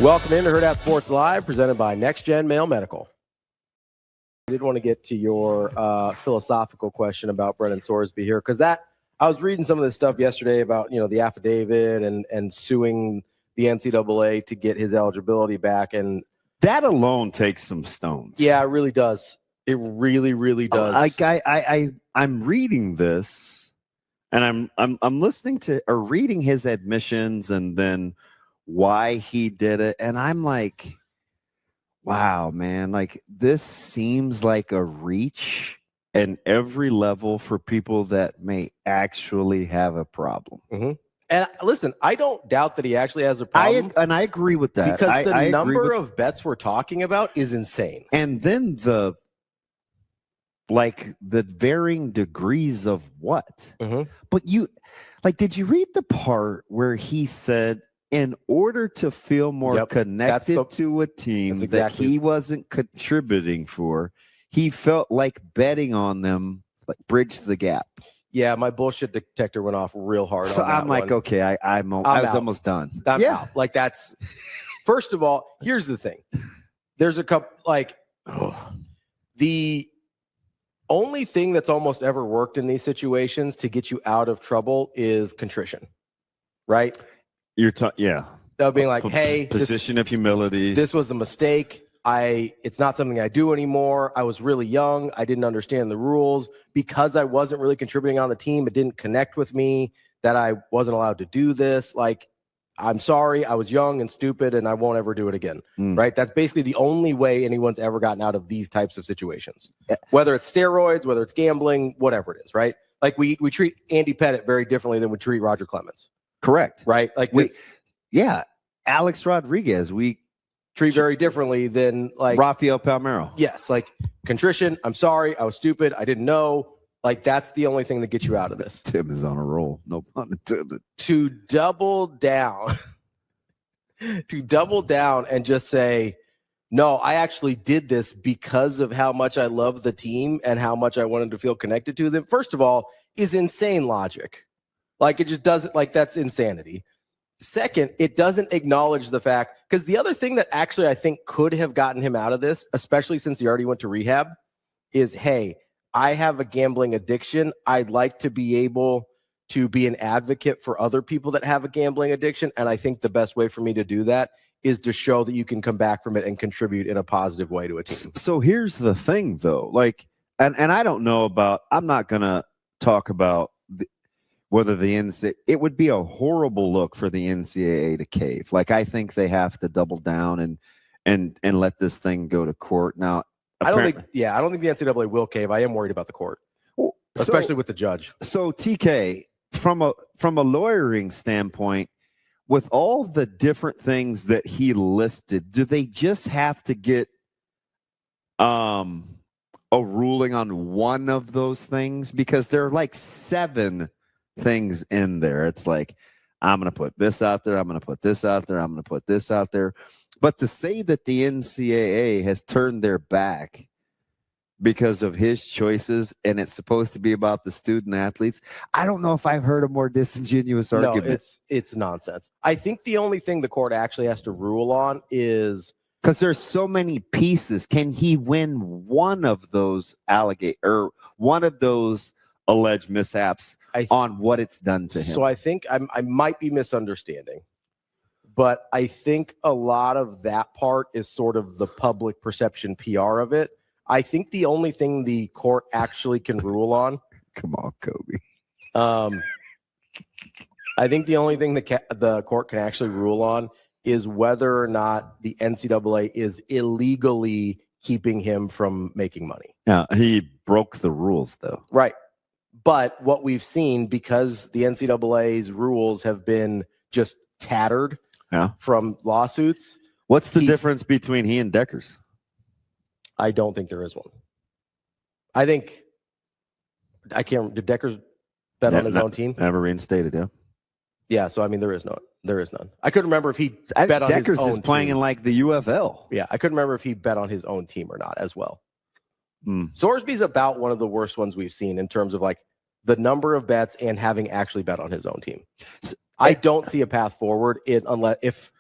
Welcome into Hurrdat Sports Live, presented by Next Gen Male Medical. I did want to get to your philosophical question about Brendan Sorsby here, because I was reading some of this stuff yesterday about the affidavit and suing the NCAA to get his eligibility back, and that alone takes some stones. Yeah, it really does. It really, really does. I'm reading this, and I'm listening to or reading his admissions, and then why he did it, and I'm like, wow, man, like this seems like a reach in every level for people that may actually have a problem. Mm-hmm. And listen, I don't doubt that he actually has a problem. I agree with that. Because the number of bets we're talking about is insane. And then the varying degrees of what. Mm-hmm. But did you read the part where he said, in order to feel more connected to a team that he wasn't contributing for, he felt like betting on them, like bridge the gap. Yeah, my bullshit detector went off real hard. So I'm like, one. Okay, I was almost done. I'm out. Like that's, first of all, here's the thing. There's a couple, the only thing that's almost ever worked in these situations to get you out of trouble is contrition, right? They'll being like, hey, position of humility. This was a mistake. It's not something I do anymore. I was really young. I didn't understand the rules because I wasn't really contributing on the team. It didn't connect with me that I wasn't allowed to do this. Like, I'm sorry. I was young and stupid and I won't ever do it again. Right. That's basically the only way anyone's ever gotten out of these types of situations, whether it's steroids, whether it's gambling, whatever it is. Right. Like we treat Andy Pettit very differently than we treat Roger Clemens. Correct. Right. Like, Alex Rodriguez, we treat very differently than like Rafael Palmeiro. Yes. Like contrition. I'm sorry. I was stupid. I didn't know. Like that's the only thing that gets you out of this. Tim is on a roll. No pun intended. To double down, and just say, no, I actually did this because of how much I love the team and how much I wanted to feel connected to them. First of all, is insane logic. Like it just doesn't, like that's insanity. Second, it doesn't acknowledge the fact, because the other thing that actually I think could have gotten him out of this, especially since he already went to rehab, is, hey, I have a gambling addiction. I'd like to be able to be an advocate for other people that have a gambling addiction. And I think the best way for me to do that is to show that you can come back from it and contribute in a positive way to a team. So here's the thing, though. Like, and I don't know about, I'm not going to talk about whether the NCAA, it would be a horrible look for the NCAA to cave. Like, I think they have to double down and let this thing go to court. Now, I don't think the NCAA will cave. I am worried about the court, especially with the judge. So TK, from a lawyering standpoint, with all the different things that he listed, do they just have to get a ruling on one of those things? Because there are like 7 things in there. It's like, I'm going to put this out there. I'm going to put this out there. I'm going to put this out there. But to say that the NCAA has turned their back because of his choices and it's supposed to be about the student athletes, I don't know if I've heard a more disingenuous argument. No, it's nonsense. I think the only thing the court actually has to rule on is, because there's so many pieces. Can he win one of those alleged mishaps on what it's done to him? So I think I might be misunderstanding, but I think a lot of that part is sort of the public perception PR of it. I think the only thing the court actually can rule on. Come on, Kobe. I think the only thing the court can actually rule on is whether or not the NCAA is illegally keeping him from making money. Yeah, he broke the rules, though. Right. But what we've seen, because the NCAA's rules have been just tattered from lawsuits. What's the difference between he and Deckers? I don't think there is one. I think did Deckers bet on his own team? Never reinstated, yeah. Yeah, so I mean there is none. I couldn't remember if he bet on his own team. Deckers is playing in like the UFL. Yeah, I couldn't remember if he bet on his own team or not as well. Sorsby's about one of the worst ones we've seen in terms of like the number of bets and having actually bet on his own team. I don't see a path forward unless if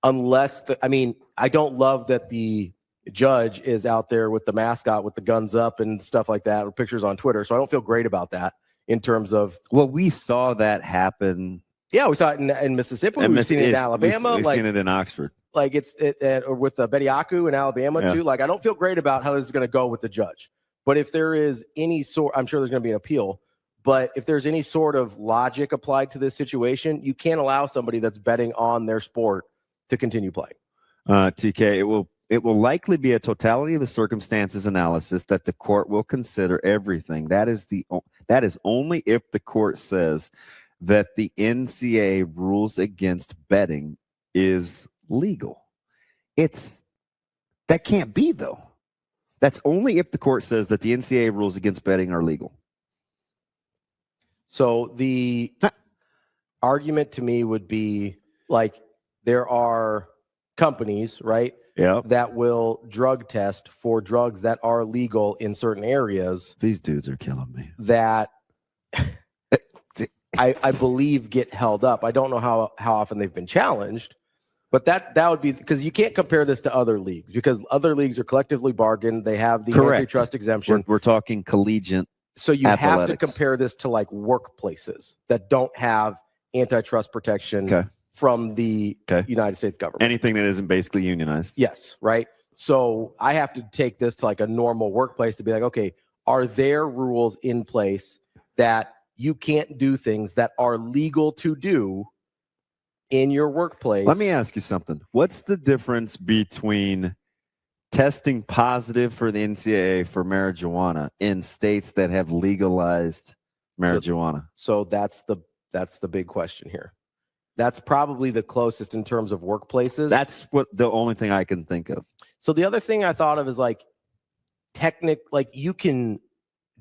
unless I don't love that the judge is out there with the mascot with the guns up and stuff like that, or pictures on Twitter. So I don't feel great about that in terms of. Well, we saw that happen. Yeah, we saw it in Mississippi. We've seen it in Alabama. We've seen it in Oxford. Like or with Bediaku in Alabama too. Like I don't feel great about how this is going to go with the judge. But if there is any sort, I'm sure there's going to be an appeal. But if there's any sort of logic applied to this situation, you can't allow somebody that's betting on their sport to continue playing. TK, it will likely be a totality of the circumstances analysis that the court will consider everything. That is only if the court says that the NCAA rules against betting is legal. That can't be, though. That's only if the court says that the NCAA rules against betting are legal. So the argument to me would be like there are companies, right, that will drug test for drugs that are legal in certain areas. These dudes are killing me. That I believe get held up. I don't know how often they've been challenged, but that would be because you can't compare this to other leagues because other leagues are collectively bargained. They have the antitrust exemption. We're talking collegiate. So you athletics. have to compare this to like workplaces that don't have antitrust protection from the United States government. Anything that isn't basically unionized. Yes, right. So I have to take this to like a normal workplace to be like, okay, are there rules in place that you can't do things that are legal to do in your workplace? Let me ask you something. What's the difference between testing positive for the NCAA for marijuana in states that have legalized marijuana? So that's the big question here. That's probably the closest in terms of workplaces. That's the only thing I can think of. So the other thing I thought of is like like you can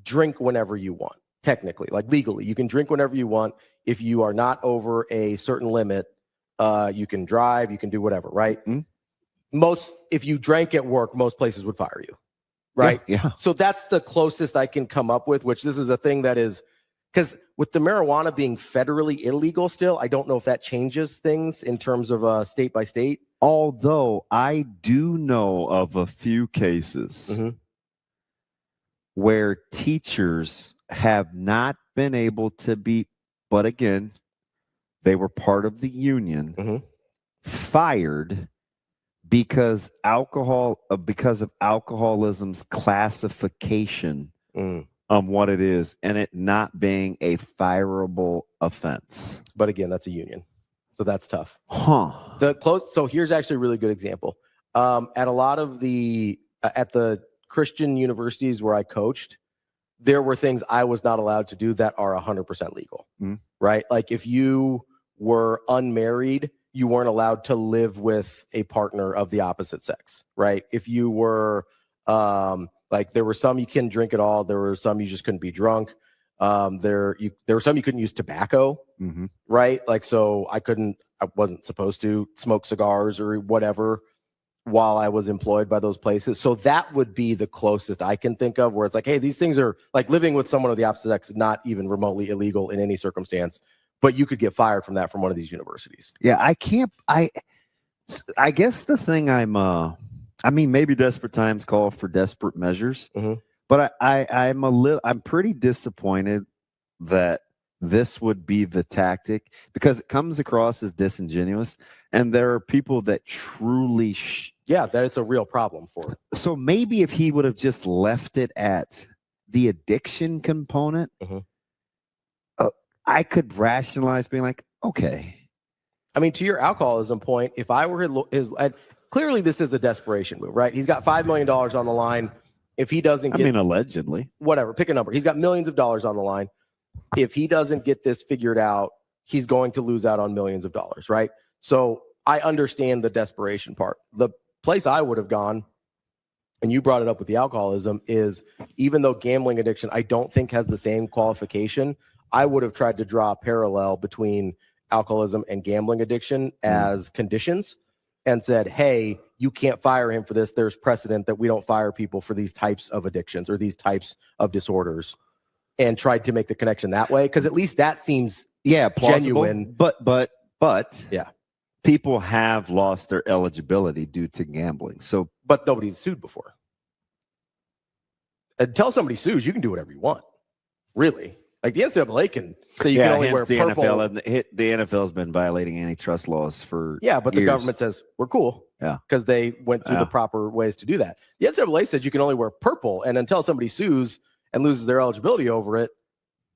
drink whenever you want. Technically, like legally, you can drink whenever you want. If you are not over a certain limit, you can drive, you can do whatever, right? Mm-hmm. If you drank at work, most places would fire you, right? Yeah. So that's the closest I can come up with, which this is a thing that is, because with the marijuana being federally illegal still, I don't know if that changes things in terms of state by state. Although I do know of a few cases where teachers have not been able to be, but again, they were part of the union, fired because of alcoholism's classification on what it is, and it not being a fireable offense. But again, that's a union, so that's tough. So here's actually a really good example. At a lot of at the Christian universities where I coached, there were things I was not allowed to do that are 100% legal, right? Like if you were unmarried, you weren't allowed to live with a partner of the opposite sex, right? If you were like there were some you couldn't drink at all. There were some you just couldn't be drunk. There were some you couldn't use tobacco, right? Like so I wasn't supposed to smoke cigars or whatever while I was employed by those places. So that would be the closest I can think of where it's like, hey, these things are like living with someone of the opposite sex is not even remotely illegal in any circumstance, but you could get fired from that from one of these universities. Yeah, I guess the thing maybe desperate times call for desperate measures, but I'm pretty disappointed that this would be the tactic because it comes across as disingenuous, and there are people that truly that it's a real problem for it. So maybe if he would have just left it at the addiction component, I could rationalize being like, okay. I mean, to your alcoholism point, if I were his clearly this is a desperation move, right? He's got $5 million on the line. If he doesn't get, allegedly, whatever, pick a number. He's got millions of dollars on the line. If he doesn't get this figured out, he's going to lose out on millions of dollars, right? So I understand the desperation part. The place I would have gone, and you brought it up with the alcoholism, is even though gambling addiction I don't think has the same qualification, I would have tried to draw a parallel between alcoholism and gambling addiction as conditions and said, hey, you can't fire him for this. There's precedent that we don't fire people for these types of addictions or these types of disorders, and tried to make the connection that way. Because at least that seems plausible. genuine. But people have lost their eligibility due to gambling. So, but nobody's sued before. Until somebody sues, you can do whatever you want. Really. Like the NCAA can say you can only wear purple. The NFL has been violating antitrust laws for but years. The government says we're cool. Yeah. Because they went through the proper ways to do that. The NCAA says you can only wear purple, and until somebody sues and loses their eligibility over it,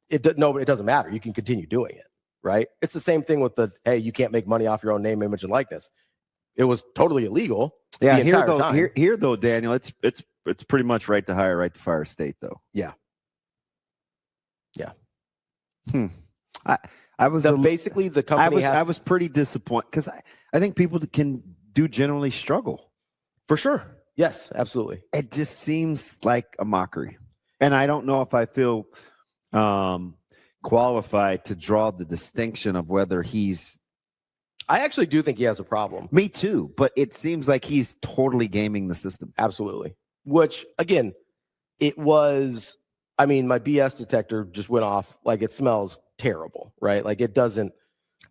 it doesn't matter. You can continue doing it, right? It's the same thing with hey, you can't make money off your own name, image, and likeness. It was totally illegal. Yeah, the entire time. Here though, Daniel, it's pretty much right to hire, right to fire state though. Yeah. I was basically the company. I was pretty disappointed because I think people do generally struggle. For sure. Yes, absolutely. It just seems like a mockery. And I don't know if I feel qualified to draw the distinction of whether he's. I actually do think he has a problem. Me too. But it seems like he's totally gaming the system. Absolutely. Which, again, it was. I mean, my BS detector just went off. Like, it smells terrible, right? Like, it doesn't.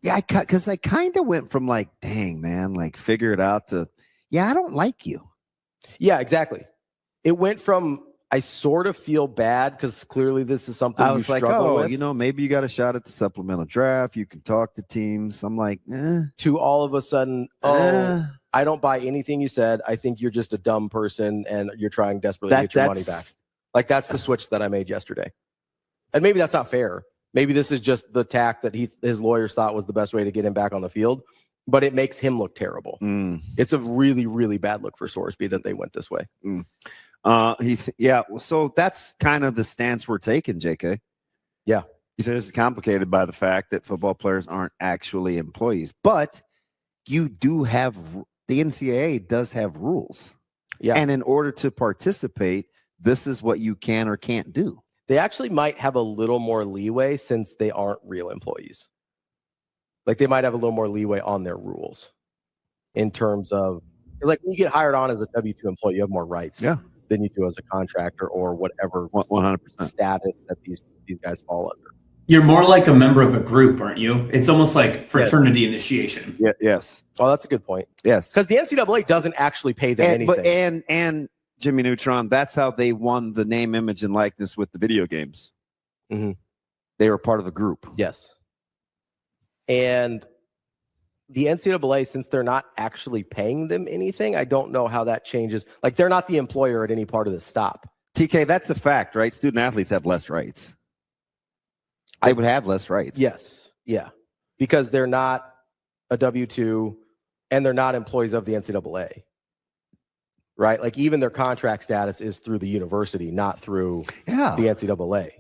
Yeah, because I kind of went from like, dang, man, like figure it out to, yeah, I don't like you. Yeah, exactly. It went from, I sort of feel bad because clearly this is something I was you like, struggle with. You know, maybe you got a shot at the supplemental draft. You can talk to teams. I'm like, to all of a sudden, I don't buy anything you said. I think you're just a dumb person and you're trying desperately to get your money back. Like, that's the switch that I made yesterday. And maybe that's not fair. Maybe this is just the tack that his lawyers thought was the best way to get him back on the field, but it makes him look terrible. It's a really, really bad look for Sorsby that they went this way. So that's kind of the stance we're taking, JK. Yeah. He says it's complicated by the fact that football players aren't actually employees, but you do have, the NCAA does have rules. Yeah. And in order to participate, this is what you can or can't do. They actually might have a little more leeway since they aren't real employees. Like, they might have a little more leeway on their rules in terms of, like, when you get hired on as a W-2 employee, you have more rights than you do as a contractor or whatever 100% status that these guys fall under. You're more like a member of a group, aren't you? It's almost like fraternity initiation. Yeah. Yes. Oh, that's a good point. Yes. Because the NCAA doesn't actually pay them anything. And Jimmy Neutron, that's how they won the name, image, and likeness with the video games. Mm-hmm. They were part of a group. Yes. And the NCAA, since they're not actually paying them anything, I don't know how that changes. Like, they're not the employer at any part of the stop. TK, that's a fact, right? Student athletes have less rights. They would have less rights. Yes. Yeah. Because they're not a W-2 and they're not employees of the NCAA. Right? Like, even their contract status is through the university, not through the NCAA.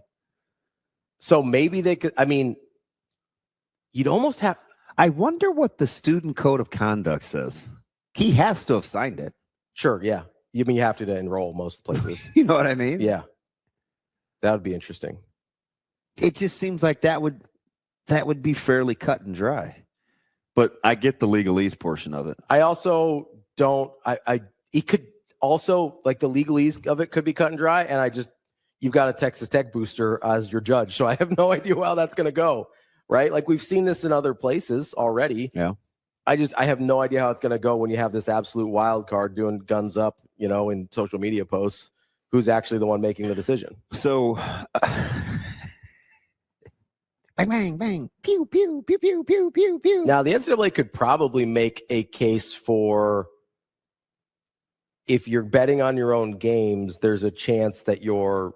So maybe they could, I mean, you'd almost have. I wonder what the student code of conduct says. He has to have signed it. Sure. Yeah. You mean you have to enroll most places. You know what I mean? Yeah. That would be interesting. It just seems like that would be fairly cut and dry. But I get the legalese portion of it. I also don't, it could also, like, the legalese of it could be cut and dry. And you've got a Texas Tech booster as your judge. So I have no idea how that's going to go. Right? Like, we've seen this in other places already. Yeah. I have no idea how it's going to go when you have this absolute wild card doing guns up, in social media posts, who's actually the one making the decision. So, bang, bang, bang, pew, pew, pew, pew, pew, pew, pew. Now, the NCAA could probably make a case for, if you're betting on your own games, there's a chance that you're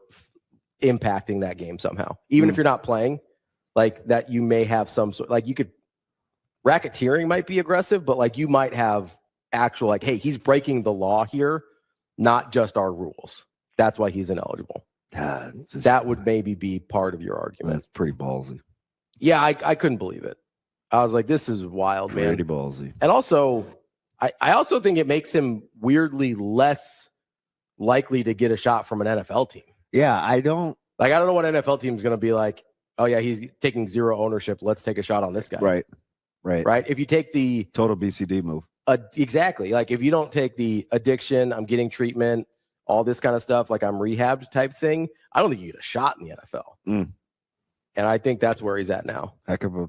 impacting that game somehow, even if you're not playing. Like, that you may have some sort, like, you could, racketeering might be aggressive, but like, you might have actual, like, hey, he's breaking the law here, not just our rules. That's why he's ineligible. That would maybe be part of your argument. That's pretty ballsy. Yeah, I couldn't believe it. I was like, this is wild, man. Pretty ballsy. And also, I also think it makes him weirdly less likely to get a shot from an NFL team. Yeah, I don't know what NFL team is going to be like. Oh, yeah, he's taking zero ownership. Let's take a shot on this guy. Right. If you take the total BCD move. Exactly. Like, if you don't take the addiction, I'm getting treatment, all this kind of stuff, like I'm rehabbed type thing, I don't think you get a shot in the NFL. And I think that's where he's at now. Heck of a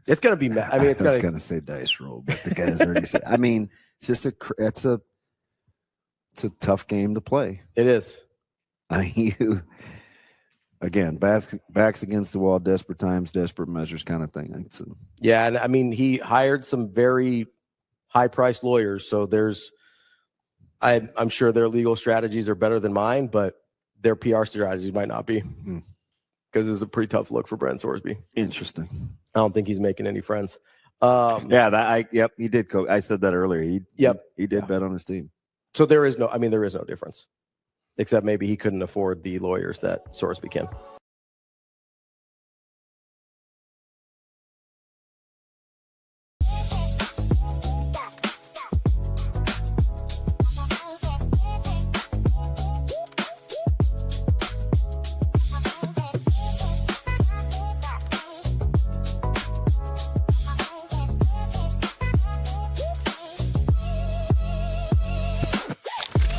It's going to be. I mean, it's going to say dice roll, but the guy's already said. I mean, it's just it's a tough game to play. It is. I mean, again, backs against the wall, desperate times, desperate measures, kind of thing. So. Yeah, and I mean, he hired some very high-priced lawyers, so I'm sure their legal strategies are better than mine, but their PR strategies might not be, because it's a pretty tough look for Brendan Sorsby. Interesting. I don't think he's making any friends. Yep, he did. I said that earlier. He did bet on his team. So there is no difference, except maybe he couldn't afford the lawyers that Sorsby can.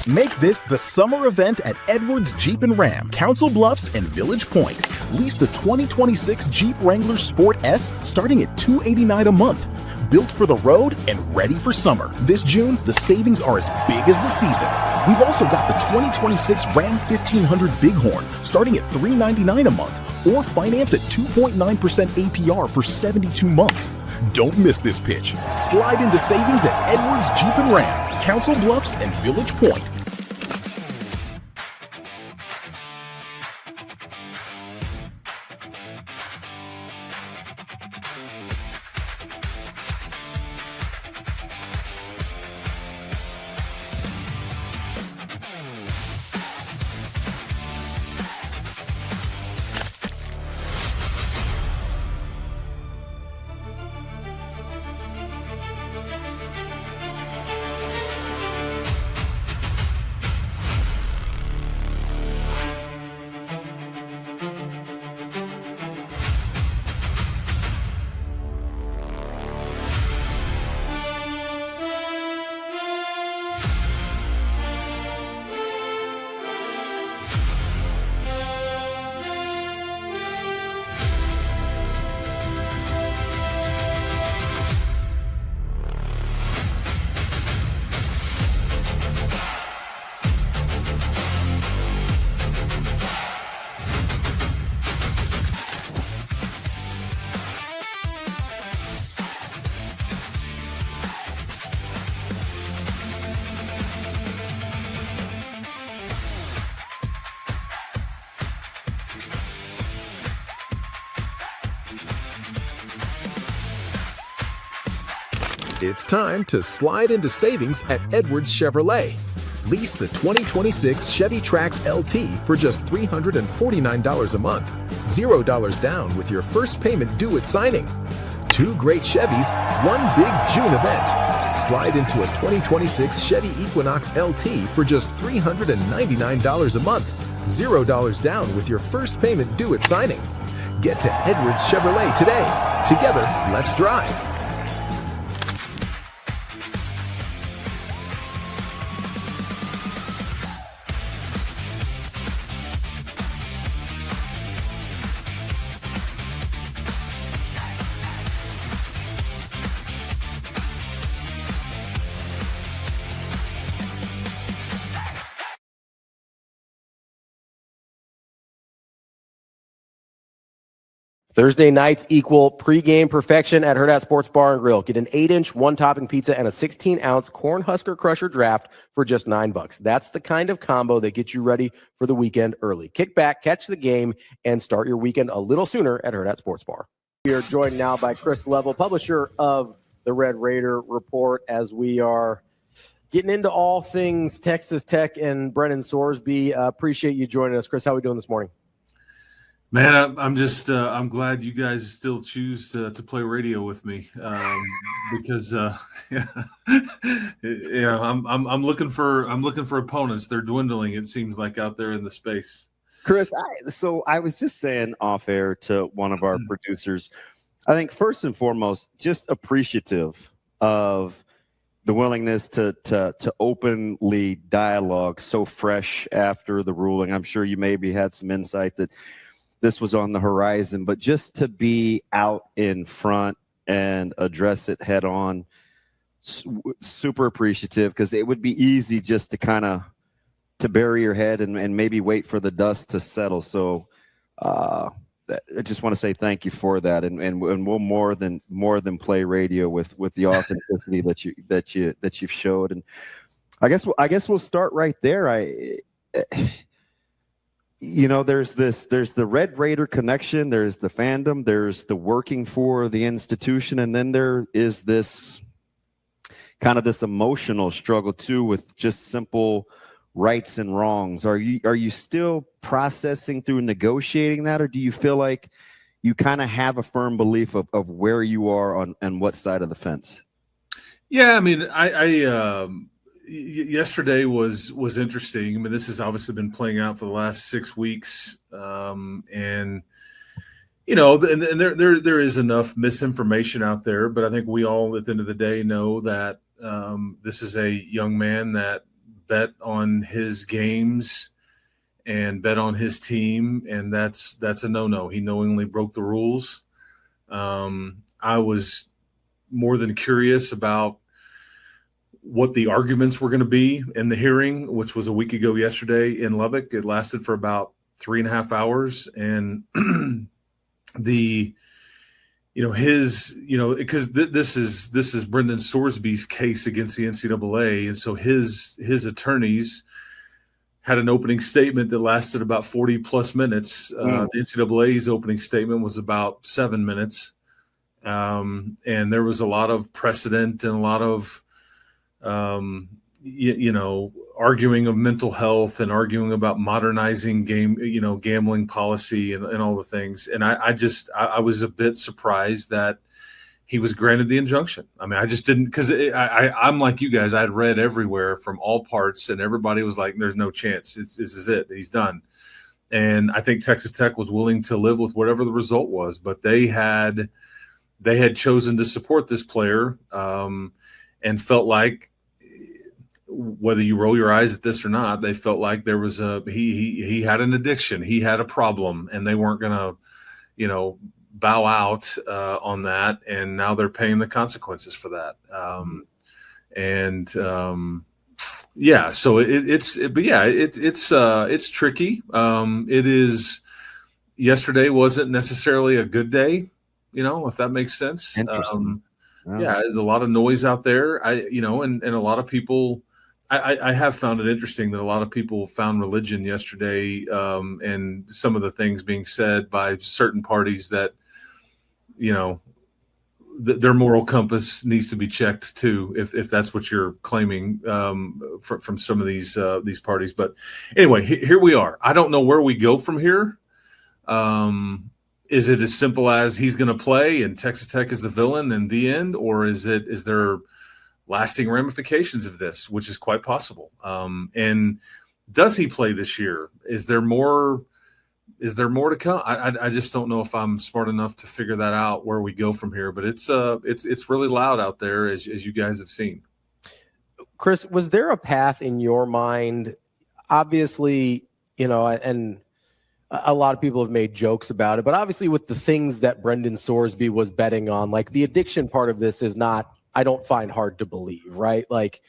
Make this the summer event at Edwards Jeep and Ram, Council Bluffs and Village Point. Lease the 2026 Jeep Wrangler Sport S starting at $289 a month. Built for the road and ready for summer. This June, the savings are as big as the season. We've also got the 2026 Ram 1500 Bighorn starting at $399 a month, or finance at 2.9% APR for 72 months. Don't miss this pitch. Slide into savings at Edwards Jeep and Ram, Council Bluffs and Village Point. It's time to slide into savings at Edwards Chevrolet. Lease the 2026 Chevy Trax LT for just $349 a month. $0 down with your first payment due at signing. 2 great Chevys, 1 big June event. Slide into a 2026 Chevy Equinox LT for just $399 a month. $0 down with your first payment due at signing. Get to Edwards Chevrolet today. Together, let's drive. Thursday nights equal pregame perfection at Hurrdat Sports Bar and Grill. Get an 8-inch, 1-topping pizza and a 16-ounce Cornhusker Crusher draft for just $9. That's the kind of combo that gets you ready for the weekend early. Kick back, catch the game, and start your weekend a little sooner at Hurrdat Sports Bar. We are joined now by Chris Level, publisher of the Red Raider Report, as we are getting into all things Texas Tech and Brendan Sorsby. Appreciate you joining us. Chris, how are we doing this morning? Man, I'm just I'm glad you guys still choose to play radio with me, because I'm looking for opponents. They're dwindling, it seems like, out there in the space. Chris, I was just saying off air to one of our producers, I think first and foremost, just appreciative of the willingness to openly dialogue so fresh after the ruling. I'm sure you maybe had some insight that this was on the horizon, but just to be out in front and address it head on. Super appreciative, because it would be easy just to kind of to bury your head and maybe wait for the dust to settle. So I just want to say thank you for that, and we'll more than play radio with the authenticity that you've showed. And I guess we'll start right there. There's the Red Raider connection, there's the fandom, there's the working for the institution, and then there is this kind of this emotional struggle too with just simple rights and wrongs. Are you still processing through negotiating that, or do you feel like you kind of have a firm belief of where you are on what side of the fence? Yeah, I mean, yesterday was interesting. I mean, this has obviously been playing out for the last 6 weeks, and there is enough misinformation out there. But I think we all, at the end of the day, know that this is a young man that bet on his games and bet on his team, and that's a no-no. He knowingly broke the rules. I was more than curious about what the arguments were going to be in the hearing, which was a week ago yesterday in Lubbock. It lasted for about 3.5 hours, and because this is Brendan Sorsby's case against the NCAA, and so his attorneys had an opening statement that lasted about 40 plus minutes. The NCAA's opening statement was about 7 minutes, and there was a lot of precedent and a lot of arguing of mental health and arguing about modernizing gambling policy and all the things. And I was a bit surprised that he was granted the injunction. I mean, I just didn't, because I'm like you guys. I had read everywhere from all parts, and everybody was like, "There's no chance. This is it. He's done." And I think Texas Tech was willing to live with whatever the result was, but they had chosen to support this player, and felt like, whether you roll your eyes at this or not, they felt like there was he had an addiction, he had a problem, and they weren't going to, bow out on that. And now they're paying the consequences for that. So it's tricky. It is. Yesterday wasn't necessarily a good day, if that makes sense. Interesting. Yeah, there's a lot of noise out there. And a lot of people. I have found it interesting that a lot of people found religion yesterday, and some of the things being said by certain parties that, their moral compass needs to be checked too, if that's what you're claiming from some of these parties. But anyway, here we are. I don't know where we go from here. Is it as simple as he's going to play and Texas Tech is the villain in the end, or is there lasting ramifications of this, which is quite possible? And does he play this year? Is there more to come? I just don't know if I'm smart enough to figure that out, where we go from here. But it's really loud out there, as you guys have seen. Chris, was there a path in your mind? Obviously, and a lot of people have made jokes about it, but obviously with the things that Brendan Sorsby was betting on, like the addiction part of this is not, I don't find hard to believe, right? Like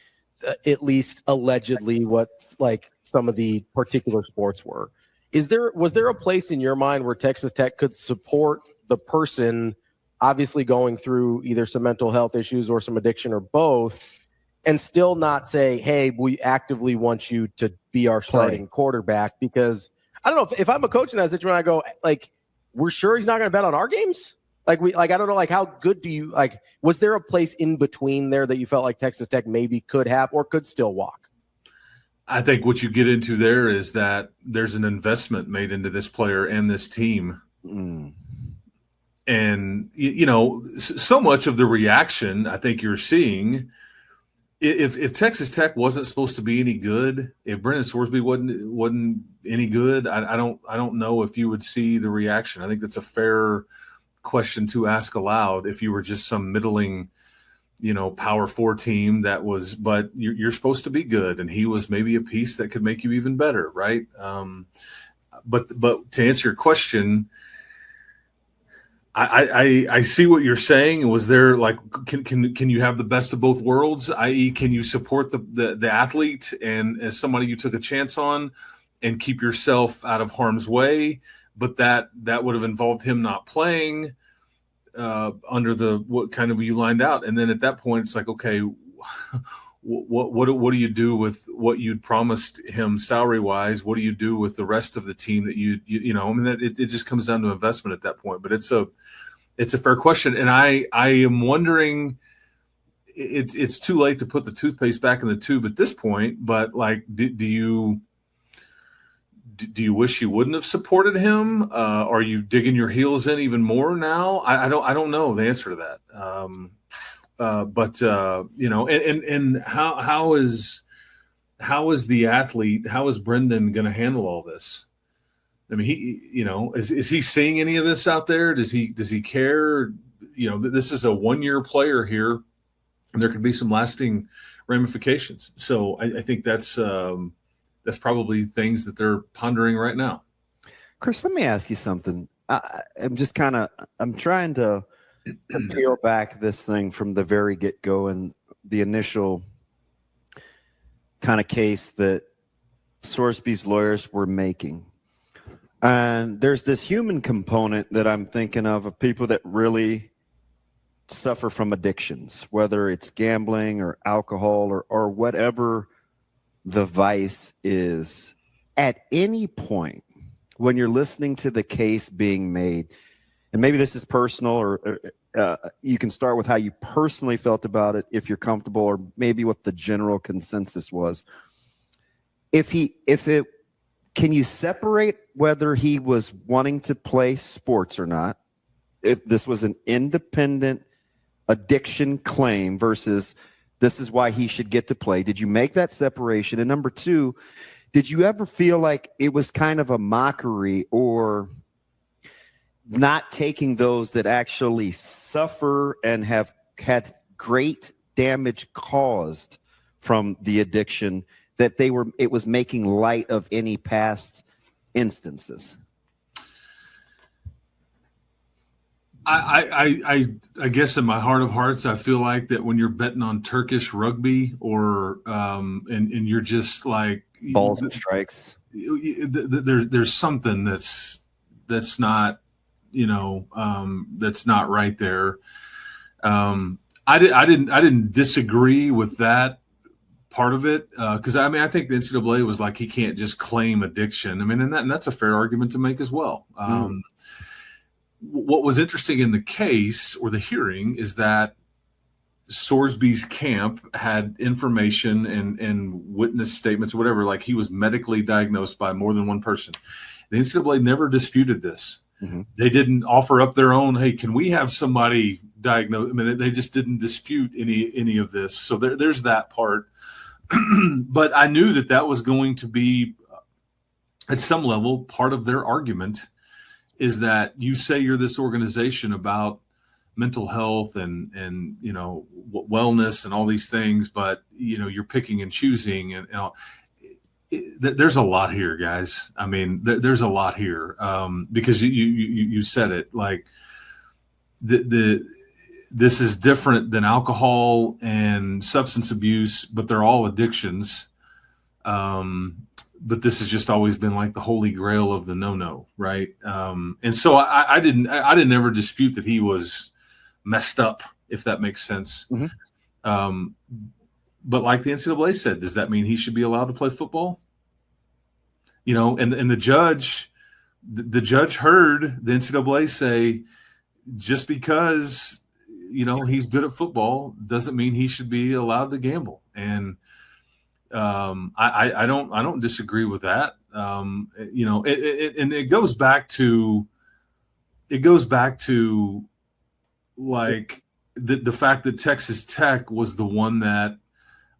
at least allegedly what like some of the particular sports were. Was there a place in your mind where Texas Tech could support the person obviously going through either some mental health issues or some addiction or both, and still not say, hey, we actively want you to be our starting quarterback? Because I don't know if I'm a coach in that situation, I go like, we're sure he's not going to bet on our games. I don't know, how good do you, was there a place in between there that you felt like Texas Tech maybe could have or could still walk? I think what you get into there is that there's an investment made into this player and this team. And, so much of the reaction I think you're seeing, if Texas Tech wasn't supposed to be any good, if Brendan Sorsby wasn't any good, I don't know if you would see the reaction. I think that's a fair question to ask aloud. If you were just some middling, Power 4 team but you're supposed to be good, and he was maybe a piece that could make you even better, right? But to answer your question, I see what you're saying. Was there like can you have the best of both worlds? I.e., can you support the athlete and as somebody you took a chance on, and keep yourself out of harm's way? But that would have involved him not playing under what kind of you lined out, and then at that point it's like, okay, what do you do with what you'd promised him salary wise? What do you do with the rest of the team that you know? I mean, it just comes down to investment at that point. But it's a fair question, and I am wondering. It's too late to put the toothpaste back in the tube at this point. But like, do you wish you wouldn't have supported him? Are you digging your heels in even more now? I don't know the answer to that. But you know, and how is the athlete? How is Brendan going to handle all this? I mean, is he seeing any of this out there? Does he care? You know, this is a 1-year player here, and there could be some lasting ramifications. So I think that's probably things that they're pondering right now. Chris, let me ask you something. I'm trying to peel back this thing from the very get-go and the initial kind of case that Sorsby's lawyers were making. And there's this human component that I'm thinking of people that really suffer from addictions, whether it's gambling or alcohol or whatever the vice is. At any point when you're listening to the case being made, and maybe this is personal, or you can start with how you personally felt about it if you're comfortable, or maybe what the general consensus was. Can you separate whether he was wanting to play sports or not, if this was an independent addiction claim versus this is why he should get to play? Did you make that separation? And number two, did you ever feel like it was kind of a mockery or not taking those that actually suffer and have had great damage caused from the addiction, that it was making light of any past instances? I guess in my heart of hearts, I feel like that when you're betting on Turkish rugby or and you're just like balls and strikes, there's something that's not, that's not right there. I didn't disagree with that part of it, because I think the NCAA was like, he can't just claim addiction. I mean, and that's a fair argument to make as well. What was interesting in the case or the hearing is that Sorsby's camp had information and witness statements or whatever, like he was medically diagnosed by more than one person. The NCAA never disputed this. Mm-hmm. They didn't offer up their own, hey, can we have somebody diagnosed? I mean, they just didn't dispute any of this. So there's that part. But I knew that was going to be, at some level, part of their argument, is that you say you're this organization about mental health and wellness and all these things, but you're picking and choosing, and there's a lot here, guys. I mean, there's a lot here, because you said it, like this is different than alcohol and substance abuse, but they're all addictions. But this has just always been like the holy grail of the no, right? And so I didn't ever dispute that he was messed up, if that makes sense. Mm-hmm. But like the NCAA said, does that mean he should be allowed to play football? And the judge heard the NCAA say, just because he's good at football doesn't mean he should be allowed to gamble. And I don't disagree with that. And it goes back to like the fact that Texas Tech was the one that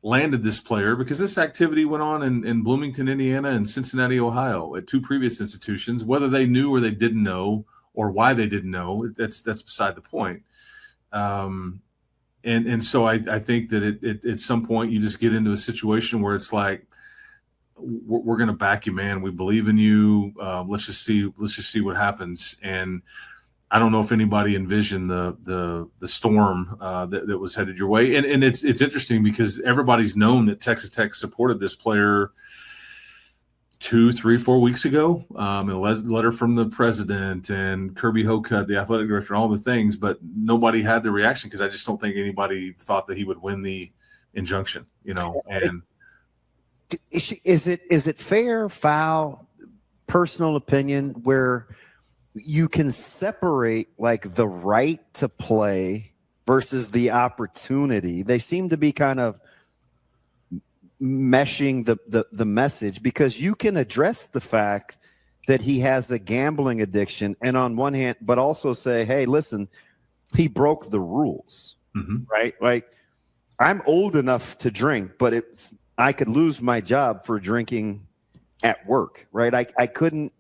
landed this player, because this activity went on in Bloomington, Indiana, and Cincinnati, Ohio, at two previous institutions. Whether they knew or they didn't know, or why they didn't know, that's beside the point. And so I think that at some point you just get into a situation where it's like, we're going to back you, man. We believe in you. Let's just see what happens. And I don't know if anybody envisioned the storm that was headed your way. And it's interesting because everybody's known that Texas Tech supported this player 2, 3, 4 weeks ago. A letter from the president and Kirby Hocutt, the athletic director, and all the things, but nobody had the reaction because I just don't think anybody thought that he would win the injunction, and is it fair, foul, personal opinion where you can separate like the right to play versus the opportunity? They seem to be kind of meshing the message, because you can address the fact that he has a gambling addiction and on one hand, but also say, hey, listen, he broke the rules, right? Like, I'm old enough to drink, but I could lose my job for drinking at work, right? I couldn't,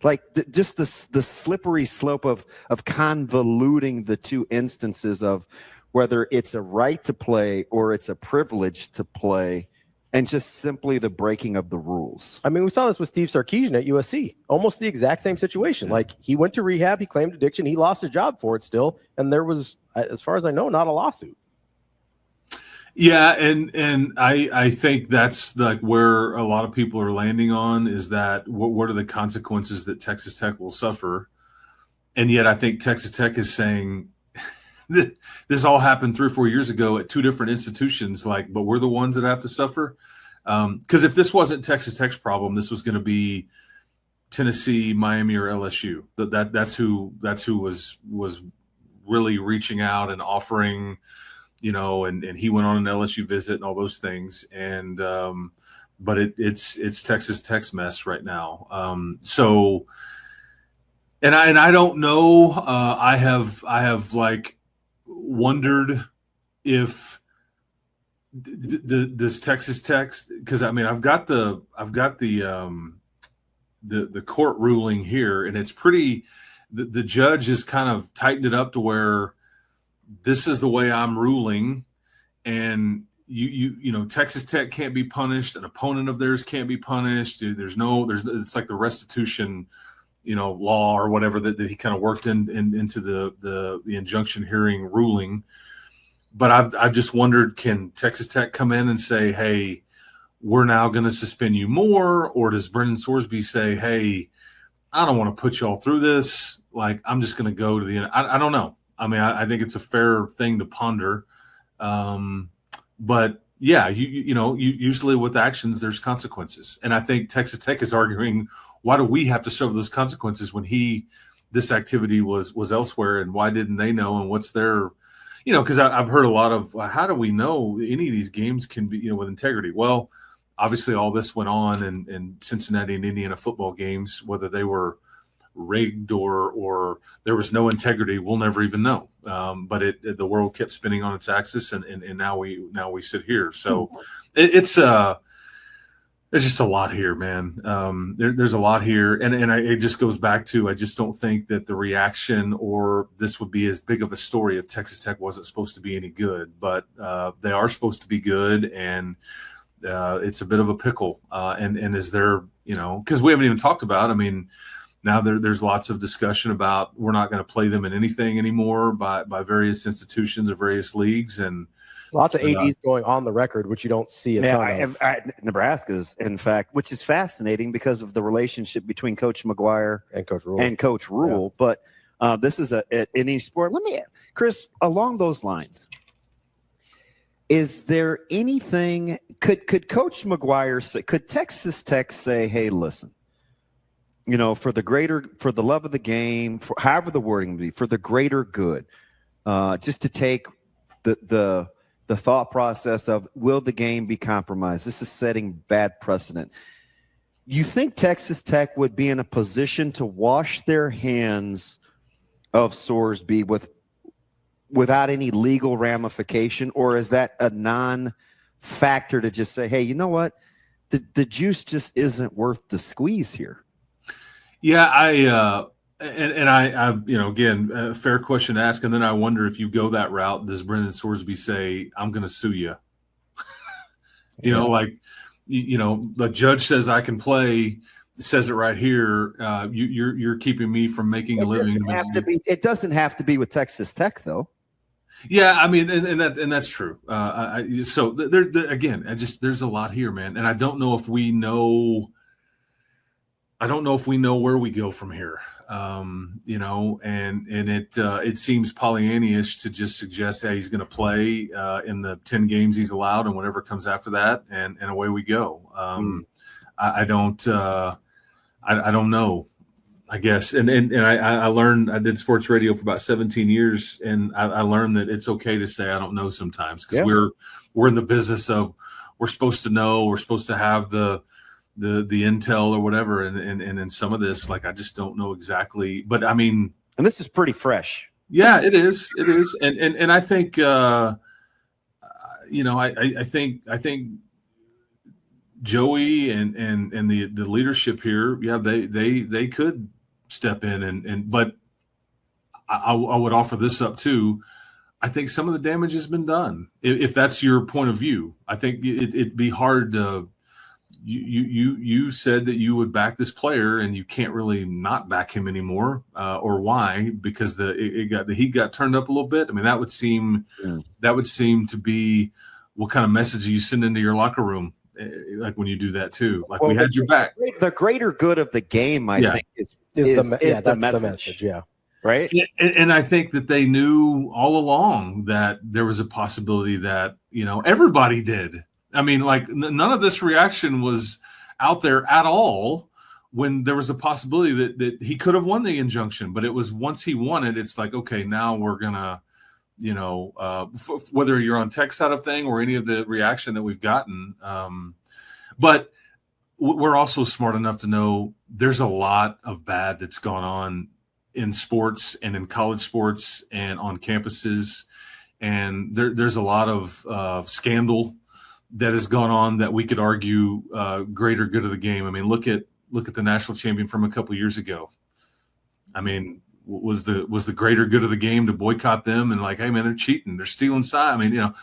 like, just the slippery slope of convoluting the two instances of whether it's a right to play or it's a privilege to play, and just simply the breaking of the rules. I mean, we saw this with Steve Sarkisian at USC. Almost the exact same situation. Like, he went to rehab, he claimed addiction, he lost his job for it still, and there was, as far as I know, not a lawsuit. Yeah, and I think that's like where a lot of people are landing on, is that what are the consequences that Texas Tech will suffer? And yet I think Texas Tech is saying, this all happened 3 or 4 years ago at 2 different institutions, but we're the ones that have to suffer. Because if this wasn't Texas Tech's problem, this was going to be Tennessee, Miami, or LSU. That's who was really reaching out and offering, and he went on an LSU visit and all those things. And but it's Texas Tech's mess right now. So, and I don't know. I have like wondered if does Texas Tech, because I mean I've got the court ruling here, and it's pretty. The judge has kind of tightened it up to where this is the way I'm ruling, and Texas Tech can't be punished, an opponent of theirs can't be punished. It's like the restitution law or whatever that he kind of worked into the injunction hearing ruling. But I've just wondered, can Texas Tech come in and say, hey, we're now going to suspend you more? Or does Brendan Sorsby say, hey, I don't want to put you all through this. Like, I'm just going to go to the end. I don't know. I mean, I think it's a fair thing to ponder. But yeah, you usually with actions, there's consequences. And I think Texas Tech is arguing, why do we have to suffer those consequences when this activity was elsewhere, and why didn't they know? And what's their, because I've heard a lot of, how do we know any of these games can be, with integrity? Well, obviously all this went on in Cincinnati and Indiana football games, whether they were rigged or there was no integrity, we'll never even know. But the world kept spinning on its axis, and now we sit here. So there's just a lot here, man. There's a lot here, and it just goes back to, I just don't think that the reaction or this would be as big of a story if Texas Tech wasn't supposed to be any good, but they are supposed to be good, and it's a bit of a pickle. And is there, because we haven't even talked about, I mean, now there's lots of discussion about we're not going to play them in anything anymore by various institutions or various leagues, and lots of ADs going on the record, which you don't see a ton of. Nebraska's, in fact, which is fascinating because of the relationship between Coach McGuire and Coach Rule. Yeah. But this is any sport. Let me, Chris, along those lines, is there anything? Could Coach McGuire say? Could Texas Tech say, "Hey, listen, for the love of the game, for however the wording would be, for the greater good, just to take the thought process of, will the game be compromised? This is setting bad precedent." You think Texas Tech would be in a position to wash their hands of Sorsby without any legal ramification, or is that a non-factor to just say, hey, you know what? The juice just isn't worth the squeeze here? Yeah, I again, a fair question to ask, and then I wonder if you go that route, does Brendan Sorsby say, I'm going to sue you? The judge says I can play, says it right here. You're keeping me from making a living. It doesn't have to be with Texas Tech, though. Yeah, I mean, and that's true. So there again, there's a lot here, man, and I don't know if we know. I don't know if we know where we go from here. And it seems Pollyannish to just suggest that he's going to play in the 10 games he's allowed and whatever comes after that, and away we go. I don't know. I guess. And I learned, I did sports radio for about 17 years, and I learned that it's okay to say I don't know sometimes, because we're in the business of, we're supposed to know, we're supposed to have the intel or whatever. And in some of this, like, I just don't know exactly, but I mean, and this is pretty fresh. Yeah, it is. And I think, I think Joey and the leadership here, yeah, they could step in but I would offer this up too. I think some of the damage has been done. If that's your point of view, I think it'd be hard to. You said that you would back this player, and you can't really not back him anymore, or why? Because the heat got turned up a little bit. I mean, that would seem to be what kind of message you send into your locker room, like when you do that too. Like, we had your back. The greater good of the game, I think, is the message. Yeah. Right. And I think that they knew all along that there was a possibility that, everybody did. I mean, like, none of this reaction was out there at all when there was a possibility that he could have won the injunction. But it was, once he won it, it's like, okay, now we're going to, whether you're on tech side of thing or any of the reaction that we've gotten. But we're also smart enough to know there's a lot of bad that's gone on in sports and in college sports and on campuses. And there's a lot of scandal that has gone on that we could argue greater good of the game. I mean, look at the national champion from a couple of years ago. I mean, was the greater good of the game to boycott them and, like, hey man, they're cheating, they're stealing side. I mean,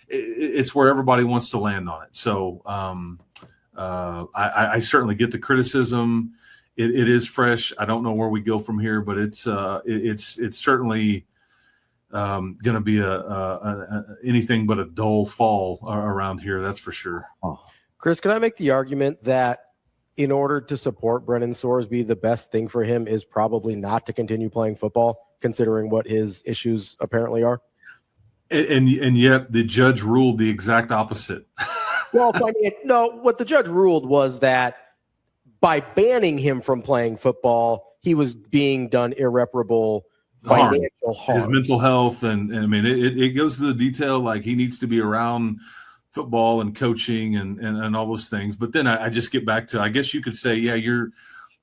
it's where everybody wants to land on it. So I certainly get the criticism. It is fresh. I don't know where we go from here, but it's certainly going to be anything but a dull fall around here. That's for sure. Chris, can I make the argument that in order to support Brendan Sorsby, the best thing for him is probably not to continue playing football, considering what his issues apparently are? And yet the judge ruled the exact opposite. Well, what the judge ruled was that by banning him from playing football, he was being done irreparable financial harm. His mental health, and I mean, it goes to the detail, like, he needs to be around football and coaching and all those things. But then I just get back to, I guess you could say, you're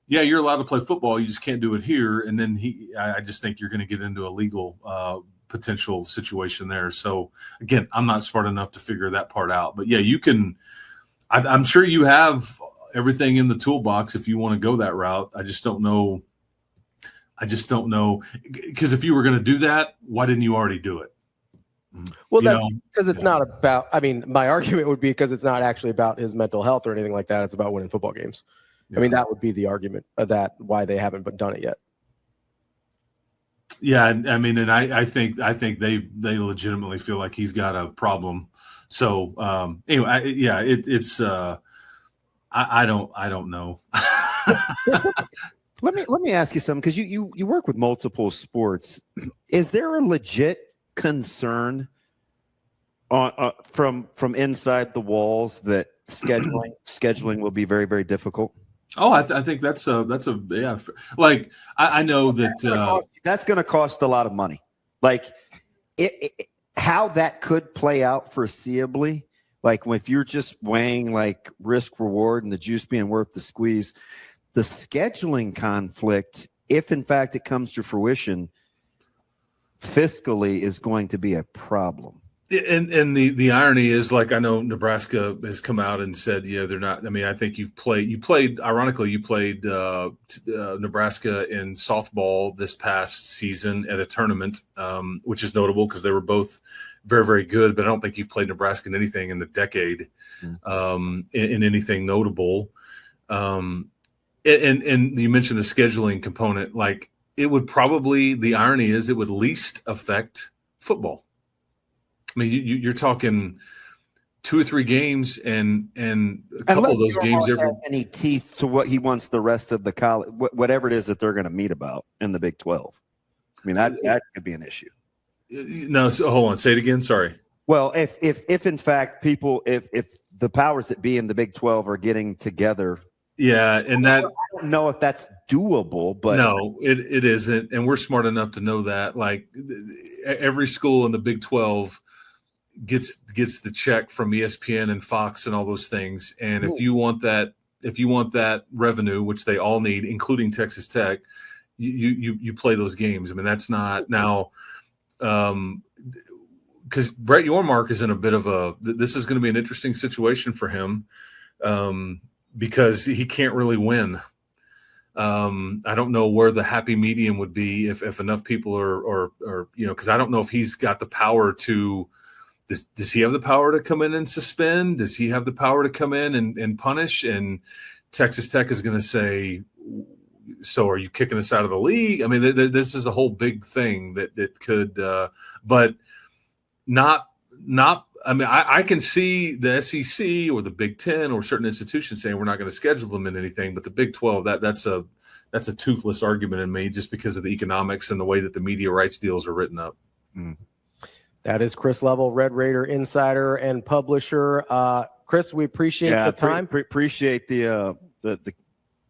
allowed to play football, you just can't do it here. And then I just think you're going to get into a legal potential situation there. So again, I'm not smart enough to figure that part out. But yeah, you can. I'm sure you have everything in the toolbox if you want to go that route. I just don't know, because if you were going to do that, why didn't you already do it? Well, that's because it's not about, I mean, my argument would be because it's not actually about his mental health or anything like that. It's about winning football games. Yeah. I mean, that would be the argument of that, why they haven't done it yet. Yeah, I mean, and I think they legitimately feel like he's got a problem. So anyway, it's I don't know. Let me ask you something, because you work with multiple sports. Is there a legit concern from inside the walls that scheduling will be very, very difficult? Oh, I think that's a like, I know that that's going to cost a lot of money. Like, how that could play out foreseeably, like if you're just weighing like risk reward and the juice being worth the squeeze, the scheduling conflict, if in fact it comes to fruition, fiscally is going to be a problem. And the irony is, like, I know Nebraska has come out and said, they're not. I mean, I think you played Nebraska in softball this past season at a tournament, which is notable because they were both very, very good. But I don't think you've played Nebraska in anything in the decade, in anything notable. And you mentioned the scheduling component. Like, it would probably, the irony is, it would least affect football. I mean, you're talking 2 or 3 games, and a couple of those games have any teeth to what he wants the rest of the college, whatever it is that they're going to meet about in the Big 12. I mean, that could be an issue. No, so hold on, say it again. Sorry. Well, if in fact if the powers that be in the Big 12 are getting together, yeah, and that, I don't know if that's doable, but no, it isn't, and we're smart enough to know that. Like, every school in the Big 12 gets the check from ESPN and Fox and all those things, and if you want that revenue, which they all need, including Texas Tech, you play those games. I mean, that's not now. Because Brett Yormark is in a bit of this is going to be an interesting situation for him, because he can't really win. I don't know where the happy medium would be if enough people are because I don't know if he's got the power to. Does he have the power to come in and suspend? Does he have the power to come in and punish? And Texas Tech is going to say, so are you kicking us out of the league? I mean, this is a whole big thing that could, but not. I mean, I can see the SEC or the Big Ten or certain institutions saying we're not going to schedule them in anything, but the Big 12, that's a toothless argument in me, just because of the economics and the way that the media rights deals are written up. Mm. That is Chris Level, Red Raider insider and publisher. Chris, we appreciate the time. Appreciate the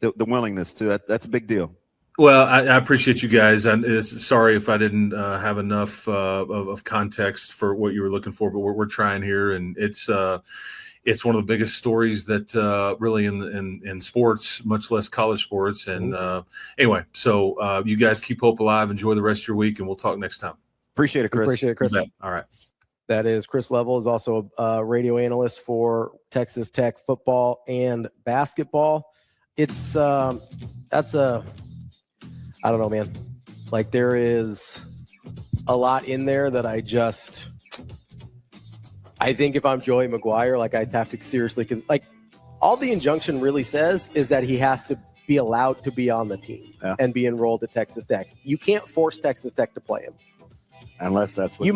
willingness to. That's a big deal. Well, I appreciate you guys. And sorry if I didn't have enough of context for what you were looking for, but we're trying here, and it's one of the biggest stories that really in sports, much less college sports. And anyway, so you guys keep hope alive. Enjoy the rest of your week, and we'll talk next time. Appreciate it, Chris. Appreciate it, Chris. All right. That is Chris Level, is also a radio analyst for Texas Tech football and basketball. It's I don't know, man. Like, there is a lot in there that I think if I'm Joey McGuire, like, I'd have to seriously, like, all the injunction really says is that he has to be allowed to be on the team and be enrolled at Texas Tech. You can't force Texas Tech to play him. Unless that's what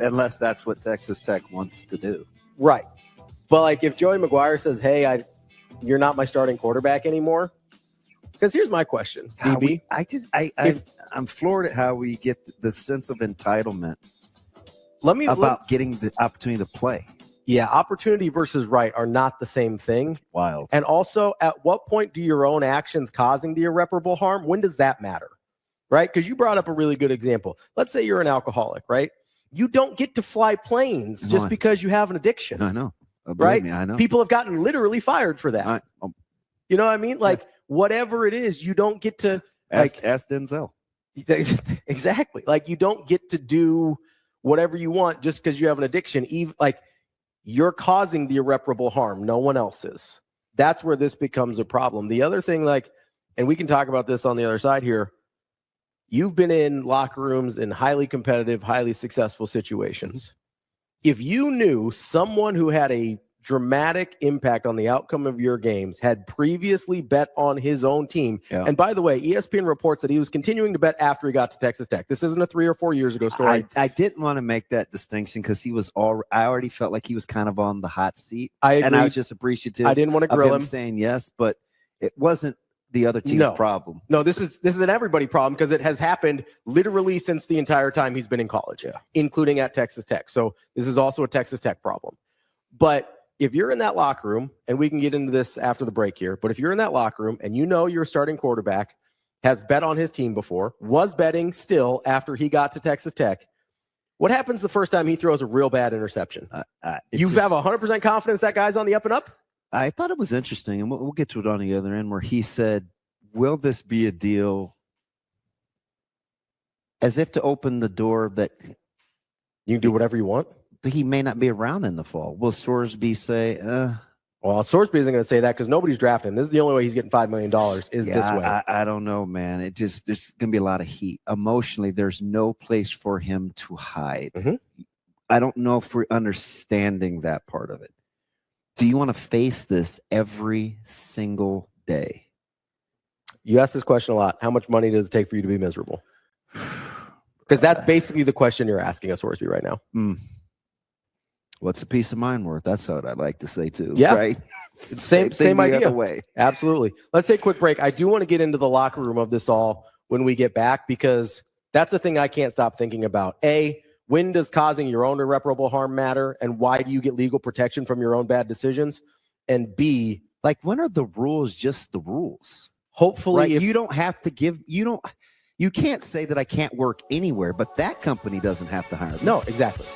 unless that's what Texas Tech wants to do. Right. But, like, if Joey McGuire says, hey, you're not my starting quarterback anymore. Because here's my question, DB. I'm floored at how we get the sense of entitlement getting the opportunity to play. Yeah, opportunity versus right are not the same thing. Wild. And also, at what point do your own actions causing the irreparable harm, when does that matter? Right? Because you brought up a really good example. Let's say you're an alcoholic, right? You don't get to fly planes just because you have an addiction. I know. Right? Me, I know. People have gotten literally fired for that. You know what I mean? Like, whatever it is, you don't get to ask Denzel. Exactly. Like, you don't get to do whatever you want just because you have an addiction. Even like, you're causing the irreparable harm. No one else is. That's where this becomes a problem. The other thing, like, and we can talk about this on the other side here. You've been in locker rooms in highly competitive, highly successful situations. If you knew someone who had a dramatic impact on the outcome of your games had previously bet on his own team. Yeah. And by the way, ESPN reports that he was continuing to bet after he got to Texas Tech. This isn't a 3 or 4 years ago story. I didn't want to make that distinction because I already felt like he was kind of on the hot seat. I agree. And I was just appreciative. I didn't want to grill him saying yes, but it wasn't the other team's problem. No, this is an everybody problem because it has happened literally since the entire time he's been in college, including at Texas Tech. So this is also a Texas Tech problem. But if you're in that locker room, and we can get into this after the break here, but if you're in that locker room and you know your starting quarterback has bet on his team before, was betting still after he got to Texas Tech, what happens the first time he throws a real bad interception? You have 100% confidence that guy's on the up and up? I thought it was interesting, and we'll get to it on the other end, where he said, will this be a deal, as if to open the door that you can do whatever you want? But he may not be around in the fall. Will Sorsby say, well, Sorsby isn't going to say that because nobody's drafting him. This is the only way he's getting $5 million is this way. I don't know, man. There's going to be a lot of heat. Emotionally, there's no place for him to hide. Mm-hmm. I don't know if we're understanding that part of it. Do you want to face this every single day? You ask this question a lot. How much money does it take for you to be miserable? Because that's basically the question you're asking us, Sorsby, right now. What's a peace of mind worth? That's what I'd like to say too. Yeah. Right. Same idea. Other way. Absolutely. Let's take a quick break. I do want to get into the locker room of this all when we get back, because that's the thing I can't stop thinking about. A, when does causing your own irreparable harm matter? And why do you get legal protection from your own bad decisions? And B, like, when are the rules just the rules? Hopefully, right? You don't have to give, you can't say that I can't work anywhere, but that company doesn't have to hire me. No, exactly.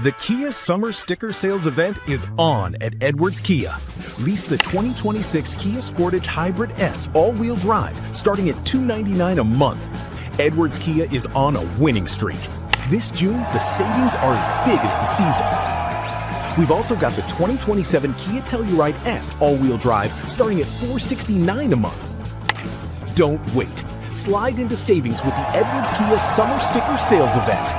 The Kia Summer Sticker Sales event is on at Edwards Kia. Lease the 2026 Kia Sportage Hybrid S all-wheel drive starting at $299 a month. Edwards Kia is on a winning streak. This June, the savings are as big as the season. We've also got the 2027 Kia Telluride S all-wheel drive starting at $469 a month. Don't wait. Slide into savings with the Edwards Kia Summer Sticker Sales event.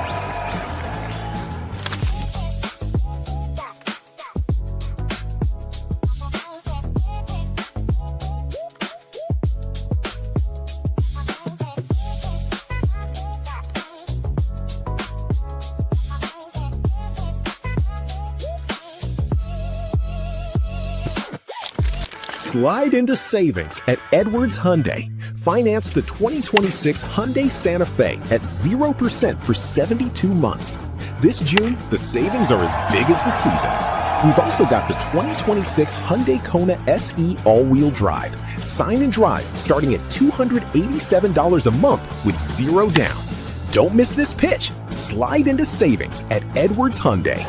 Slide into savings at Edwards Hyundai. Finance the 2026 Hyundai Santa Fe at 0% for 72 months. This June, the savings are as big as the season. We've also got the 2026 Hyundai Kona SE all-wheel drive. Sign and drive starting at $287 a month with 0 down. Don't miss this pitch. Slide into savings at Edwards Hyundai.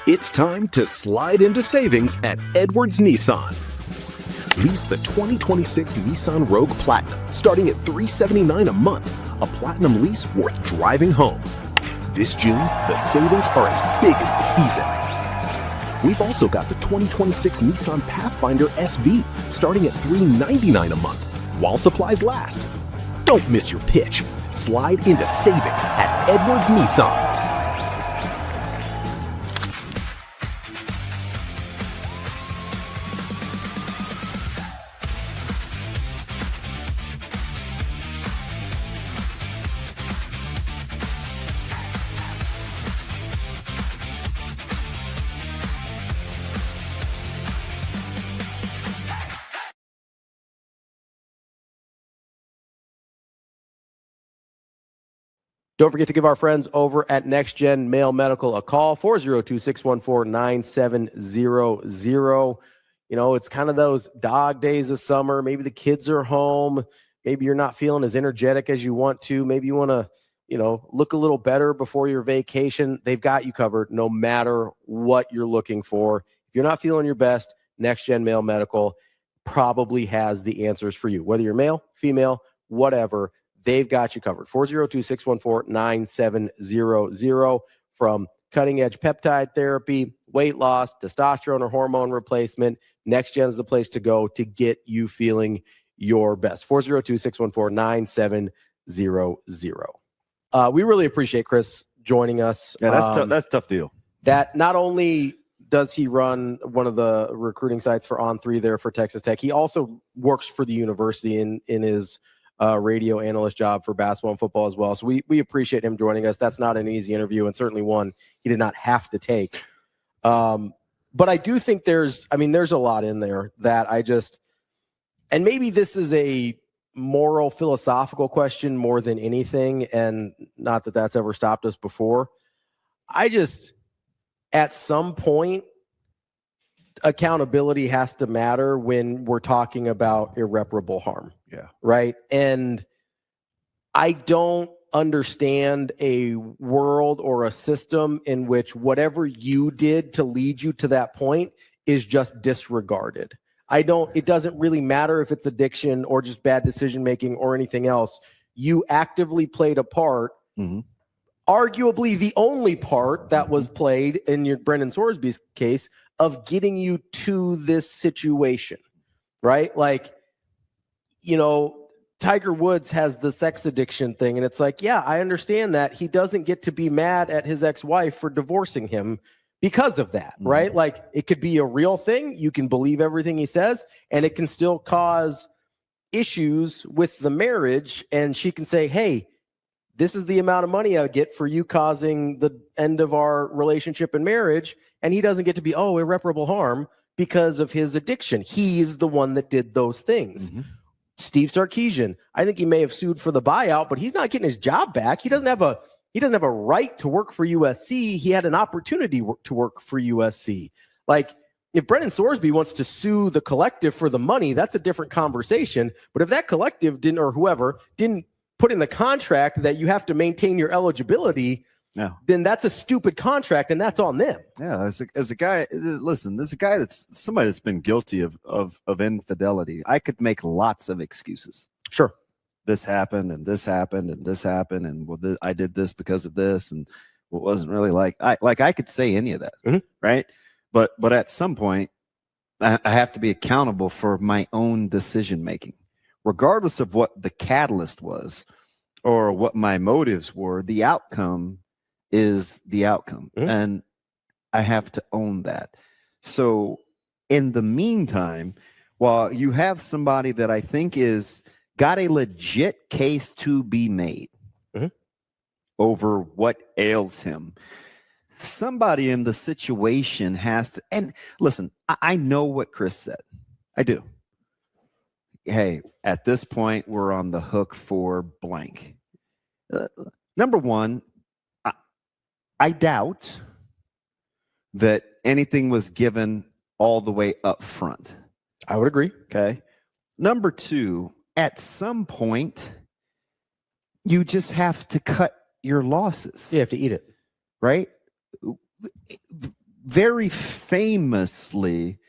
It's time to slide into savings at Edwards Nissan. Lease the 2026 Nissan Rogue Platinum starting at $379 a month, a platinum lease worth driving home. This June, the savings are as big as the season. We've also got the 2026 Nissan Pathfinder SV starting at $399 a month while supplies last. Don't miss your pitch. Slide into savings at Edwards Nissan. Don't forget to give our friends over at Next Gen Male Medical a call, 402-614-9700. You know, it's kind of those dog days of summer. Maybe the kids are home. Maybe you're not feeling as energetic as you want to. Maybe you want to, look a little better before your vacation. They've got you covered no matter what you're looking for. If you're not feeling your best, Next Gen Male Medical probably has the answers for you. Whether you're male, female, whatever, they've got you covered. 402-614-9700. From cutting-edge peptide therapy, weight loss, testosterone or hormone replacement, NextGen is the place to go to get you feeling your best. 402-614-9700. We really appreciate Chris joining us. Yeah, that's a tough deal. That not only does he run one of the recruiting sites for On3 there for Texas Tech, he also works for the university in his radio analyst job for basketball and football as well. So we appreciate him joining us. That's not an easy interview, and certainly one he did not have to take. But I do think there's a lot in there that and maybe this is a moral, philosophical question more than anything, and not that that's ever stopped us before. At some point, accountability has to matter when we're talking about irreparable harm. Yeah. Right. And I don't understand a world or a system in which whatever you did to lead you to that point is just disregarded. It doesn't really matter if it's addiction or just bad decision-making or anything else. You actively played a part. Mm-hmm. Arguably the only part that was played in your Brendan Sorsby's case of getting you to this situation, right? Like, Tiger Woods has the sex addiction thing, and it's like, yeah, I understand that. He doesn't get to be mad at his ex-wife for divorcing him because of that, right? Like, it could be a real thing. You can believe everything he says, and it can still cause issues with the marriage, and she can say, hey, this is the amount of money I get for you causing the end of our relationship and marriage. And he doesn't get to be, irreparable harm because of his addiction. He is the one that did those things. Mm-hmm. Steve Sarkisian, I think he may have sued for the buyout, but he's not getting his job back. He doesn't have a right to work for USC. He had an opportunity to work for USC. Like, if Brendan Sorsby wants to sue the collective for the money, that's a different conversation. But if that collective didn't put in the contract that you have to maintain your eligibility, then that's a stupid contract, and that's on them. Yeah, as a guy, listen, there's a guy that's somebody that's been guilty of infidelity. I could make lots of excuses. Sure. This happened, and this happened, and this happened, and I did this because of this, and it wasn't really I could say any of that, mm-hmm. right? But at some point, I have to be accountable for my own decision making. Regardless of what the catalyst was or what my motives were, the outcome is the outcome. Mm-hmm. And I have to own that. So in the meantime, while you have somebody that I think is got a legit case to be made mm-hmm. over what ails him, somebody in the situation has to, and listen, I know what Chris said. I do. Hey, at this point, we're on the hook for blank. Number one, I doubt that anything was given all the way up front. I would agree. Okay. Number two, at some point, you just have to cut your losses. You have to eat it. Right? Very famously,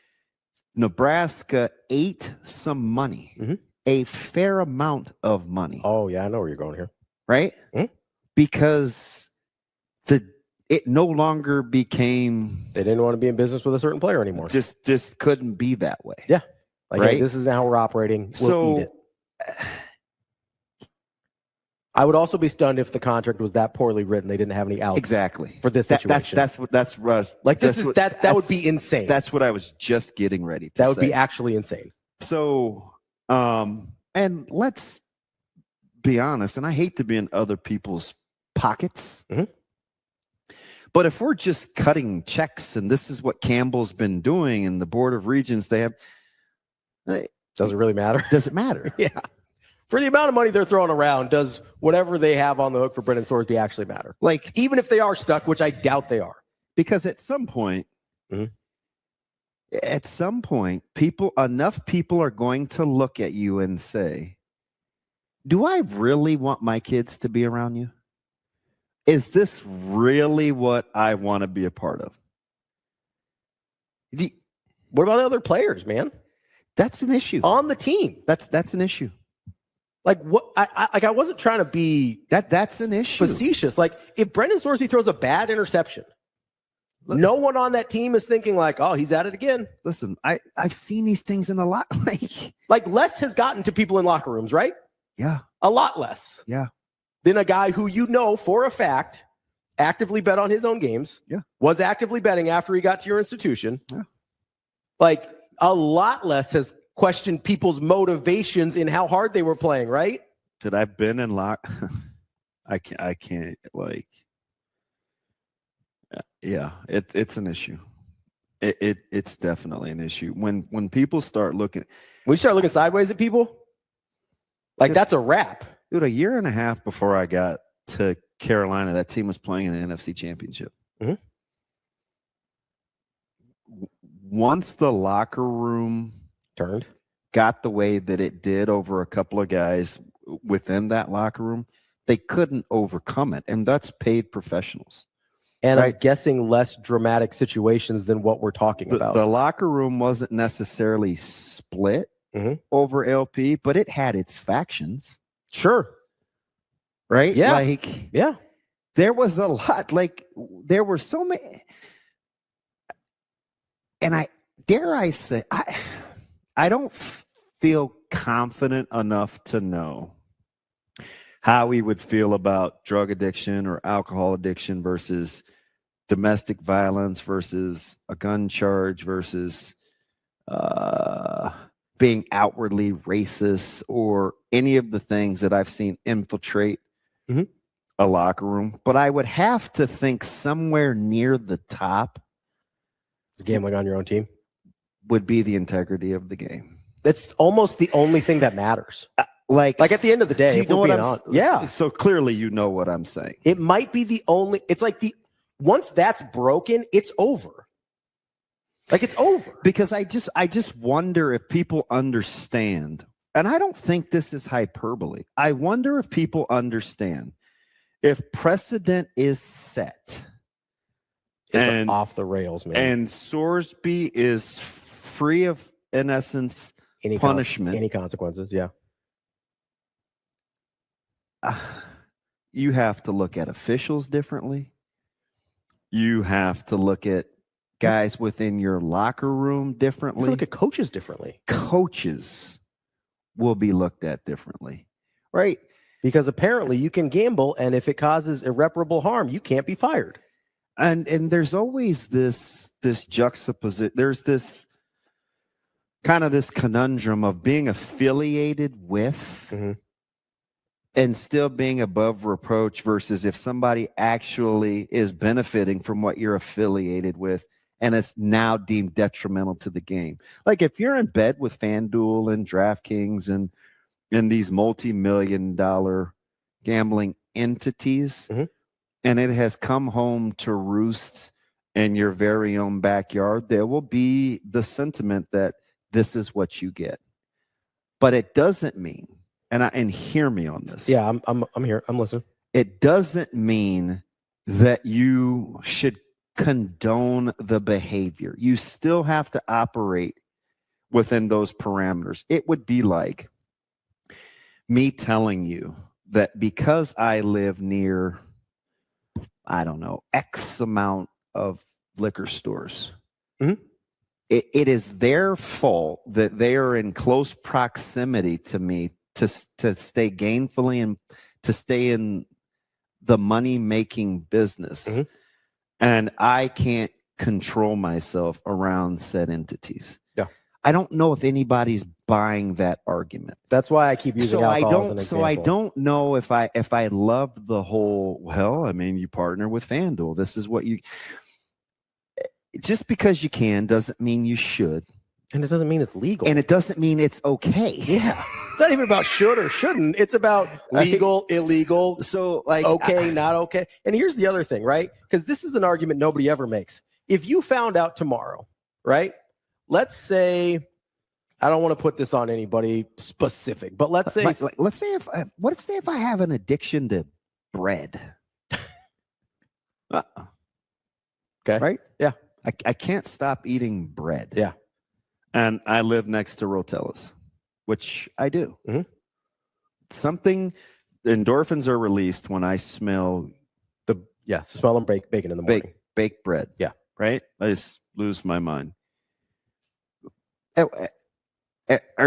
Nebraska ate some money, mm-hmm. a fair amount of money. Oh, yeah, I know where you're going here. Right? Mm-hmm. Because it no longer became... They didn't want to be in business with a certain player anymore. Just couldn't be that way. Yeah. Like, right? hey, this is how we're operating. We'll eat it. I would also be stunned if the contract was that poorly written. They didn't have any outs exactly for this situation. That's Russ. Like that would be insane. That's what I was just getting ready to say. That would be actually insane. So, and let's be honest, and I hate to be in other people's pockets, mm-hmm. but if we're just cutting checks, and this is what Campbell's been doing, and the Board of Regents, they have, does it really matter? Does it matter? Yeah. For the amount of money they're throwing around, does whatever they have on the hook for Brendan Sorsby actually matter? Like, even if they are stuck, which I doubt they are. Because at some point, mm-hmm. Enough people are going to look at you and say, do I really want my kids to be around you? Is this really what I want to be a part of? What about other players, man? That's an issue. On the team. That's an issue. Like what? I wasn't trying to be that's an issue. Facetious. Like if Brendan Sorsby throws a bad interception, No one on that team is thinking like, oh, he's at it again. Listen, I've seen these things in a lot. Like less has gotten to people in locker rooms, right? Yeah. A lot less. Yeah. Than a guy who you know for a fact actively bet on his own games. Yeah. Was actively betting after he got to your institution. Yeah. Like a lot less has questioned people's motivations in how hard they were playing, right? Did I been in lock? I can't like. Yeah, it's an issue. It's definitely an issue. When people start looking, sideways at people, like that's a wrap. Dude, a year and a half before I got to Carolina, that team was playing in an NFC championship. Mm-hmm. Once the locker room got the way that it did over a couple of guys within that locker room, they couldn't overcome it. And that's paid professionals. And right? I'm guessing less dramatic situations than what we're talking about. The locker room wasn't necessarily split over LP, but it had its factions. Sure. Right? Yeah. Like, yeah. There was a lot. Like, there were so many. And I say, I don't feel confident enough to know how we would feel about drug addiction or alcohol addiction versus domestic violence versus a gun charge versus being outwardly racist or any of the things that I've seen infiltrate a locker room. But I would have to think somewhere near the top is gambling on your own team would be the integrity of the game. That's almost the only thing that matters. Like at the end of the day, if we're being honest, yeah. So clearly, you know what I'm saying. It might be the only. It's like once that's broken, it's over. Like it's over. Because I just wonder if people understand, and I don't think this is hyperbole. I wonder if people understand if precedent is set. It's off the rails, man. And Sorsby is free of, in essence, punishment. Any consequences, yeah. You have to look at officials differently. You have to look at guys within your locker room differently. You look at coaches differently. Coaches will be looked at differently, right? Because apparently you can gamble, and if it causes irreparable harm, you can't be fired. And there's always this juxtaposition. There's this kind of this conundrum of being affiliated with and still being above reproach versus if somebody actually is benefiting from what you're affiliated with and it's now deemed detrimental to the game. Like if you're in bed with FanDuel and DraftKings and these multi-million-dollar gambling entities, and it has come home to roost in your very own backyard, there will be the sentiment that this is what you get. But it doesn't mean, and hear me on this. Yeah, I'm here. I'm listening. It doesn't mean that you should condone the behavior. You still have to operate within those parameters. It would be like me telling you that because I live near, I don't know, X amount of liquor stores, it is their fault that they are in close proximity to me to stay gainfully and to stay in the money-making business. And I can't control myself around said entities. Yeah. I don't know if anybody's buying that argument. That's why I keep using alcohol as an example. So I don't know if I love the whole, well, I mean, you partner with FanDuel. This is what you, just because you can doesn't mean you should. And it doesn't mean it's legal. And it doesn't mean it's okay. Yeah. It's not even about should or shouldn't. It's about legal, illegal. So like, okay, not okay. And here's the other thing, right? Because this is an argument nobody ever makes. If you found out tomorrow, right? Let's say, I don't want to put this on anybody specific, but let's say, let's say if I have an addiction to bread. Okay. Right? Yeah. I can't stop eating bread. Yeah. And I live next to Rotella's, which I do. Something, endorphins are released when I smell smell and bacon in the morning. Baked bread. Yeah. right? I just lose my mind. Or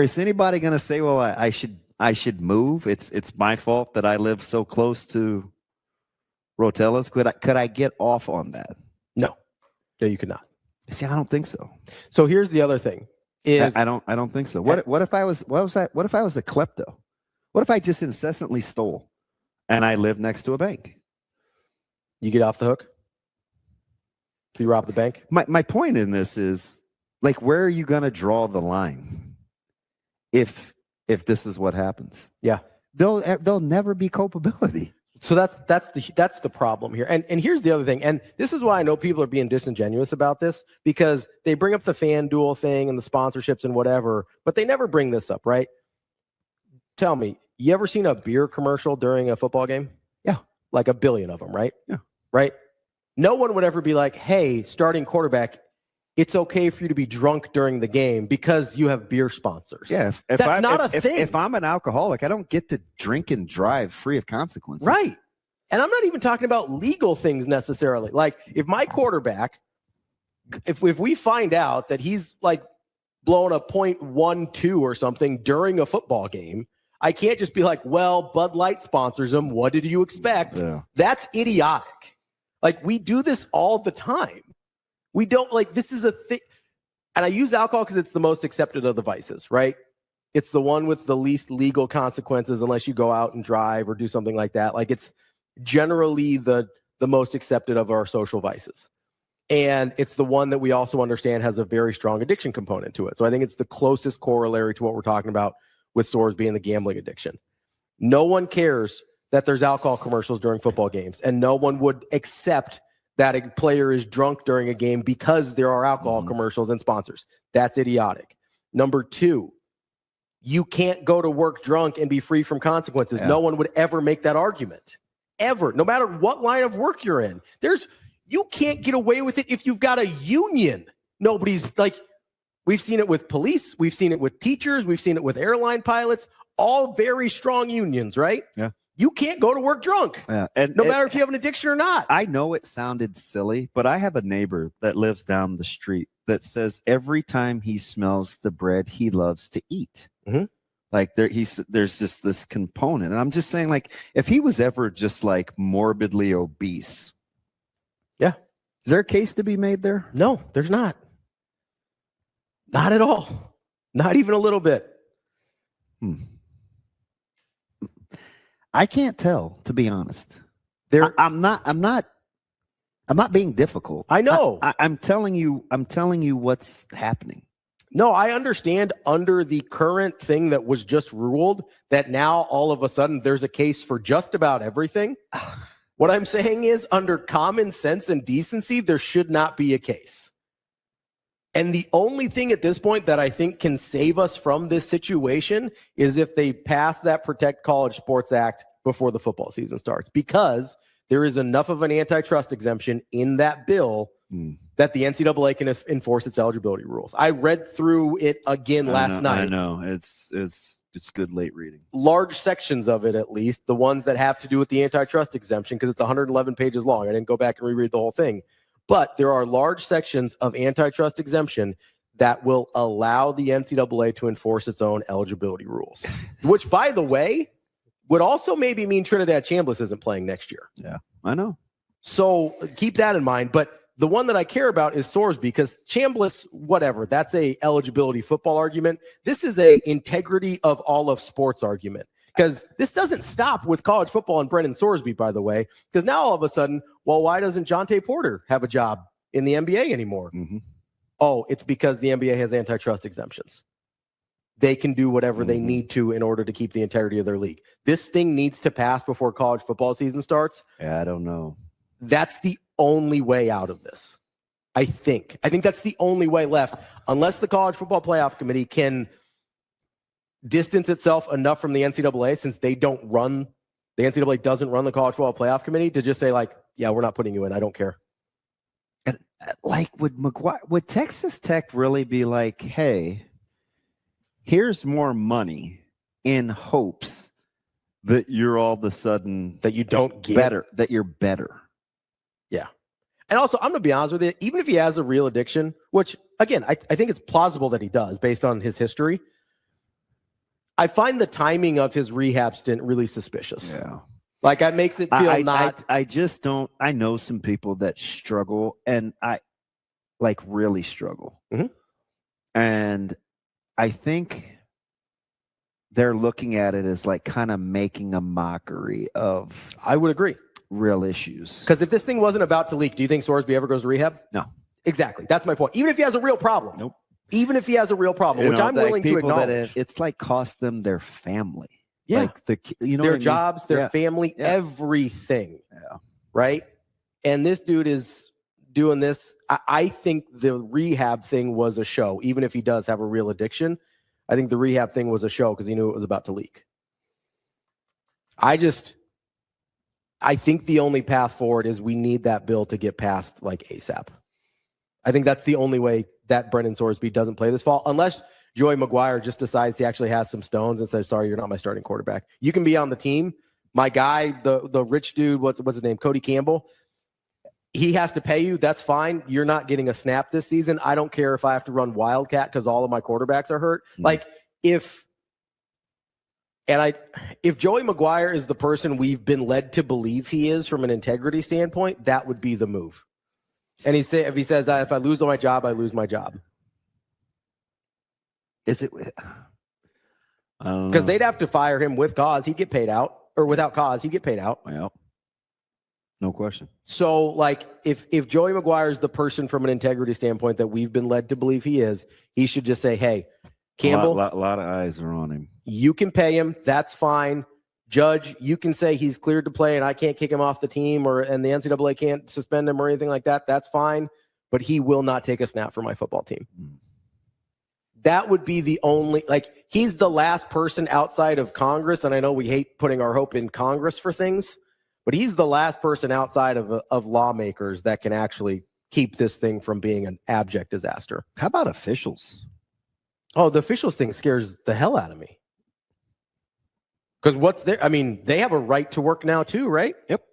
is anybody going to say, well, I should move? It's my fault that I live so close to Rotella's. Could I get off on that? No, you could not. See, I don't think so. So here's the other thing: is I don't think so. What if I was a klepto? What if I just incessantly stole, and I live next to a bank? You get off the hook? If you rob the bank? My point in this is, like, where are you going to draw the line if this is what happens? Yeah, there'll never be culpability. So that's the problem here. And here's the other thing. And this is why I know people are being disingenuous about this, because they bring up the FanDuel thing and the sponsorships and whatever, but they never bring this up, right? Tell me, you ever seen a beer commercial during a football game? Yeah. Like a billion of them, right? Yeah. Right? No one would ever be like, hey, starting quarterback, it's okay for you to be drunk during the game because you have beer sponsors. Yeah. That's not a thing. If I'm an alcoholic, I don't get to drink and drive free of consequences. Right. And I'm not even talking about legal things necessarily. Like, if my quarterback, if we find out that he's like blowing a .12 or something during a football game, I can't just be like, well, Bud Light sponsors him. What did you expect? Yeah. That's idiotic. Like, we do this all the time. We don't, like, this is a thing. And I use alcohol because it's the most accepted of the vices, right? It's the one with the least legal consequences unless you go out and drive or do something like that. Like, it's generally the most accepted of our social vices. And it's the one that we also understand has a very strong addiction component to it. So I think it's the closest corollary to what we're talking about with Sorsby and the gambling addiction. No one cares that there's alcohol commercials during football games, and no one would accept that a player is drunk during a game because there are alcohol commercials and sponsors. That's idiotic. Number two, you can't go to work drunk and be free from consequences. Yeah. No one would ever make that argument. Ever. No matter what line of work you're in. You can't get away with it if you've got a union. Nobody's like, we've seen it with police. We've seen it with teachers. We've seen it with airline pilots. All very strong unions, right? Yeah. You can't go to work drunk, no matter if you have an addiction or not. I know it sounded silly, but I have a neighbor that lives down the street that says every time he smells the bread he loves to eat. Mm-hmm. Like there's just this component. And I'm just saying, like, if he was ever just like morbidly obese. Yeah. Is there a case to be made there? No, there's not. Not at all. Not even a little bit. I can't tell, to be honest. I'm not being difficult. I know. I'm telling you what's happening. No, I understand under the current thing that was just ruled that now all of a sudden there's a case for just about everything. What I'm saying is, under common sense and decency, there should not be a case. And the only thing at this point that I think can save us from this situation is if they pass that Protect College Sports Act before the football season starts, because there is enough of an antitrust exemption in that bill that the NCAA can enforce its eligibility rules. I read through it again last night. I know. It's good late reading. Large sections of it, at least, the ones that have to do with the antitrust exemption, because it's 111 pages long. I didn't go back and reread the whole thing. But there are large sections of antitrust exemption that will allow the NCAA to enforce its own eligibility rules, which, by the way, would also maybe mean Trinidad Chambliss isn't playing next year. Yeah, I know. So keep that in mind. But the one that I care about is Sorsby, because Chambliss, whatever, that's a eligibility football argument. This is a integrity of all of sports argument. Because this doesn't stop with college football and Brendan Sorsby, by the way, because now all of a sudden, well, why doesn't Jonte Porter have a job in the NBA anymore? Mm-hmm. Oh, it's because the NBA has antitrust exemptions. They can do whatever they need to in order to keep the integrity of their league. This thing needs to pass before college football season starts. Yeah, I don't know. That's the only way out of this. I think that's the only way left, unless the College Football Playoff Committee can distance itself enough from the NCAA, since the NCAA doesn't run the College Football Playoff Committee, to just say, like, yeah, we're not putting you in. I don't care. And like, would Texas Tech really be like, hey, here's more money in hopes that you're all of a sudden that you don't get better, that you're better? Yeah. And also, I'm going to be honest with you, even if he has a real addiction, which, again, I think it's plausible that he does based on his history, I find the timing of his rehab stint really suspicious. Yeah. Like, that makes it feel I just don't. I know some people that struggle, and I really struggle. Mm-hmm. And I think they're looking at it as like kind of making a mockery of I would agree. real issues. Because if this thing wasn't about to leak, do you think Sorsby ever goes to rehab? No. Exactly. That's my point. Even if he has a real problem. Nope. Even if he has a real problem, which I'm willing to acknowledge. It's like cost them their family. Yeah. Like their jobs, their family, everything. Yeah. Right? And this dude is doing this. I think the rehab thing was a show, even if he does have a real addiction. I think the rehab thing was a show because he knew it was about to leak. I think the only path forward is we need that bill to get passed like ASAP. I think that's the only way that Brendan Sorsby doesn't play this fall, unless Joey Maguire just decides he actually has some stones and says, sorry, you're not my starting quarterback. You can be on the team. My guy, the rich dude, what's his name? Cody Campbell. He has to pay you. That's fine. You're not getting a snap this season. I don't care if I have to run Wildcat because all of my quarterbacks are hurt. Mm-hmm. Like if Joey Maguire is the person we've been led to believe he is from an integrity standpoint, that would be the move. And if he says, if I lose my job, I lose my job. Is it? Because they'd have to fire him with cause. He'd get paid out, or without cause, he'd get paid out. Well, no question. So, like, if Joey Maguire is the person from an integrity standpoint that we've been led to believe he is, he should just say, hey, Campbell, a lot of eyes are on him. You can pay him. That's fine. Judge, you can say he's cleared to play and I can't kick him off the team and the NCAA can't suspend him or anything like that. That's fine. But he will not take a snap for my football team. That would be the only, he's the last person outside of Congress. And I know we hate putting our hope in Congress for things, but he's the last person outside of lawmakers that can actually keep this thing from being an abject disaster. How about officials? Oh, the officials thing scares the hell out of me. Because they have a right to work now too, right? Yep.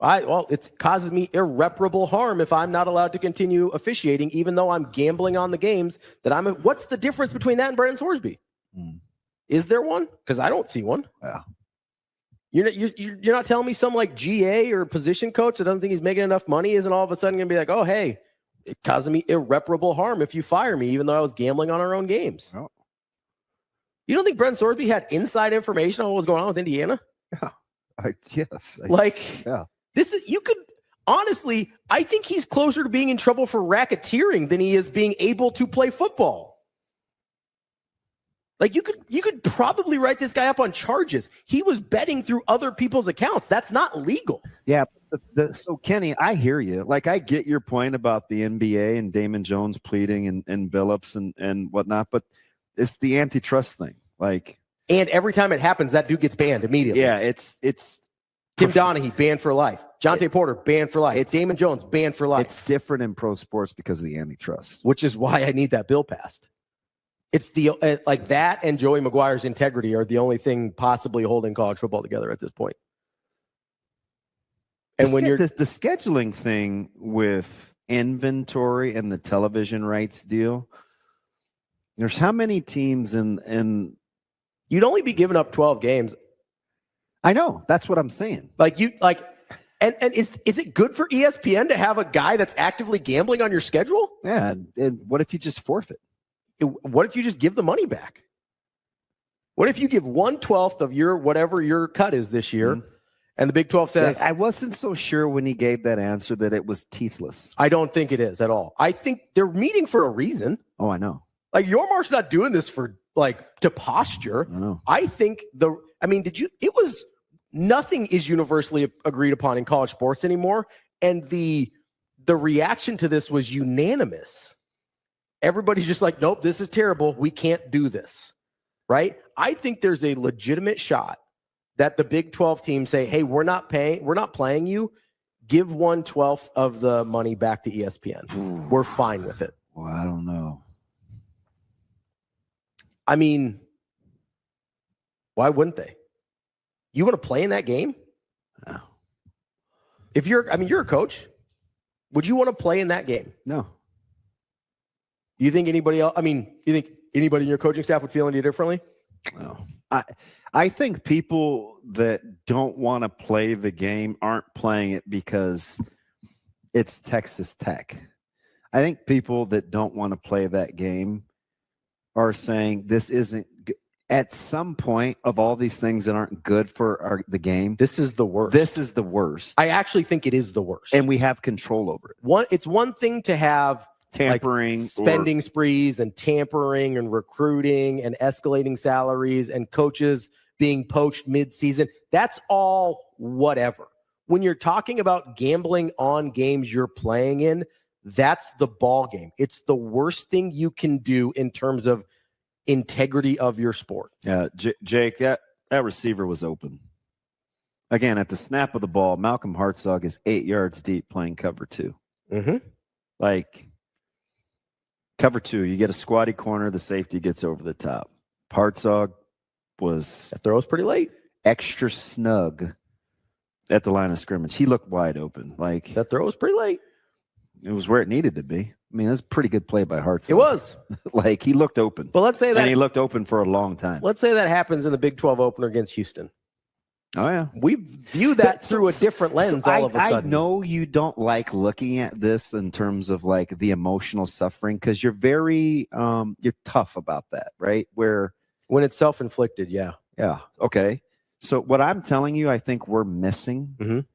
It causes me irreparable harm if I'm not allowed to continue officiating, even though I'm gambling on the games that what's the difference between that and Brendan Sorsby? Is there one? Because I don't see one. Yeah. You're not telling me some GA or position coach that doesn't think he's making enough money isn't all of a sudden going to be like, oh, hey, it causes me irreparable harm if you fire me, even though I was gambling on our own games. Oh. You don't think Brendan Sorsby had inside information on what was going on with Indiana? Yeah. Yes. Yeah. You could honestly, I think he's closer to being in trouble for racketeering than he is being able to play football. You could probably write this guy up on charges. He was betting through other people's accounts. That's not legal. Yeah. So Kenny, I hear you. I get your point about the NBA and Damon Jones pleading and Billups and whatnot, but it's the antitrust thing. And every time it happens, that dude gets banned immediately. Yeah, it's Tim Donaghy banned for life. Jonte Porter banned for life. Damon Jones banned for life. It's different in pro sports because of the antitrust, which is why I need that bill passed. It's the that and Joey Maguire's integrity are the only thing possibly holding college football together at this point. And when you're the scheduling thing with inventory and the television rights deal, there's how many teams in you'd only be giving up 12 games. I know. That's what I'm saying. And is it good for ESPN to have a guy that's actively gambling on your schedule? Yeah. And what if you just forfeit? What if you just give the money back? What if you give 1/12 of your whatever your cut is this year, and the Big 12 says, I wasn't so sure when he gave that answer that it was teethless. I don't think it is at all. I think they're meeting for a reason. Oh, I know. Yormark's not doing this for to posture. I know. I think nothing is universally agreed upon in college sports anymore. And the reaction to this was unanimous. Everybody's just like, nope, this is terrible. We can't do this. Right? I think there's a legitimate shot that the Big 12 teams say, hey, we're not playing you. Give 1/12 of the money back to ESPN. Ooh. We're fine with it. Well, I don't know. I mean, why wouldn't they? You want to play in that game? No. If you're a coach, Would you want to play in that game? No. You think anybody else? I mean, you think anybody in your coaching staff would feel any differently? No. I think people that don't want to play the game aren't playing it because it's Texas Tech. I think people that don't want to play that game are saying this isn't good. At some point of all these things that aren't good for the game, This is the worst. this is the worst. I actually think it is the worst. And we have control over it. It's one thing to have Tampering, spending sprees and tampering and recruiting and escalating salaries and coaches being poached mid-season. That's all whatever. When you're talking about gambling on games you're playing in, that's the ball game. It's the worst thing you can do in terms of integrity of your sport. Yeah, Jake, that receiver was open. Again, at the snap of the ball, Malcolm Hartzog is 8 yards deep playing cover 2. Mm-hmm. Like, cover 2, you get a squatty corner, the safety gets over the top. Hartzog was That throw's pretty late. extra snug at the line of scrimmage. He looked wide open. Like, That throw was pretty late. it was where it needed to be. I mean, it was a pretty good play by Hartzog. It was. Like, he looked open. But let's say And he that looked open for a long time. let's say that happens in the Big 12 opener against Houston. Oh, yeah. We view that through a different lens all of a sudden. I know you don't like looking at this in terms of like the emotional suffering because you're very you're tough about that, right? Where When it's self-inflicted, yeah. yeah, okay. So what I'm telling you, I think we're missing, Mhm.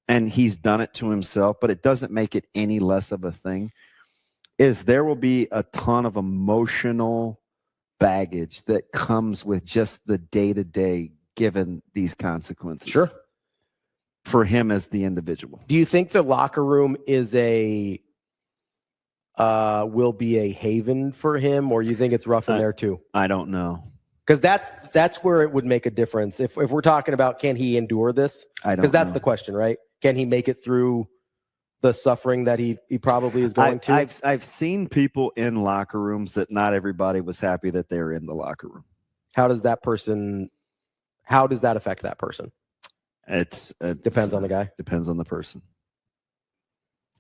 and he's done it to himself, but it doesn't make it any less of a thing. Is there will be a ton of emotional baggage that comes with just the day-to-day given these consequences. Sure. For him as the individual. Do you think the locker room is will be a haven for him, or you think it's rough in there too? I don't know. Because that's where it would make a difference. If we're talking about can he endure this? I don't Because that's know. the question, right? Can he make it through the suffering that he probably is going to? I've seen people in locker rooms that not everybody was happy that they were in the locker room. How does that affect that person? It Depends on the guy. Depends on the person.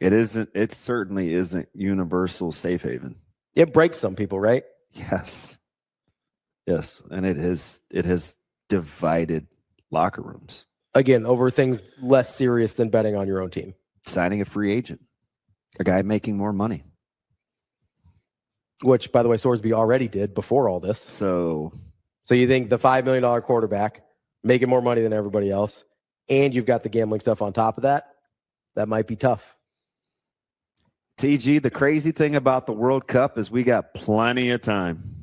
It certainly isn't universal safe haven. It breaks some people, right? Yes. And it has divided locker rooms. Again, over things less serious than betting on your own team. Signing a free agent, a guy making more money. Which, by the way, Sorsby already did before all this. So you think the $5 million quarterback making more money than everybody else, and you've got the gambling stuff on top of that, that might be tough. TG, the crazy thing about the World Cup is we got plenty of time.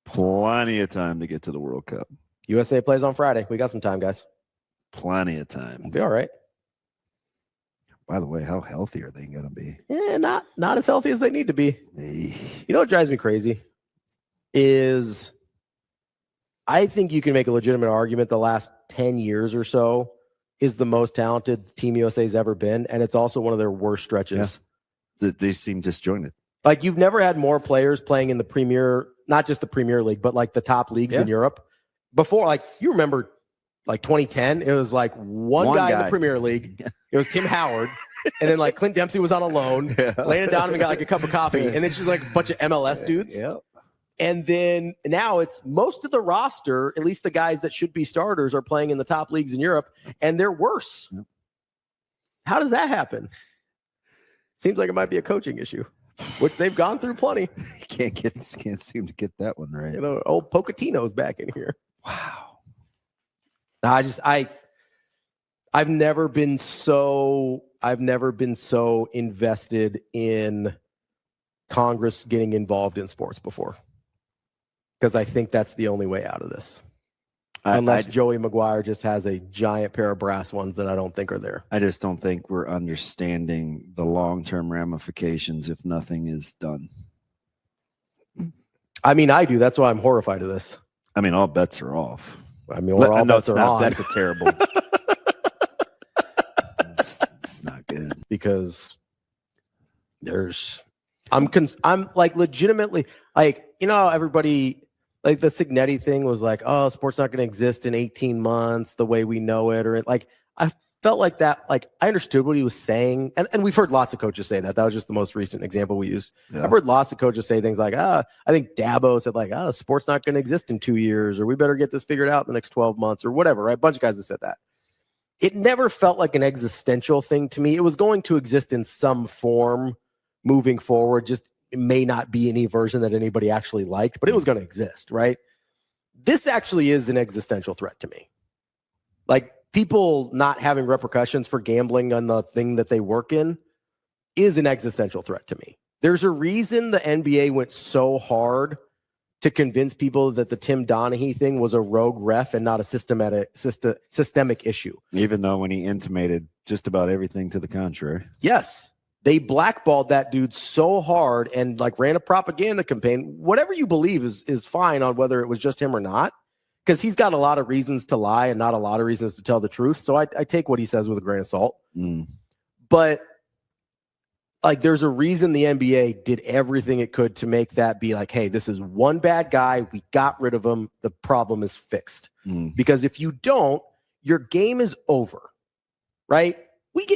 Plenty of time to get to the World Cup. USA plays on Friday. We got some time, guys. Plenty of time. We'll be all right. By the way, how healthy are they going to be? Yeah, not as healthy as they need to be. Hey. You know what drives me crazy is I think you can make a legitimate argument the last 10 years or so is the most talented Team USA's ever been, and it's also one of their worst stretches. Yeah. They seem disjointed. Like, you've never had more players playing in the Premier, not just the Premier League, but like the top leagues in Europe. Before, like, you remember like 2010, it was like one guy in the Premier League. It was Tim Howard. And then like Clint Dempsey was on a loan. Landon Donovan got like a cup of coffee. And then she's like a bunch of MLS dudes. Yeah. And then now it's most of the roster, at least the guys that should be starters, are playing in the top leagues in Europe, and they're worse. Yep. How does that happen? Seems like it might be a coaching issue, which they've gone through plenty. Can't seem to get that one right. You know, old Pochettino's back in here. Wow. I've never been so invested in Congress getting involved in sports before, because I think that's the only way out of this. Unless Joey Maguire just has a giant pair of brass ones that I don't think are there. I just don't think we're understanding the long-term ramifications if nothing is done. I mean, I do. That's why I'm horrified of this. I mean, all bets are off. I mean, all bets are on. That's a terrible. It's not good Because I'm like legitimately like, you know, everybody like the Signetti thing was like, oh, sports not going to exist in 18 months the way we know it, or like I felt like that. Like I understood what he was saying. And we've heard lots of coaches say that. That was just the most recent example we used. Yeah. I've heard lots of coaches say things like, I think Dabo said like, sport's not going to exist in 2 years, or we better get this figured out in the next 12 months or whatever, right? A bunch of guys have said that. It never felt like an existential thing to me. It was going to exist in some form moving forward. Just it may not be any version that anybody actually liked, but it was going to exist, right? This actually is an existential threat to me. Like people not having repercussions for gambling on the thing that they work in is an existential threat to me. There's a reason the NBA went so hard to convince people that the Tim Donaghy thing was a rogue ref and not a systemic issue. Even though when he intimated just about everything to the contrary. Yes. They blackballed that dude so hard and like ran a propaganda campaign. Whatever you believe is fine on whether it was just him or not, because he's got a lot of reasons to lie and not a lot of reasons to tell the truth. So I take what he says with a grain of salt. But like there's a reason the NBA did everything it could to make that be like, hey, this is one bad guy. We got rid of him. The problem is fixed. Because if you don't, your game is over, right?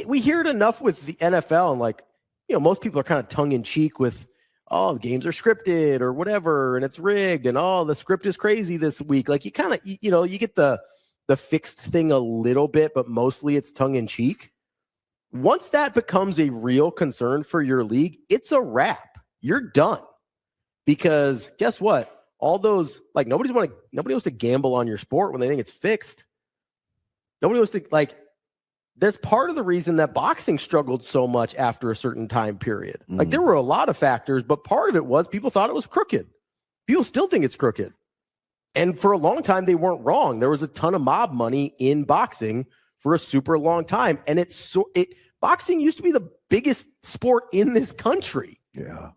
We hear it enough with the NFL, and like, you know, most people are kind of tongue in cheek with, oh, the games are scripted or whatever, and it's rigged, and oh, the script is crazy this week. Like you kind of, you know, you get the fixed thing a little bit, but mostly it's tongue in cheek. Once that becomes a real concern for your league, it's a wrap. You're done. Because guess what? All those, like, nobody wants to gamble on your sport when they think it's fixed. Nobody wants to, like, that's part of the reason that boxing struggled so much after a certain time period. Like there were a lot of factors, but part of it was people thought it was crooked. People still think it's crooked. And for a long time, they weren't wrong. There was a ton of mob money in boxing for a super long time. And boxing used to be the biggest sport in this country. Yeah.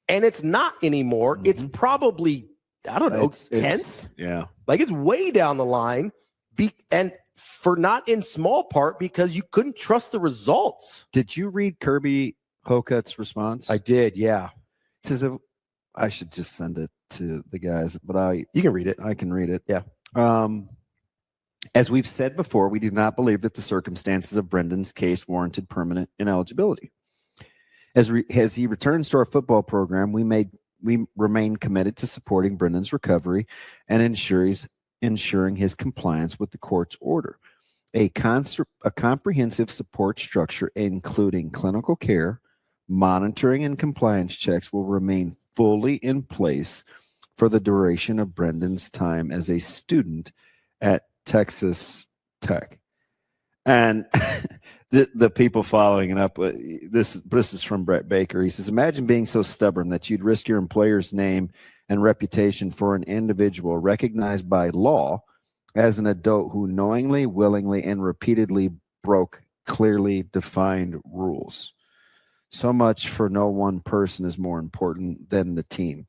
And it's not anymore. It's probably, I don't know, 10th. Yeah. Like it's way down the line. And for not in small part because you couldn't trust the results. Did you read Kirby Hokut's response? I did, yeah. He says, I should just send it to the guys, but you can read it. I can read it. Yeah. As we've said before, we do not believe that the circumstances of Brendan's case warranted permanent ineligibility. As he returns to our football program, we remain committed to supporting Brendan's recovery and ensuring his compliance with the court's order. A comprehensive support structure, including clinical care, monitoring, and compliance checks, will remain fully in place for the duration of Brendan's time as a student at Texas Tech. And the people following it up, this is from Brett Baker. He says, imagine being so stubborn that you'd risk your employer's name and reputation for an individual recognized by law as an adult who knowingly, willingly, and repeatedly broke clearly defined rules. So much for no one person is more important than the team.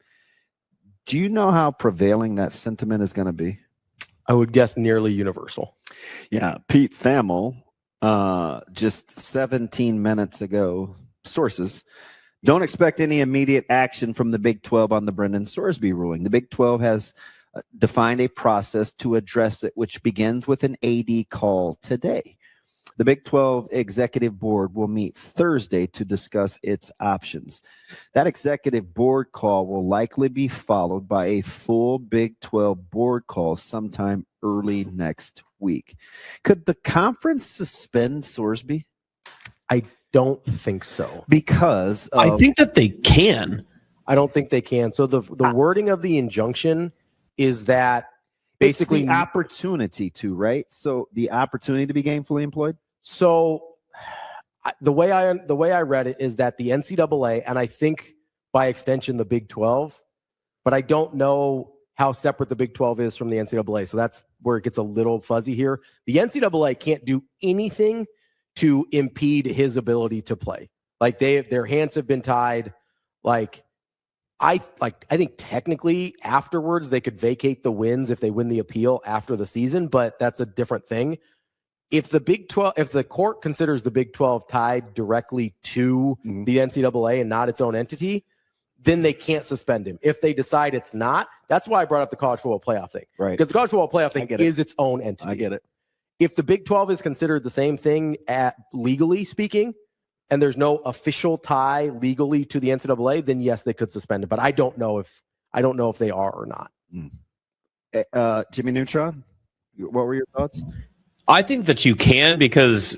Do you know how prevailing that sentiment is going to be? I would guess nearly universal. Yeah. Pete Thamel, just 17 minutes ago, sources, don't expect any immediate action from the Big 12 on the Brendan Sorsby ruling. The Big 12 has defined a process to address it, which begins with an AD call today. The Big 12 Executive Board will meet Thursday to discuss its options. That Executive Board call will likely be followed by a full Big 12 Board call sometime early next week. Could the conference suspend Sorsby? I don't think so. Because I think that they can. I don't think they can. So the wording of the injunction is that basically it's the opportunity to, right? So the opportunity to be gainfully employed. So the way I read it is that the NCAA, and I think by extension the Big 12, but I don't know how separate the Big 12 is from the NCAA. So that's where it gets a little fuzzy here. The NCAA can't do anything to impede his ability to play. Like their hands have been tied. I think technically afterwards they could vacate the wins if they win the appeal after the season, but that's a different thing. If the Big 12, if the court considers the Big 12 tied directly to the NCAA and not its own entity, then they can't suspend him. If they decide it's not, that's why I brought up the college football playoff thing. Right. Because the college football playoff thing is its own entity. I get it. if the Big 12 is considered the same thing legally speaking, and there's no official tie legally to the NCAA, then yes, they could suspend it. But I don't know if they are or not. Jimmy Neutron, what were your thoughts? I think that you can, because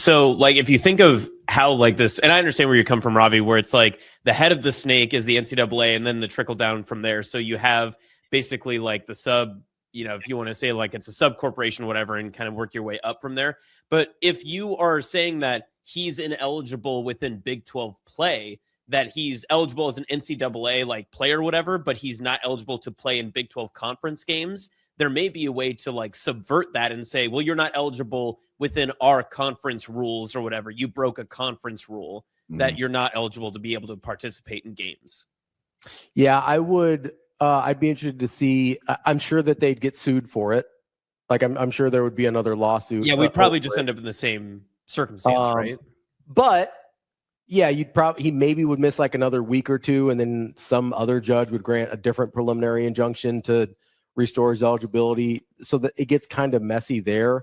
like if you think of how like this, and I understand where you come from, Ravi, where it's like the head of the snake is the NCAA and then the trickle down from there. So you have basically like the sub, if you want to say like it's a sub corporation, whatever, and kind of work your way up from there. But if you are saying that he's ineligible within Big 12 play, that he's eligible as an NCAA like player or whatever, but he's not eligible to play in Big 12 conference games, there may be a way to like subvert that and say, well, you're not eligible within our conference rules or whatever. You broke a conference rule that you're not eligible to be able to participate in games. Yeah, I would. I'd be interested to see. I'm sure that they'd get sued for it. Like I'm sure there would be another lawsuit. Yeah, we'd probably just end up in the same circumstance, right? But yeah, he maybe would miss like another week or two, and then some other judge would grant a different preliminary injunction to restore his eligibility, so that it gets kind of messy there.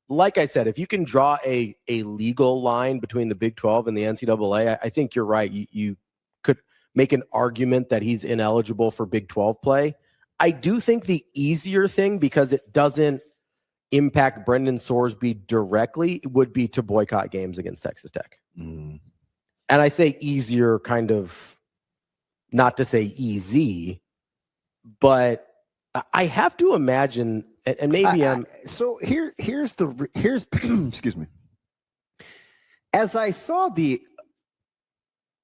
Like I said, if you can draw a legal line between the Big 12 and the NCAA, I think you're right. You could make an argument that he's ineligible for Big 12 play. I do think the easier thing, because it doesn't impact Brendan Sorsby directly, would be to boycott games against Texas Tech. And I say easier, kind of not to say easy, but I have to imagine, and maybe so here's excuse me. As I saw the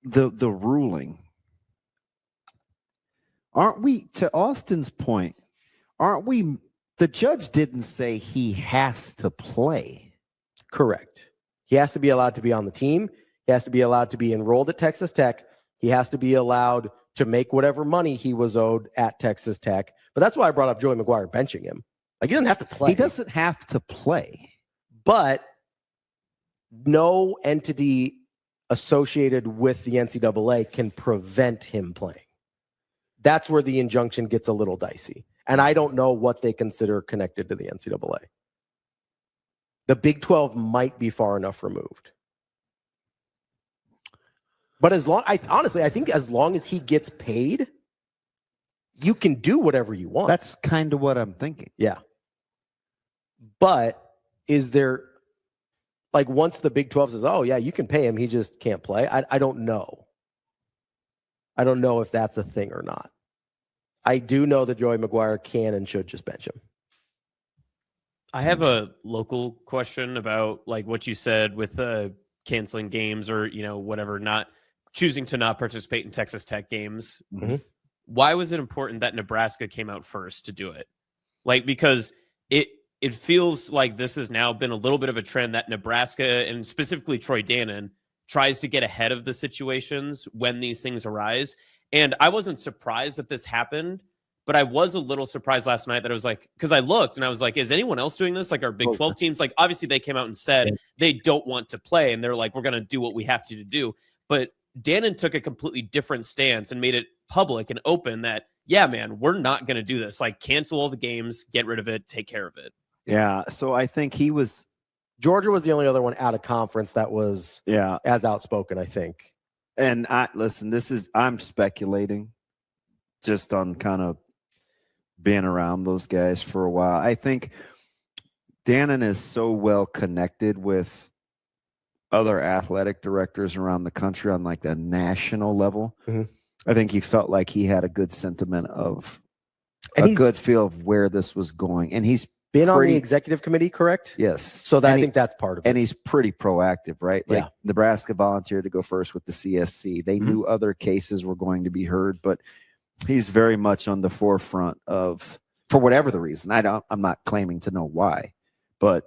ruling, aren't we, to Austin's point, the judge didn't say he has to play. Correct. He has to be allowed to be on the team. He has to be allowed to be enrolled at Texas Tech. He has to be allowed to make whatever money he was owed at Texas Tech. But that's why I brought up Joey McGuire benching him. Like, he doesn't have to play. He doesn't have to play. But no entity associated with the NCAA can prevent him playing. That's where the injunction gets a little dicey. And I don't know what they consider connected to the NCAA. The Big 12 might be far enough removed. But honestly, I think as long as he gets paid, you can do whatever you want. That's kind of what I'm thinking. Yeah. But is there, like, once the Big 12 says, oh, yeah, you can pay him, he just can't play, I don't know. I don't know if that's a thing or not. I do know that Joey McGuire can and should just bench him. I have a local question about like what you said with canceling games or, whatever, not choosing to not participate in Texas Tech games. Mm-hmm. Why was it important that Nebraska came out first to do it? Like, because it feels like this has now been a little bit of a trend that Nebraska, and specifically Troy Dannon, tries to get ahead of the situations when these things arise. And I wasn't surprised that this happened, but I was a little surprised last night that I was like, because I looked and I was like, is anyone else doing this? Like, our Big 12 teams, like, obviously they came out and said they don't want to play, and they're like, we're going to do what we have to do. But Dannon took a completely different stance and made it public and open that, yeah, man, we're not going to do this. Like, cancel all the games, get rid of it, take care of it. Yeah. So I think Georgia was the only other one out of conference that was as outspoken, I think. And I'm speculating just on kind of being around those guys for a while. I think Dannon is so well connected with other athletic directors around the country on like the national level. Mm-hmm. I think he felt like he had a good sentiment of a good feel of where this was going. And he's been on the executive committee, correct? Yes. So I think that's part of it. And he's pretty proactive, right? Like Nebraska volunteered to go first with the CSC. They knew other cases were going to be heard, but he's very much on the forefront of, for whatever the reason. I'm not claiming to know why, but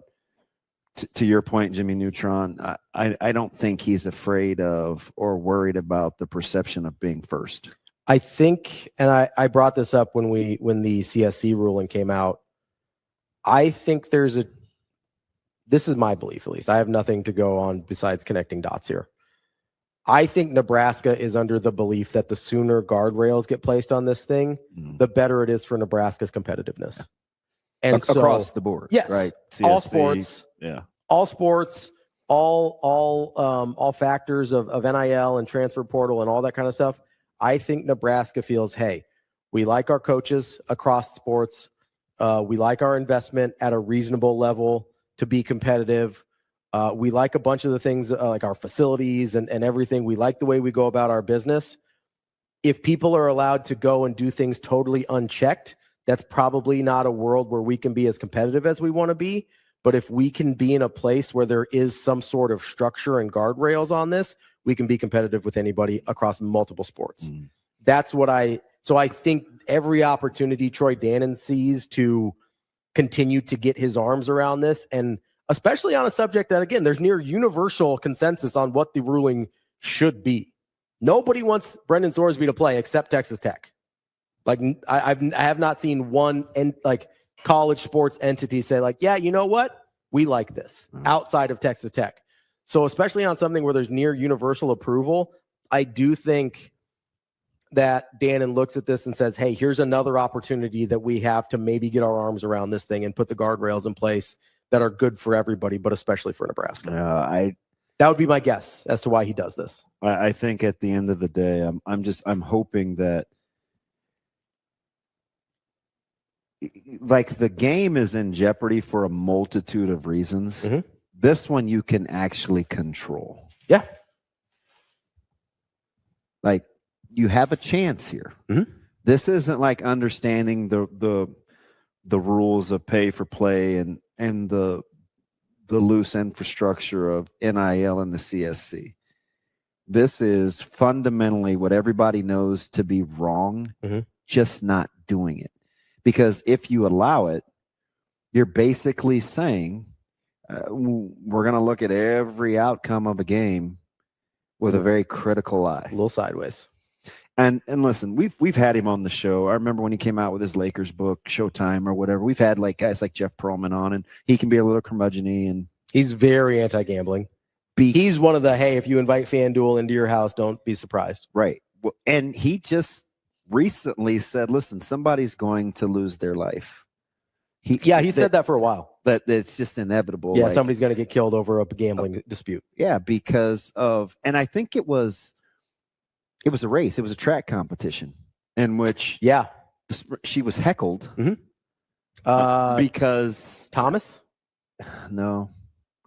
to your point, Jimmy Neutron, I don't think he's afraid of or worried about the perception of being first. I think, and I brought this up when the CSC ruling came out, I think this is my belief, at least. I have nothing to go on besides connecting dots here. I think Nebraska is under the belief that the sooner guardrails get placed on this thing, the better it is for Nebraska's competitiveness. And so, across the board. yes, Right. all CSC, sports, yeah. all factors of NIL and transfer portal and all that kind of stuff. I think Nebraska feels, hey, we like our coaches across sports. We like our investment at a reasonable level to be competitive. We like a bunch of the things like our facilities and everything. We like the way we go about our business. If people are allowed to go and do things totally unchecked, that's probably not a world where we can be as competitive as we want to be. But if we can be in a place where there is some sort of structure and guardrails on this, we can be competitive with anybody across multiple sports. That's what so I think every opportunity Troy Dannon sees to continue to get his arms around this, and especially on a subject that, again, there's near universal consensus on what the ruling should be. Nobody wants Brendan Sorsby to play except Texas Tech. Like I have not seen one college sports entity say like, yeah, you know what? We like this outside of Texas Tech. So especially on something where there's near universal approval, I do think that Dannon looks at this and says, hey, here's another opportunity that we have to maybe get our arms around this thing and put the guardrails in place that are good for everybody, but especially for Nebraska. That would be my guess as to why he does this. I think at the end of the day, I'm hoping that like the game is in jeopardy for a multitude of reasons. Mm-hmm. This one you can actually control. Yeah. Like you have a chance here. Mm-hmm. This isn't like understanding the rules of pay for play and the loose infrastructure of NIL and the CSC. This is fundamentally what everybody knows to be wrong, just not doing it. Because if you allow it, you're basically saying we're going to look at every outcome of a game with a very critical eye. A little sideways. And listen, we've had him on the show. I remember when he came out with his Lakers book, Showtime or whatever. We've had like guys like Jeff Pearlman on, and he can be a little curmudgeon-y, and he's very anti-gambling. He's one of the, hey, if you invite FanDuel into your house, don't be surprised. Right. And he just recently said, listen, somebody's going to lose their life. He said that for a while. But it's just inevitable. Yeah, somebody's going to get killed over a gambling dispute. Yeah, because of, and I think it was a race. It was a track competition in which she was heckled because Thomas? No.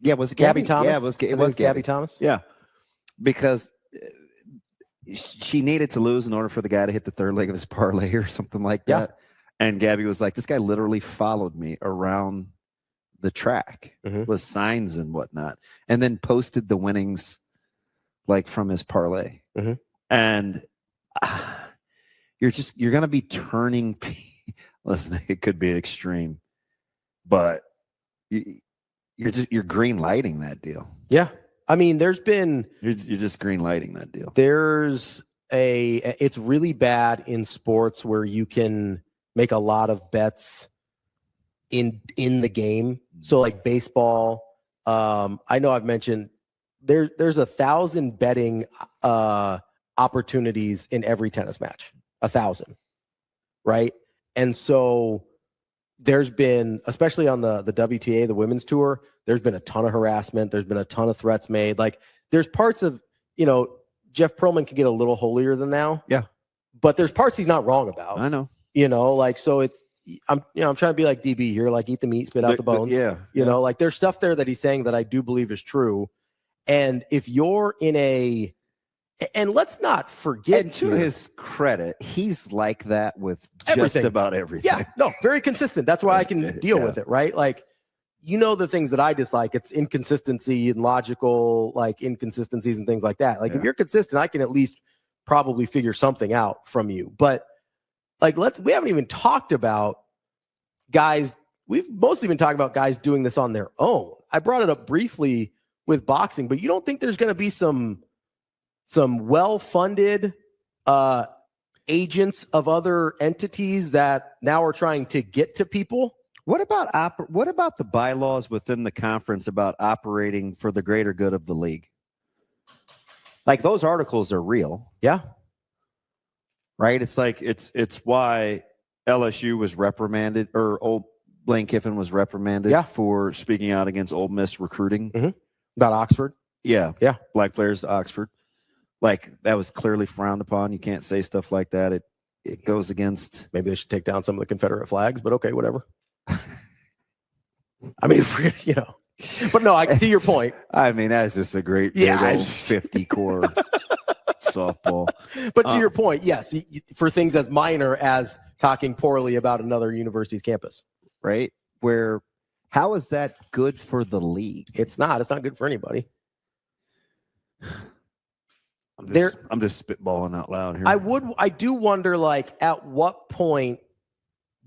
Yeah, was it Gabby Thomas? Yeah, it was Gabby Thomas. Yeah, because she needed to lose in order for the guy to hit the third leg of his parlay or something like that. And Gabby was like, this guy literally followed me around the track with signs and whatnot, and then posted the winnings like from his parlay. And you're going to be turning. Listen, it could be extreme, but you're green lighting that deal. Yeah. I mean, you're just green lighting that deal. It's really bad in sports where you can make a lot of bets in the game. So like baseball, I know I've mentioned there's 1,000 betting opportunities in every tennis match, 1,000, right? And so there's been, especially on the WTA, the women's tour, there's been a ton of harassment. There's been a ton of threats made. Like there's parts of, Jeff Pearlman can get a little holier than thou. Yeah. But there's parts he's not wrong about. I know. So I'm trying to be like DB here, like eat the meat, spit out the bones. Like there's stuff there that he's saying that I do believe is true. And if you're in and let's not forget, and to his credit, he's like that with everything. Just about everything. Yeah, no, very consistent. That's why I can deal with it, right? Like, the things that I dislike, it's inconsistency and logical, like inconsistencies and things like that. Like if you're consistent, I can at least probably figure something out from you. But like, we haven't even talked about guys. We've mostly been talking about guys doing this on their own. I brought it up briefly with boxing, but you don't think there's going to be some well-funded agents of other entities that now are trying to get to people? What about the bylaws within the conference about operating for the greater good of the league? Like those articles are real. Yeah. Right? It's like it's why LSU was reprimanded, or Lane Kiffin was reprimanded for speaking out against Ole Miss recruiting. About Oxford. Yeah. Yeah. Black players to Oxford. Like, that was clearly frowned upon. You can't say stuff like that. It goes against. Maybe they should take down some of the Confederate flags, but okay, whatever. I mean, you know, but no, to your point. I mean, that's just a great big old 50 core softball. But to your point, yes, for things as minor as talking poorly about another university's campus. Right? Where, how is that good for the league? It's not good for anybody. I'm just spitballing out loud here. I do wonder, like, at what point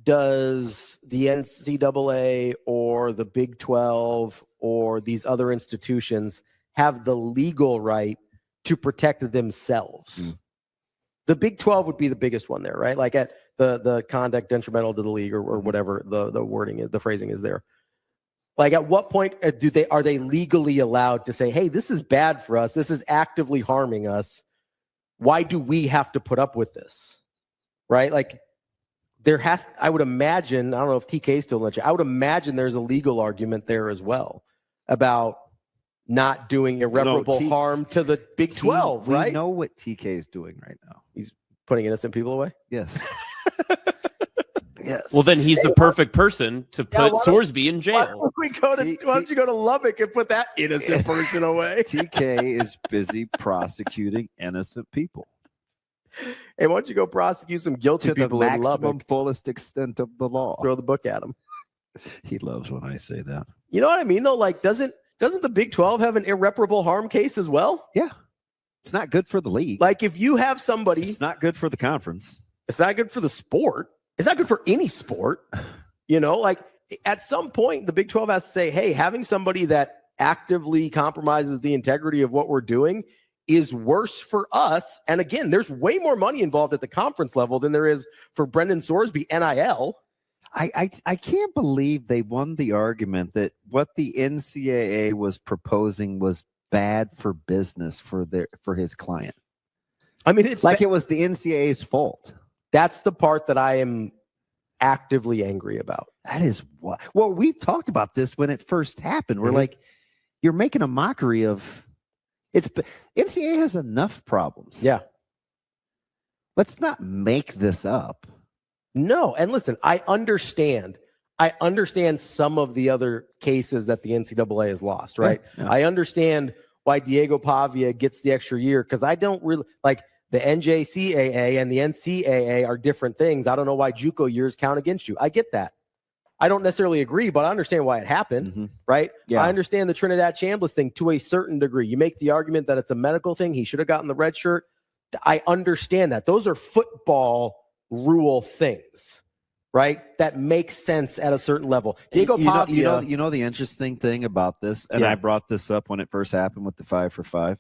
does the NCAA or the Big 12 or these other institutions have the legal right to protect themselves? The Big 12 would be the biggest one there, right? Like at the conduct detrimental to the league or whatever the wording is, the phrasing is there. Like, at what point are they legally allowed to say, hey, this is bad for us, this is actively harming us, why do we have to put up with this? Right? Like, I would imagine, I don't know if TK still let you, I would imagine there's a legal argument there as well about not doing irreparable harm to the Big 12, right? We know what TK is doing right now. He's putting innocent people away? Yes. Yes. Well, then he's the perfect person to put Sorsby in jail. Why don't you go to Lubbock and put that innocent person away? TK is busy prosecuting innocent people. Hey, why don't you go prosecute some guilty people in Lubbock? To the maximum fullest extent of the law. Throw the book at him. He loves when I say that. You know what I mean, though? Like, doesn't the Big 12 have an irreparable harm case as well? Yeah. It's not good for the league. Like, if you have somebody... It's not good for the conference. It's not good for the sport. It's not good for any sport. You know, like, at some point, the Big 12 has to say, hey, having somebody that actively compromises the integrity of what we're doing is worse for us. And again, there's way more money involved at the conference level than there is for Brendan Sorsby NIL. I can't believe they won the argument that what the NCAA was proposing was bad for business for his client. I mean, it's like it was the NCAA's fault. That's the part that I am actively angry about. That is what. Well, we've talked about this when it first happened. We're like, you're making a mockery of. NCAA has enough problems. Yeah. Let's not make this up. No, and listen, I understand some of the other cases that the NCAA has lost, right? Yeah. I understand why Diego Pavia gets the extra year, because I don't really like the NJCAA and the NCAA are different things. I don't know why JUCO years count against you. I get that. I don't necessarily agree, but I understand why it happened, right? Yeah. I understand the Trinidad Chambliss thing to a certain degree. You make the argument that it's a medical thing. He should have gotten the red shirt. I understand that. Those are football rule things, right? That makes sense at a certain level. Diego Pavia. You know the interesting thing about this, and I brought this up when it first happened with the 5 for 5.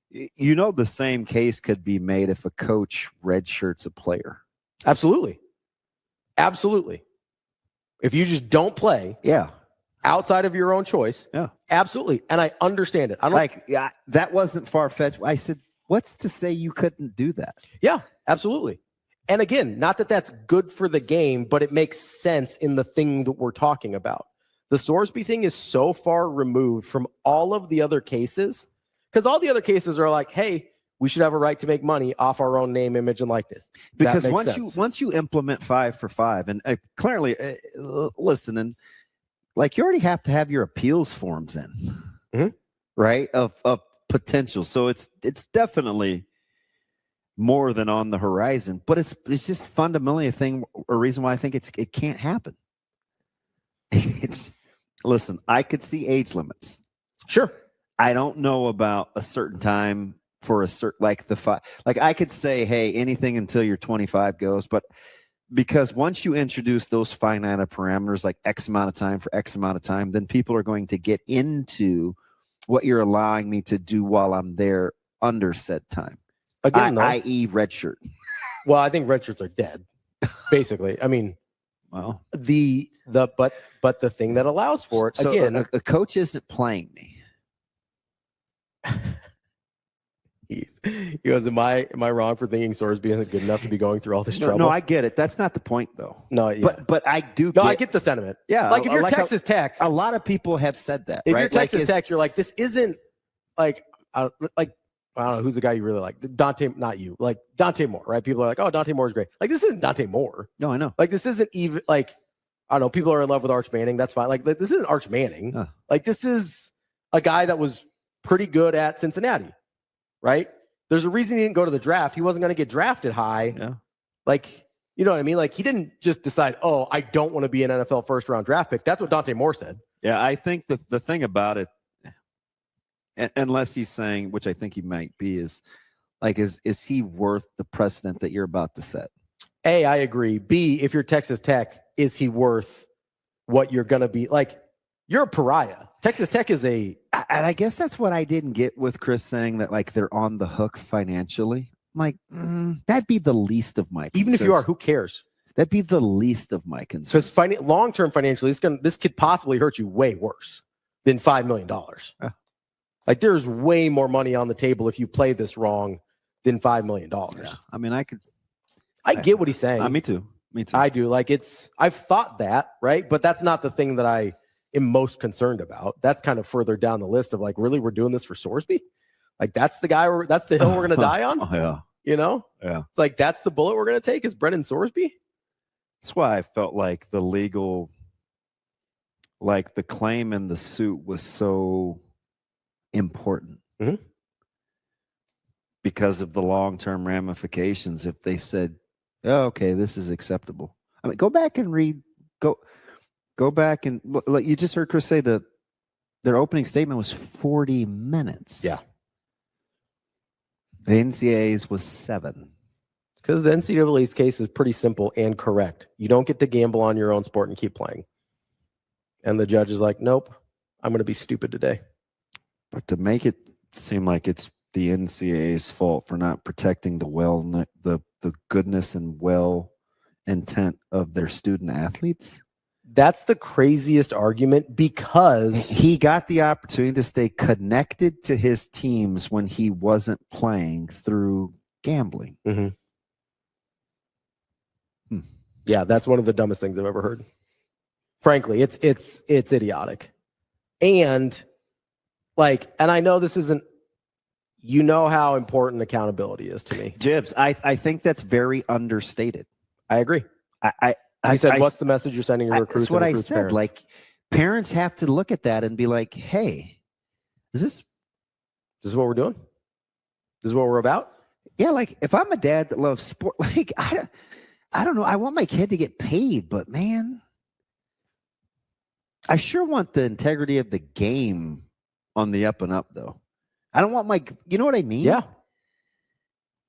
You know, the same case could be made if a coach redshirts a player. Absolutely. Absolutely. If you just don't play, outside of your own choice, absolutely. And I understand it. I don't that wasn't far-fetched. I said, what's to say you couldn't do that? Yeah, absolutely. And again, not that that's good for the game, but it makes sense in the thing that we're talking about. The Sorsby thing is so far removed from all of the other cases, because all the other cases are like, hey, we should have a right to make money off our own name, image, and likeness. Because once you implement 5 for 5, and clearly, listen, and like you already have to have your appeals forms in, right? Of potential. So it's definitely more than on the horizon, but it's just fundamentally a reason why I think it can't happen. Listen, I could see age limits. Sure. I don't know about a certain time for a certain, like the 5, like I could say, hey, anything until you're 25 goes, but because once you introduce those finite parameters, like X amount of time for X amount of time, then people are going to get into what you're allowing me to do while I'm there under said time. Again, i.e. red shirt. Well, I think red shirts are dead, basically. I mean, well, but the thing that allows for it, so again, a coach isn't playing me. He goes, am I wrong for thinking Sorsby isn't good enough to be going through all this trouble? No, I get it. That's not the point, though. No, yeah. But I do. No, I get the sentiment. Yeah, like if you're like Texas Tech, a lot of people have said that. if right? you're Texas Tech, you're like, this isn't like I don't know who's the guy you really like. Dante, not you, like Dante Moore, right? People are like, oh, Dante Moore is great. Like this isn't Dante Moore. No, I know. Like this isn't even like I don't know. People are in love with Arch Manning. That's fine. Like this isn't Arch Manning. Huh. Like this is a guy that was pretty good at Cincinnati, right? There's a reason he didn't go to the draft. He wasn't going to get drafted high. Yeah. Like, you know what I mean? Like he didn't just decide, oh, I don't want to be an NFL first round draft pick. That's what Dante Moore said. Yeah, I think the thing about it, unless he's saying, which I think he might be, is like, is he worth the precedent that you're about to set? A, I agree. B, if you're Texas Tech, is he worth what you're going to be? Like, you're a pariah. Texas Tech is and I guess that's what I didn't get with Chris saying that, like, they're on the hook financially. I'm like, that'd be the least of my concerns. even if you are, who cares? That'd be the least of my concerns. Because long-term financially, this could possibly hurt you way worse than $5 million. Yeah. Like, there's way more money on the table if you play this wrong than $5 million. Yeah. I mean, I get what he's saying. Me too. I do. Like I've thought that, right? But that's not the thing that I am most concerned about. That's kind of further down the list of like, really, we're doing this for Sorsby? Like that's the guy, that's the hill we're going to die on? Oh, yeah. You know? Yeah. It's like, that's the bullet we're going to take is Brendan Sorsby? That's why I felt like the legal, like the claim in the suit was so important. Mm-hmm. Because of the long-term ramifications. If they said, oh, okay, this is acceptable. I mean, go back and read, go back and like you just heard Chris say that their opening statement was 40 minutes. Yeah. The NCAA's was 7. Because the NCAA's case is pretty simple and correct. You don't get to gamble on your own sport and keep playing. And the judge is like, nope, I'm going to be stupid today. But to make it seem like it's the NCAA's fault for not protecting the goodness and well intent of their student athletes. That's the craziest argument because he got the opportunity to stay connected to his teams when he wasn't playing through gambling. Mm-hmm. Yeah, that's one of the dumbest things I've ever heard. Frankly, it's idiotic. And I know this isn't, you know how important accountability is to me. Jibs, I think that's very understated. I agree. He said, what's the message you're sending your recruits? That's what I said. Parents? Like, parents have to look at that and be like, hey, is this what we're doing? This is what we're about? Yeah, like, if I'm a dad that loves sport, like, I don't know. I want my kid to get paid, but, man, I sure want the integrity of the game on the up and up, though. I don't want you know what I mean? Yeah.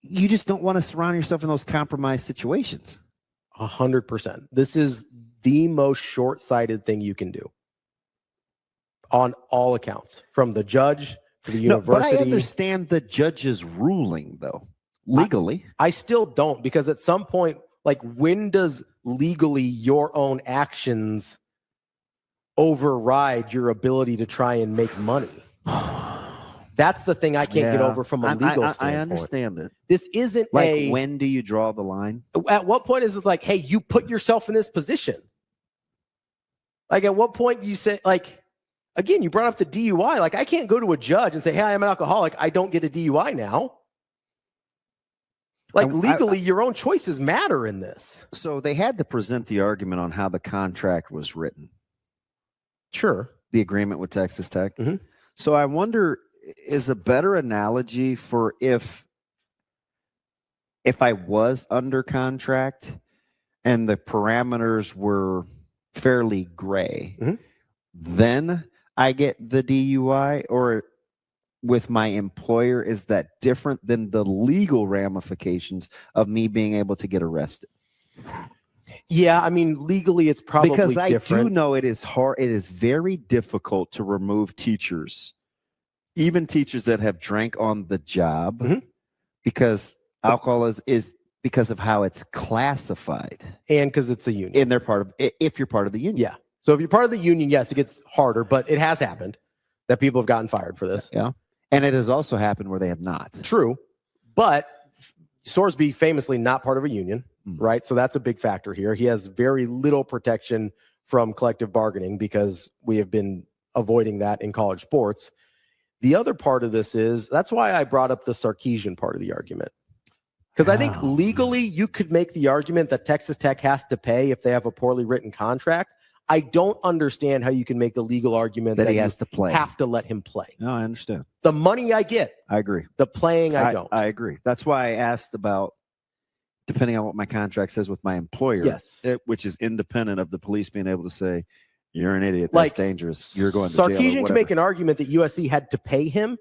You just don't want to surround yourself in those compromised situations. 100%. This is the most short-sighted thing you can do on all accounts, from the judge to the university. But I understand the judge's ruling, though, legally. I still don't, because at some point, like, when does legally your own actions override your ability to try and make money? That's the thing I can't get over from a legal standpoint. I understand it. This isn't like, when do you draw the line? At what point is it like, hey, you put yourself in this position? Like, at what point do you say, like, again, you brought up the DUI. Like, I can't go to a judge and say, hey, I'm an alcoholic. I don't get a DUI now. Like, legally, your own choices matter in this. So they had to present the argument on how the contract was written. Sure. The agreement with Texas Tech. Mm-hmm. So I wonder, is a better analogy for if I was under contract and the parameters were fairly gray, mm-hmm. then I get the DUI, or with my employer, is that different than the legal ramifications of me being able to get arrested? Yeah, I mean, legally, it's probably because I different. do know it is hard. It is very difficult to remove teachers, even teachers that have drank on the job, mm-hmm. because alcohol is because of how it's classified, and because it's a union. And they're part of. If you're part of the union, yeah. So if you're part of the union, yes, it gets harder, but it has happened that people have gotten fired for this. Yeah. And it has also happened where they have not. True. But Sorsby famously not part of a union, right? So that's a big factor here. He has very little protection from collective bargaining because we have been avoiding that in college sports. The other part of this is, that's why I brought up the Sarkisian part of the argument. Because I think legally you could make the argument that Texas Tech has to pay if they have a poorly written contract. I don't understand how you can make the legal argument that he has to play. Have to let him play. No, I understand. The money I get. I agree. The playing I don't. I agree. That's why I asked about, depending on what my contract says with my employer, yes, which is independent of the police being able to say, you're an idiot, that's dangerous, you're going to jail. Sarkisian can make an argument that USC had to pay him.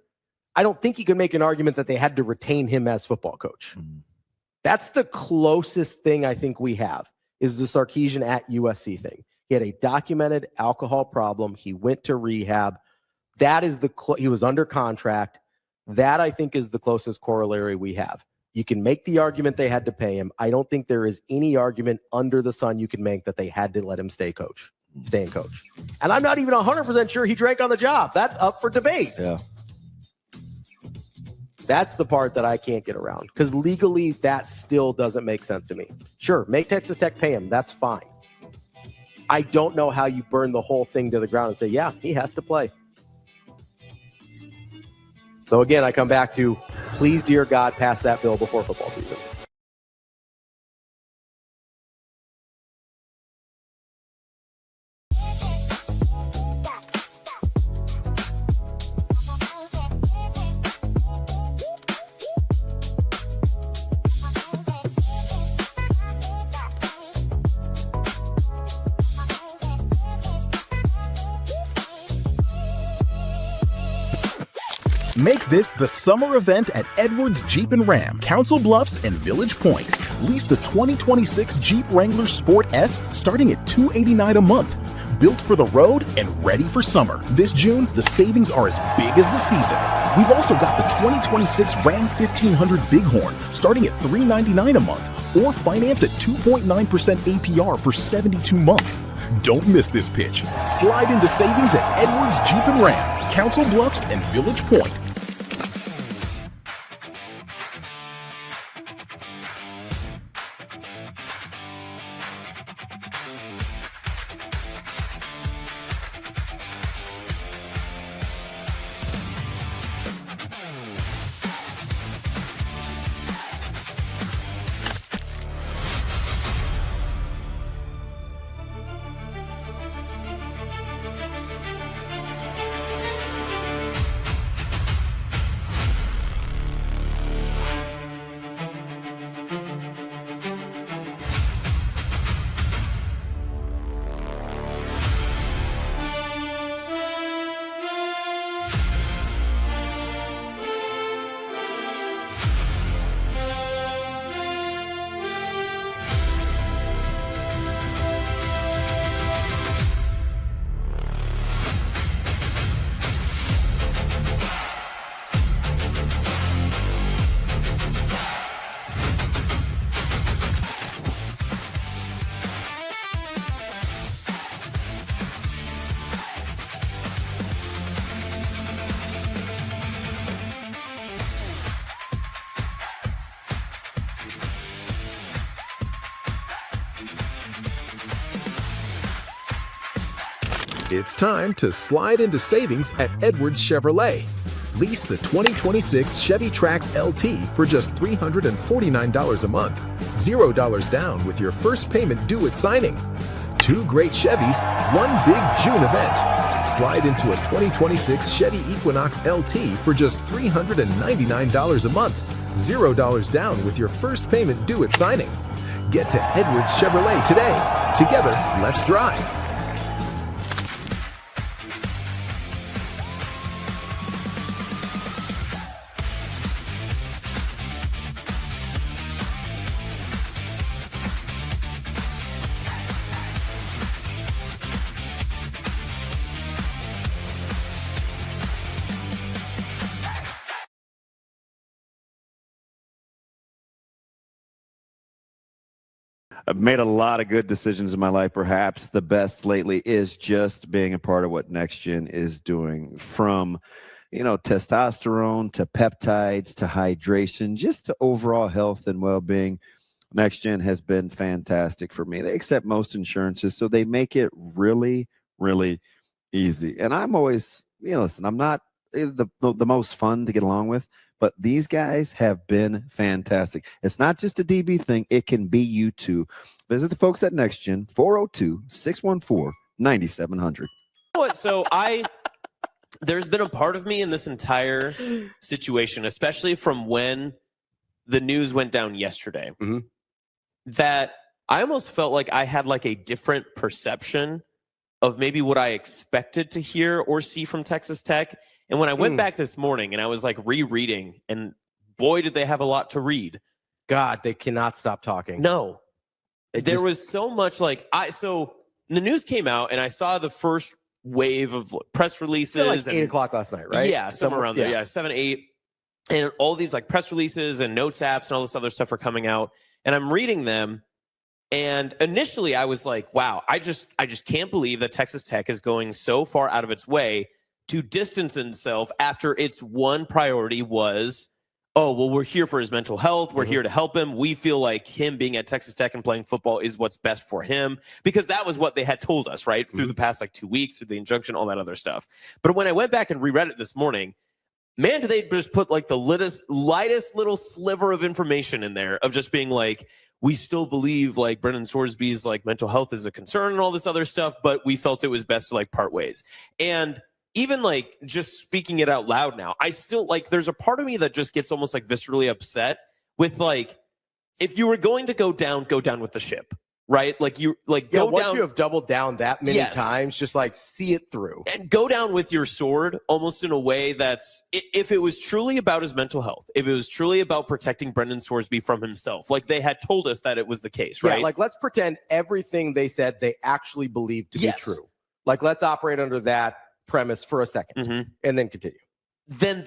I don't think he could make an argument that they had to retain him as football coach. That's the closest thing I think we have, is the Sarkisian at USC thing. He had a documented alcohol problem. He went to rehab. That is he was under contract. That, I think, is the closest corollary we have. You can make the argument they had to pay him. I don't think there is any argument under the sun you can make that they had to let him stay in coach. And I'm not even 100% sure he drank on the job. That's up for debate. Yeah. That's the part that I can't get around, because legally that still doesn't make sense to me. Sure, make Texas Tech pay him. That's fine. I don't know how you burn the whole thing to the ground and say, yeah, he has to play. So again, I come back to, please, dear God, pass that bill before football season. Make this the summer event at Edwards Jeep and Ram, Council Bluffs and Village Point. Lease the 2026 Jeep Wrangler Sport S starting at $289 a month. Built for the road and ready for summer. This June, the savings are as big as the season. We've also got the 2026 Ram 1500 Bighorn starting at $399 a month, or finance at 2.9% APR for 72 months. Don't miss this pitch. Slide into savings at Edwards Jeep and Ram, Council Bluffs and Village Point. It's time to slide into savings at Edwards Chevrolet. Lease the 2026 Chevy Trax LT for just $349 a month. $0 down with your first payment due at signing. 2 great Chevys, 1 big June event. Slide into a 2026 Chevy Equinox LT for just $399 a month. $0 down with your first payment due at signing. Get to Edwards Chevrolet today. Together, let's drive. I've made a lot of good decisions in my life. Perhaps the best lately is just being a part of what Next Gen is doing. From testosterone to peptides to hydration, just to overall health and well-being. Next Gen has been fantastic for me. They accept most insurances, so they make it really, really easy. And I'm always, listen, I'm not the most fun to get along with, but these guys have been fantastic. It's not just a DB thing. It can be you too. Visit the folks at Next Gen, 402-614-9700. So there's been a part of me in this entire situation, especially from when the news went down yesterday, that I almost felt like I had like a different perception of maybe what I expected to hear or see from Texas Tech. And when I went back this morning and I was like rereading, and boy, did they have a lot to read. God, they cannot stop talking. No, there was so much so the news came out and I saw the first wave of press releases. Like 8 o'clock last night, right? Yeah, somewhere around there. Yeah, 7, 8. And all these like press releases and notes apps and all this other stuff are coming out. And I'm reading them. And initially I was like, wow, I just can't believe that Texas Tech is going so far out of its way to distance itself after its one priority was, oh, well, we're here for his mental health. We're here to help him. We feel like him being at Texas Tech and playing football is what's best for him, because that was what they had told us, right? Through the past 2 weeks, through the injunction, all that other stuff. But when I went back and reread it this morning, man, did they just put like the lightest little sliver of information in there of just being like, we still believe like Brendan Sorsby's like mental health is a concern and all this other stuff, but we felt it was best to like part ways. And even like just speaking it out loud now, I still like, there's a part of me that just gets almost like viscerally upset with like, if you were going to go down with the ship, right? Like you like go once down. You have doubled down that many times, just like see it through and go down with your sword almost in a way that's, if it was truly about his mental health, if it was truly about protecting Brendan Sorsby from himself, like they had told us that it was the case, right? Yeah, like let's pretend everything they said they actually believed to be true. Like let's operate under that premise for a second and then continue. Then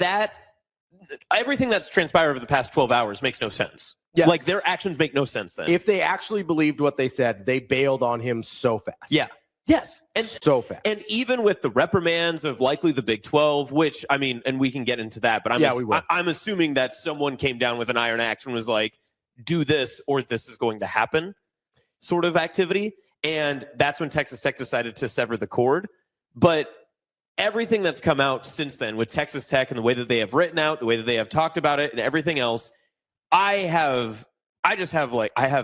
everything that's transpired over the past 12 hours makes no sense. Yes. Like their actions make no sense then. If they actually believed what they said, they bailed on him so fast. Yeah. Yes. And so fast. And even with the reprimands of likely the Big 12, which I mean, and we can get into that, but I'm assuming that someone came down with an iron axe and was like, do this or this is going to happen sort of activity. And that's when Texas Tech decided to sever the cord. But everything that's come out since then with Texas Tech and the way that they have written out, the way that they have talked about it and everything else, I have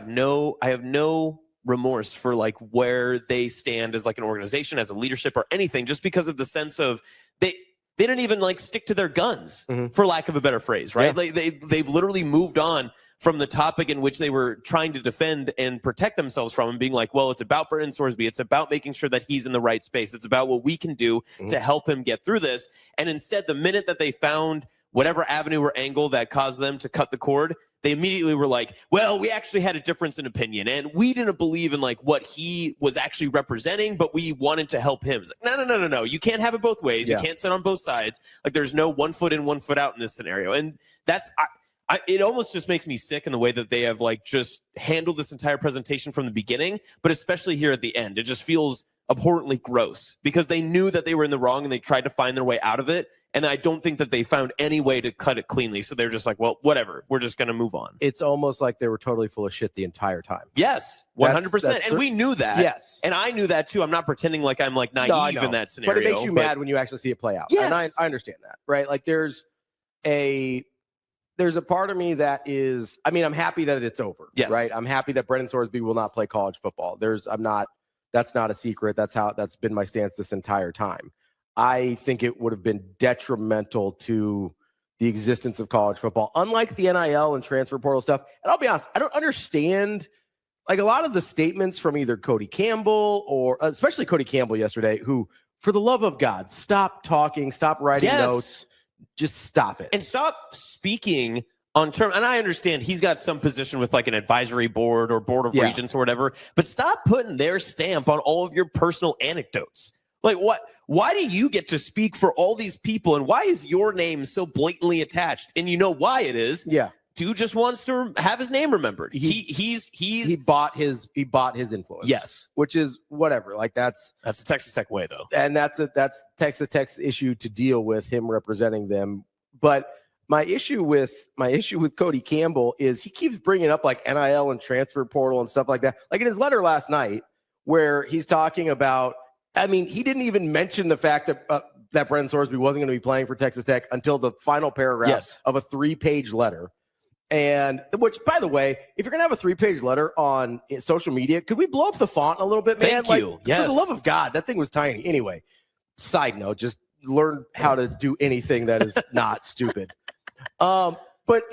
no remorse for like where they stand as like an organization, as a leadership or anything, just because of the sense of they didn't even like stick to their guns, for lack of a better phrase, right? Yeah. They've literally moved on from the topic in which they were trying to defend and protect themselves from, and being like, well, it's about Brendan Sorsby. It's about making sure that he's in the right space. It's about what we can do to help him get through this. And instead, the minute that they found whatever avenue or angle that caused them to cut the cord, they immediately were like, well, we actually had a difference in opinion and we didn't believe in like what he was actually representing, but we wanted to help him. It's like, no. You can't have it both ways. Yeah. You can't sit on both sides. Like there's no 1 foot in, 1 foot out in this scenario. And that's, it almost just makes me sick in the way that they have like just handled this entire presentation from the beginning, but especially here at the end. It just feels abhorrently gross because they knew that they were in the wrong and they tried to find their way out of it. And I don't think that they found any way to cut it cleanly. So they're just like, well, whatever. We're just going to move on. It's almost like they were totally full of shit the entire time. Yes, 100%. And we knew that. Yes. And I knew that too. I'm not pretending like I'm like naive in that scenario. But it makes you mad when you actually see it play out. Yes. And I understand that, right? Like there's a part of me that is, I mean, I'm happy that it's over. Yes. Right. I'm happy that Brendan Sorsby will not play college football. That's not a secret. That's been my stance this entire time. I think it would have been detrimental to the existence of college football, unlike the NIL and transfer portal stuff. And I'll be honest, I don't understand like a lot of the statements from either Cody Campbell or especially Cody Campbell yesterday, who, for the love of God, stop talking, stop writing notes, just stop it. And stop speaking on term. And I understand he's got some position with like an advisory board or board of regents or whatever, but stop putting their stamp on all of your personal anecdotes. Like what? Why do you get to speak for all these people? And why is your name so blatantly attached? And you know why it is? Yeah. dude just wants to have his name remembered. He bought his influence. Yes, which is whatever. Like that's the Texas Tech way, though, and that's Texas Tech's issue to deal with, him representing them. But my issue with Cody Campbell is he keeps bringing up like NIL and transfer portal and stuff like that. Like in his letter last night, where he's talking about. I mean, he didn't even mention the fact that Brendan Sorsby wasn't going to be playing for Texas Tech until the final paragraph of a 3-page letter. And which, by the way, if you're going to have a 3-page letter on social media, could we blow up the font a little bit, man? Thank you. Yes. For the love of God, that thing was tiny. Anyway, side note, just learn how to do anything that is not stupid. But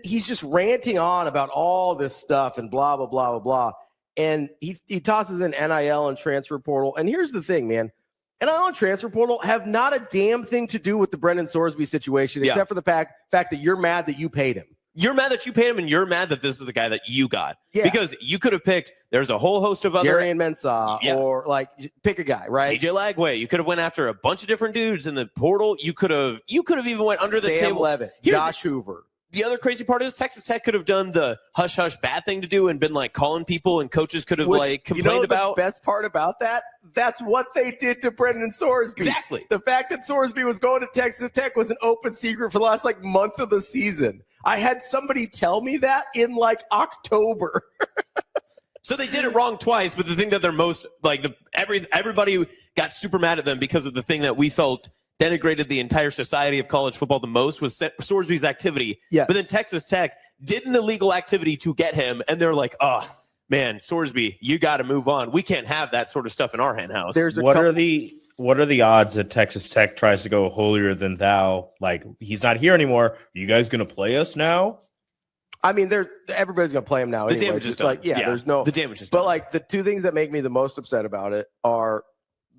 he's just ranting on about all this stuff and blah, blah, blah, blah, blah. And he tosses in NIL and transfer portal. And here's the thing, man. NIL and transfer portal have not a damn thing to do with the Brendan Sorsby situation, except for the fact that you're mad that you paid him. You're mad that you paid him, and you're mad that this is the guy that you got. Yeah. Because you could have picked, there's a whole host of other... Darian Mensah, or like, pick a guy, right? DJ Lagway. You could have went after a bunch of different dudes in the portal. You could have even went under the table. Sam Levitt, Josh Hoover. The other crazy part is Texas Tech could have done the hush-hush bad thing to do and been like calling people, and coaches could have complained about. The best part about that? That's what they did to Brendan Sorsby. Exactly. The fact that Sorsby was going to Texas Tech was an open secret for the last month of the season. I had somebody tell me that in October. So they did it wrong twice, but the thing that they're most everybody got super mad at them because of the thing that we felt denigrated the entire society of college football the most was Sorsby's activity. Yes. But then Texas Tech did an illegal activity to get him, and they're like, oh, man, Sorsby, you got to move on. We can't have that sort of stuff in our hen house. What are the odds that Texas Tech tries to go holier than thou? Like, he's not here anymore. Are you guys going to play us now? I mean, everybody's going to play him now. The anyway. damage is done. There's no... The damage is done. But, the two things that make me the most upset about it are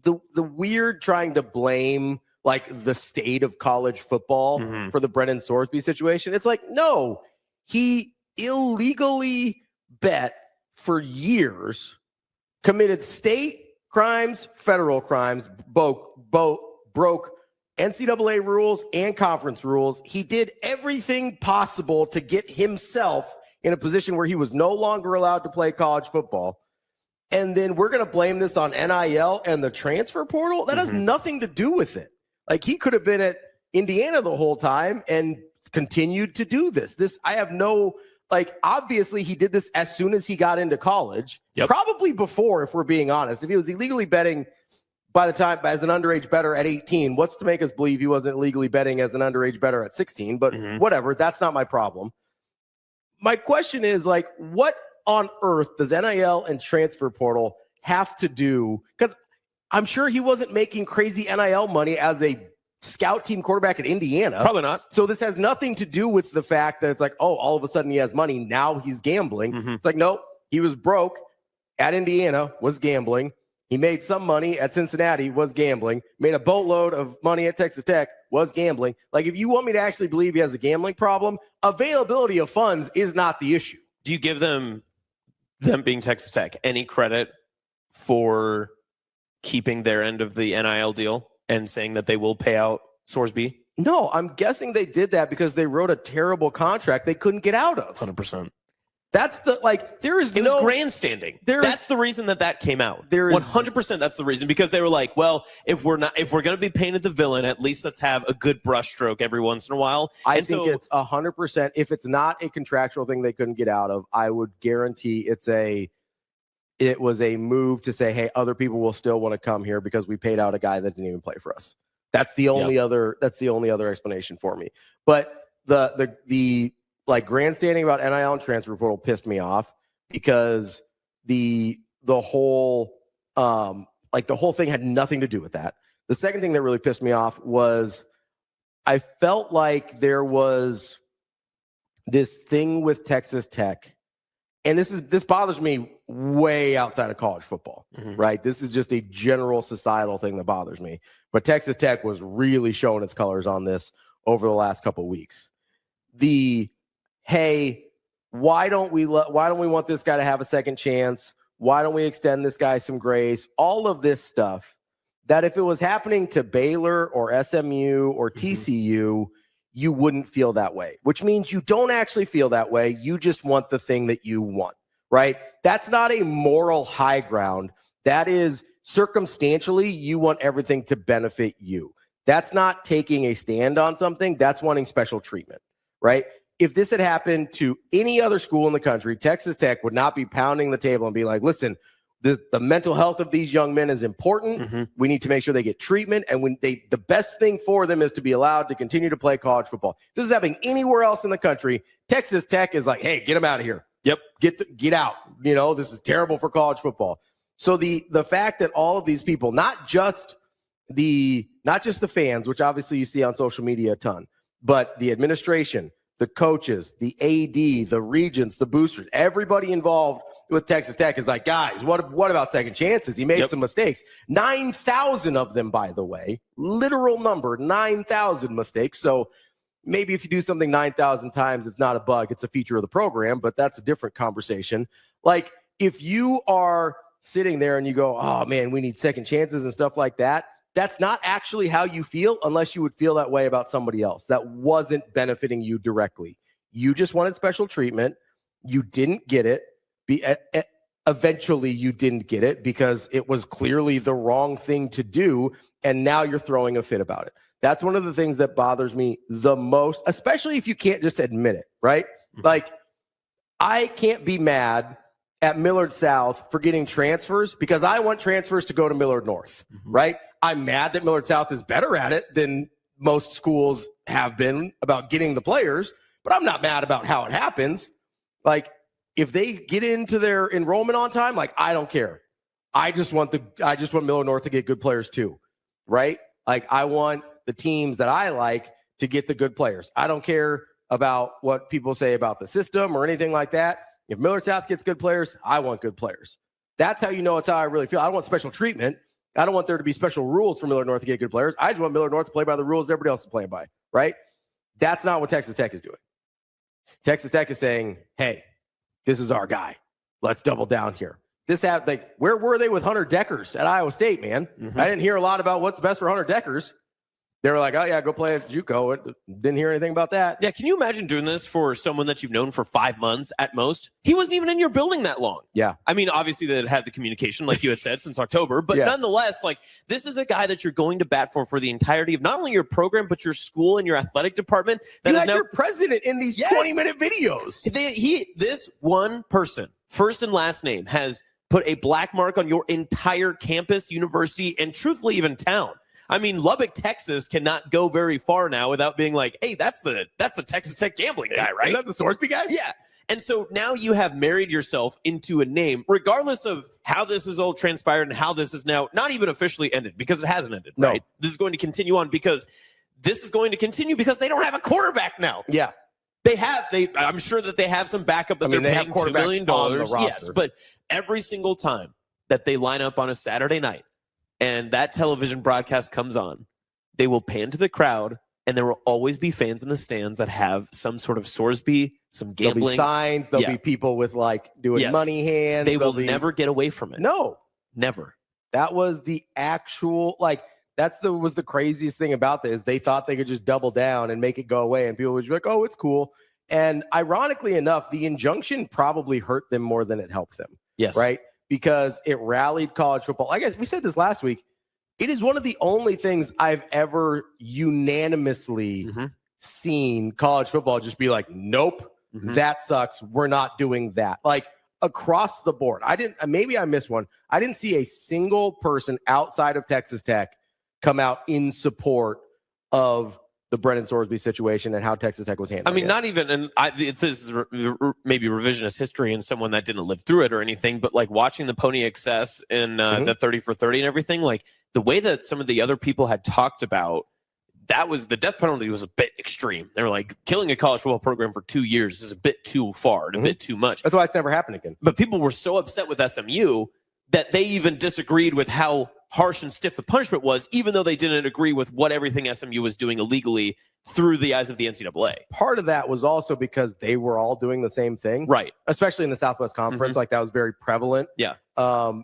the weird trying to blame... the state of college football for the Brendan Sorsby situation. It's no, he illegally bet for years, committed state crimes, federal crimes, broke NCAA rules and conference rules. He did everything possible to get himself in a position where he was no longer allowed to play college football. And then we're going to blame this on NIL and the transfer portal? That has nothing to do with it. He could have been at Indiana the whole time and continued to do this. I have no, obviously he did this as soon as he got into college. Yep. Probably before, if we're being honest. If he was illegally betting by the time as an underage bettor at 18, what's to make us believe he wasn't legally betting as an underage bettor at 16? But whatever, that's not my problem. My question is, what on earth does NIL and transfer portal have to do? Because I'm sure he wasn't making crazy NIL money as a scout team quarterback at Indiana. Probably not. So this has nothing to do with the fact that it's all of a sudden he has money. Now he's gambling. It's nope, he was broke at Indiana, was gambling. He made some money at Cincinnati, was gambling. Made a boatload of money at Texas Tech, was gambling. If you want me to actually believe he has a gambling problem, availability of funds is not the issue. Do you give them being Texas Tech any credit for keeping their end of the NIL deal and saying that they will pay out Sorsby? No, I'm guessing they did that because they wrote a terrible contract they couldn't get out of. 100%. That's there is it was grandstanding. That's the reason that came out. 100%. That's the reason, because they were like, well, if we're going to be painted the villain, at least let's have a good brushstroke every once in a while. I think it's 100%. If it's not a contractual thing they couldn't get out of, I would guarantee it was a move to say, hey, other people will still want to come here because we paid out a guy that didn't even play for us. That's the only other explanation for me. But the grandstanding about NIL and transfer portal pissed me off because the whole thing had nothing to do with that. The second thing that really pissed me off was I felt like there was this thing with Texas Tech. And this bothers me way outside of college football, right? This is just a general societal thing that bothers me. But Texas Tech was really showing its colors on this over the last couple of weeks. Hey, why don't we want this guy to have a second chance? Why don't we extend this guy some grace? All of this stuff that if it was happening to Baylor or SMU or TCU, you wouldn't feel that way, which means you don't actually feel that way. You just want the thing that you want, right? That's not a moral high ground. That is circumstantially, you want everything to benefit you. That's not taking a stand on something. That's wanting special treatment, right? If this had happened to any other school in the country, Texas Tech would not be pounding the table and be like, listen, the mental health of these young men is important. We need to make sure they get treatment. And the best thing for them is to be allowed to continue to play college football. If this is happening anywhere else in the country, Texas Tech is like, hey, get them out of here. Yep. Get out. This is terrible for college football. So the fact that all of these people, not just the fans, which obviously you see on social media a ton, but the administration, the coaches, the AD, the regents, the boosters, everybody involved with Texas Tech is like, guys, what about second chances? He made some mistakes. 9,000 of them, by the way, literal number, 9,000 mistakes. So maybe if you do something 9,000 times, it's not a bug. It's a feature of the program, but that's a different conversation. Like if you are sitting there and you go, oh man, we need second chances and stuff like that, that's not actually how you feel unless you would feel that way about somebody else that wasn't benefiting you directly. You just wanted special treatment. You didn't get it. Eventually you didn't get it because it was clearly the wrong thing to do. And now you're throwing a fit about it. That's one of the things that bothers me the most, especially if you can't just admit it, right? Like I can't be mad at Millard South for getting transfers because I want transfers to go to Millard North, right? I'm mad that Millard South is better at it than most schools have been about getting the players, but I'm not mad about how it happens. Like if they get into their enrollment on time, like I don't care. I just want Millard North to get good players too, right? Like I want the teams that I like to get the good players. I don't care about what people say about the system or anything like that. If Millard South gets good players, I want good players. That's how you know it's how I really feel. I don't want special treatment. I don't want there to be special rules for Millard North to get good players. I just want Millard North to play by the rules everybody else is playing by, right? That's not what Texas Tech is doing. Texas Tech is saying, hey, this is our guy. Let's double down here. Where were they with Hunter Deckers at Iowa State, man? I didn't hear a lot about what's best for Hunter Deckers. They were like, oh, yeah, go play at JUCO. Didn't hear anything about that. Yeah, can you imagine doing this for someone that you've known for 5 months at most? He wasn't even in your building that long. Yeah. I mean, obviously they had the communication, like you had said, since October. But nonetheless, like this is a guy that you're going to bat for the entirety of not only your program, but your school and your athletic department. That you had your president in these 20-minute videos. This one person, first and last name, has put a black mark on your entire campus, university, and truthfully even town. I mean, Lubbock, Texas cannot go very far now without being like, hey, that's the Texas Tech gambling guy, right? Is that the Sorsby guy? Yeah. And so now you have married yourself into a name, regardless of how this is all transpired and how this is now not even officially ended, because it hasn't ended, right? This is going to continue on because this is going to continue because they don't have a quarterback now. Yeah. I'm sure that they have some backup that they're paying $2 million. Yes, but every single time that they line up on a Saturday night, and that television broadcast comes on, they will pan to the crowd, and there will always be fans in the stands that have some sort of Sorsby, some gambling. There'll be signs. There'll be people with like doing money hands. They will never get away from it. No. Never. That was the actual, was the craziest thing about this. They thought they could just double down and make it go away, and people would be like, oh, it's cool. And ironically enough, the injunction probably hurt them more than it helped them. Yes. Right? Because it rallied college football. I guess we said this last week. It is one of the only things I've ever unanimously seen college football just be like, nope, that sucks. We're not doing that. Like across the board. Maybe I missed one. I didn't see a single person outside of Texas Tech come out in support of the Brendan Sorsby situation and how Texas Tech was handling it. I mean, not even, and this is maybe revisionist history and someone that didn't live through it or anything, but like watching the Pony Excess in the 30 for 30 and everything, like the way that some of the other people had talked about, the death penalty was a bit extreme. They were like, killing a college football program for 2 years is a bit too far and a bit too much. That's why it's never happened again. But people were so upset with SMU that they even disagreed with how harsh and stiff the punishment was, even though they didn't agree with what everything SMU was doing illegally through the eyes of the NCAA. Part of that was also because they were all doing the same thing. Right. Especially in the Southwest Conference. Like that was very prevalent. Yeah. So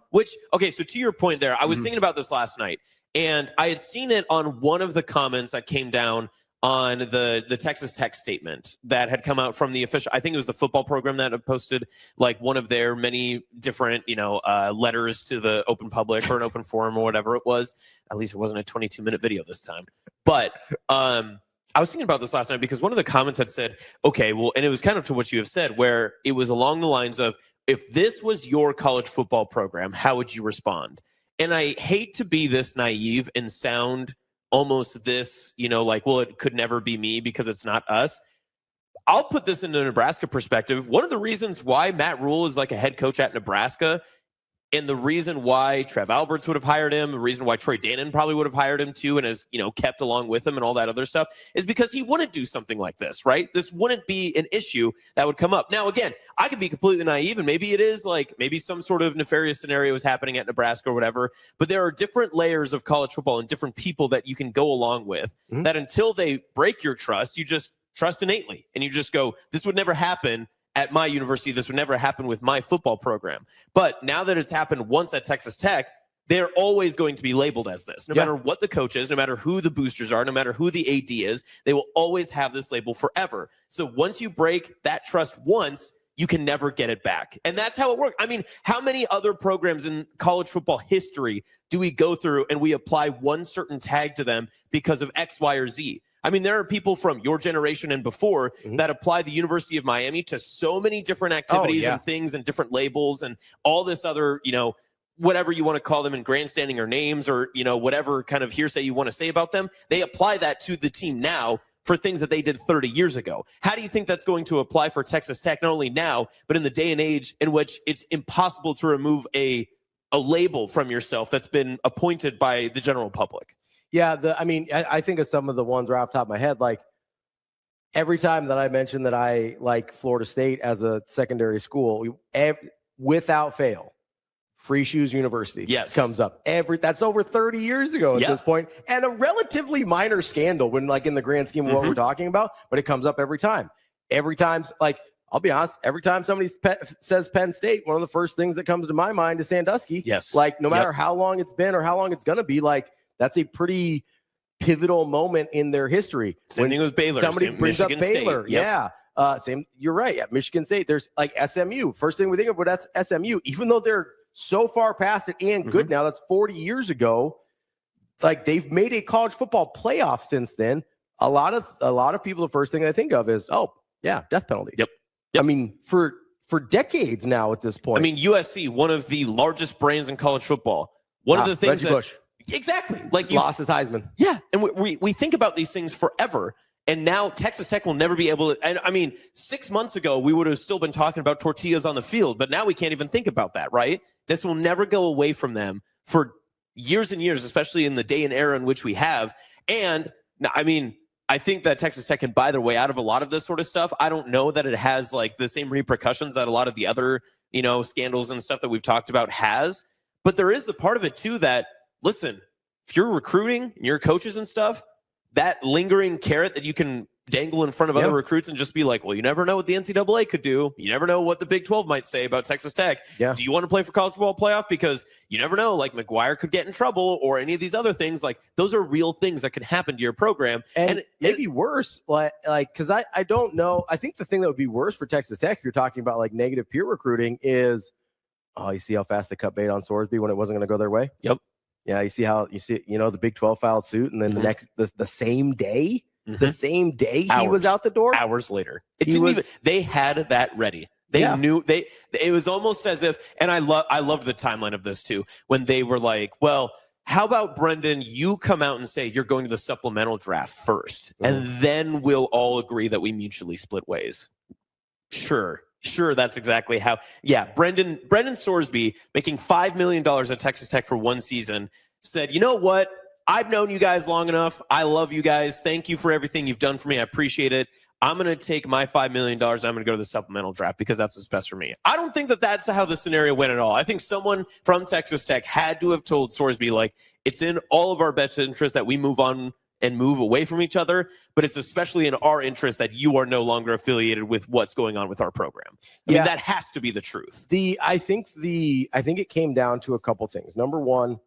to your point there, I was thinking about this last night, and I had seen it on one of the comments that came down on the Texas Tech statement that had come out from the official. I think it was the football program that had posted like one of their many different, letters to the open public or an open forum or whatever it was. At least it wasn't a 22-minute video this time. But I was thinking about this last night because one of the comments had said, okay, well, and it was kind of to what you have said, where it was along the lines of, if this was your college football program, how would you respond? And I hate to be this naive and sound almost this, well, it could never be me because it's not us. I'll put this into Nebraska perspective. One of the reasons why Matt Rule is like a head coach at Nebraska, and the reason why Trev Alberts would have hired him, the reason why Troy Dannon probably would have hired him too, and has, kept along with him and all that other stuff, is because he wouldn't do something like this, right? This wouldn't be an issue that would come up. Now, again, I could be completely naive, and maybe it is like, maybe some sort of nefarious scenario is happening at Nebraska or whatever, but there are different layers of college football and different people that you can go along with that until they break your trust, you just trust innately. And you just go, this would never happen at my university. This would never happen with my football program. But now that it's happened once at Texas Tech, they're always going to be labeled as this. No matter what the coach is, no matter who the boosters are, no matter who the AD is, they will always have this label forever. So once you break that trust once, you can never get it back. And that's how it works. I mean, how many other programs in college football history do we go through and we apply one certain tag to them because of X, Y, or Z? I mean, there are people from your generation and before that apply the University of Miami to so many different activities and things and different labels and all this other, whatever you want to call them in grandstanding or names or, whatever kind of hearsay you want to say about them. They apply that to the team now for things that they did 30 years ago. How do you think that's going to apply for Texas Tech, not only now, but in the day and age in which it's impossible to remove a label from yourself that's been appointed by the general public? Yeah, I think of some of the ones right off the top of my head. Like every time that I mention that I like Florida State as a secondary school, without fail, Free Shoes University comes up. That's over 30 years ago at this point, and a relatively minor scandal when, like, in the grand scheme of what we're talking about. But it comes up every time. Every time, like, I'll be honest, every time somebody says Penn State, one of the first things that comes to my mind is Sandusky. Yes, like no matter how long it's been or how long it's going to be, like. That's a pretty pivotal moment in their history. Same thing with Baylor. Somebody brings Michigan up Baylor. State. Same. You're right. At Michigan State, there's like SMU. First thing we think of, but that's SMU. Even though they're so far past it and good now, that's 40 years ago. Like they've made a college football playoff since then. A lot of people, the first thing they think of is, death penalty. Yep. I mean, for decades now at this point. I mean, USC, one of the largest brands in college football. One of the things Reggie Bush. Exactly. Like you lost his Heisman. Yeah. And we think about these things forever. And now Texas Tech will never be able to. And I mean, 6 months ago, we would have still been talking about tortillas on the field, but now we can't even think about that, right? This will never go away from them for years and years, especially in the day and era in which we have. And I mean, I think that Texas Tech can buy their way out of a lot of this sort of stuff. I don't know that it has like the same repercussions that a lot of the other, scandals and stuff that we've talked about has. But there is a part of it too that, listen, if you're recruiting and you're coaches and stuff, that lingering carrot that you can dangle in front of other recruits and just be like, well, you never know what the NCAA could do. You never know what the Big 12 might say about Texas Tech. Yeah. Do you want to play for college football playoff? Because you never know, like McGuire could get in trouble or any of these other things. Like those are real things that can happen to your program. And maybe worse, like, because I don't know. I think the thing that would be worse for Texas Tech, if you're talking about like negative peer recruiting, is, you see how fast they cut bait on Sorsby when it wasn't going to go their way? Yep. Yeah, the Big 12 filed suit, and then the same day, he was out the door. Hours later, they had that ready. They knew it was almost as if, and I love the timeline of this too, when they were like, well, how about Brendan, you come out and say you're going to the supplemental draft first, and then we'll all agree that we mutually split ways. Sure, that's exactly how. Yeah, Brendan Sorsby, making $5 million at Texas Tech for one season, said, you know what? I've known you guys long enough. I love you guys. Thank you for everything you've done for me. I appreciate it. I'm going to take my $5 million. I'm going to go to the supplemental draft because that's what's best for me. I don't think that that's how the scenario went at all. I think someone from Texas Tech had to have told Sorsby, like, it's in all of our best interest that we move on and move away from each other, but it's especially in our interest that you are no longer affiliated with what's going on with our program. I mean, that has to be the truth. I think it came down to a couple things. Number one,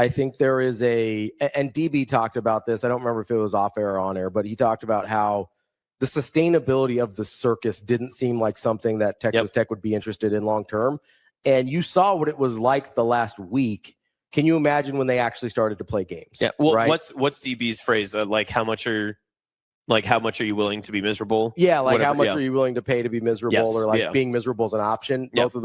I think there is and DB talked about this. I don't remember if it was off air or on air, but he talked about how the sustainability of the circus didn't seem like something that Texas Tech would be interested in long term. And you saw what it was like the last week. Can you imagine when they actually started to play games? Yeah. Well, right? what's DB's phrase? How much are you willing to be miserable? Yeah, like Whatever, how much are you willing to pay to be miserable, Yes, or like being miserable is an option? Yeah. Both of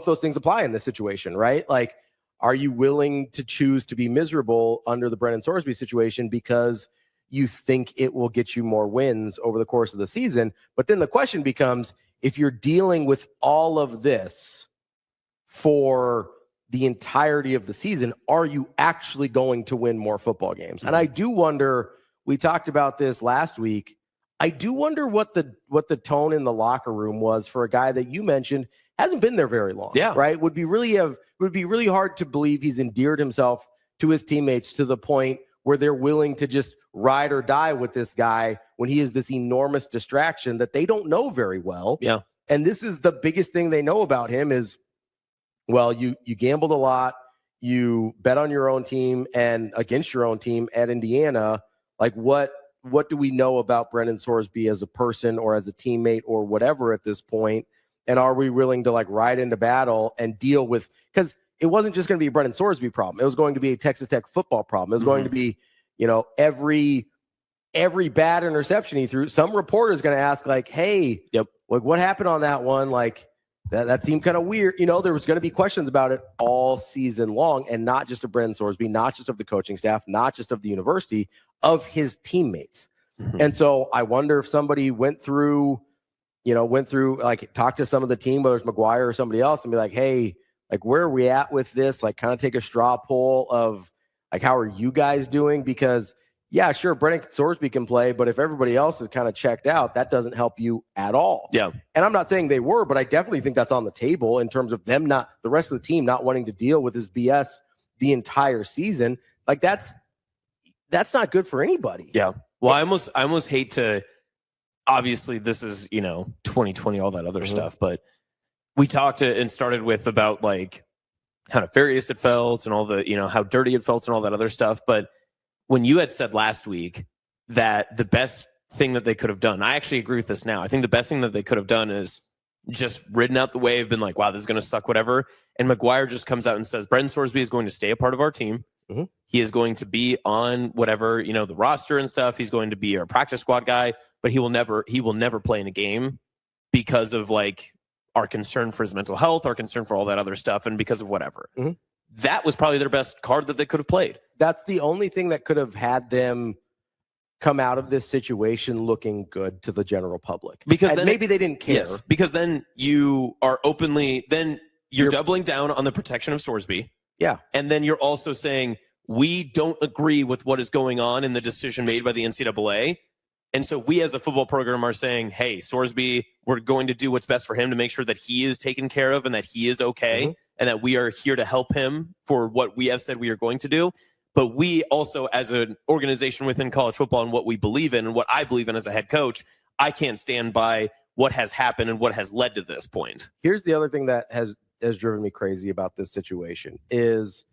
those things apply in this situation, right? Like, are you willing to choose to be miserable under the Brendan Sorsby situation because you think it will get you more wins over the course of the season? But then the question becomes, if you're dealing with all of this for the entirety of the season, are you actually going to win more football games? And I do wonder, we talked about this last week, I do wonder what the tone in the locker room was for a guy that you mentioned hasn't been there very long. Yeah. Right. Would be really hard to believe he's endeared himself to his teammates to the point where they're willing to just ride or die with this guy when he is this enormous distraction that they don't know very well. Yeah. And this is the biggest thing they know about him is, well, you gambled a lot, you bet on your own team and against your own team at Indiana. Like, what do we know about Brendan Sorsby as a person or as a teammate or whatever at this point? And are we willing to like ride into battle and deal with, because it wasn't just going to be a Brendan Sorsby problem. It was going to be a Texas Tech football problem. It was going to be, every bad interception he threw. Some reporter is going to ask like, hey, like what happened on that one? Like that seemed kind of weird. There was going to be questions about it all season long, and not just of Brendan Sorsby, not just of the coaching staff, not just of the university, of his teammates. And so I wonder if somebody went through, like talk to some of the team, whether it's McGuire or somebody else, and be like, hey, like where are we at with this? Like kind of take a straw poll of like, how are you guys doing? Because yeah, sure, Brendan Sorsby can play, but if everybody else is kind of checked out, that doesn't help you at all. Yeah. And I'm not saying they were, but I definitely think that's on the table in terms of them the rest of the team not wanting to deal with his BS the entire season. Like that's not good for anybody. Yeah. Well, I almost hate to, obviously this is, 2020, all that other stuff, but we talked and started with about like how nefarious it felt and all the, how dirty it felt and all that other stuff. But when you had said last week that the best thing that they could have done, I actually agree with this now. I think the best thing that they could have done is just ridden out the wave, been like, wow, this is going to suck, whatever. And McGuire just comes out and says, Brendan Sorsby is going to stay a part of our team. He is going to be on whatever, the roster and stuff. He's going to be our practice squad guy, but he will never play in a game because of like our concern for his mental health, our concern for all that other stuff, and because of whatever. That was probably their best card that they could have played. That's the only thing that could have had them come out of this situation looking good to the general public. Because then maybe they didn't care. Yes, because then you're doubling down on the protection of Sorsby. Yeah. And then you're also saying, we don't agree with what is going on in the decision made by the NCAA. And so we as a football program are saying, hey, Sorsby, we're going to do what's best for him to make sure that he is taken care of and that he is okay and that we are here to help him for what we have said we are going to do. But we also, as an organization within college football and what we believe in and what I believe in as a head coach, I can't stand by what has happened and what has led to this point. Here's the other thing that has driven me crazy about this situation is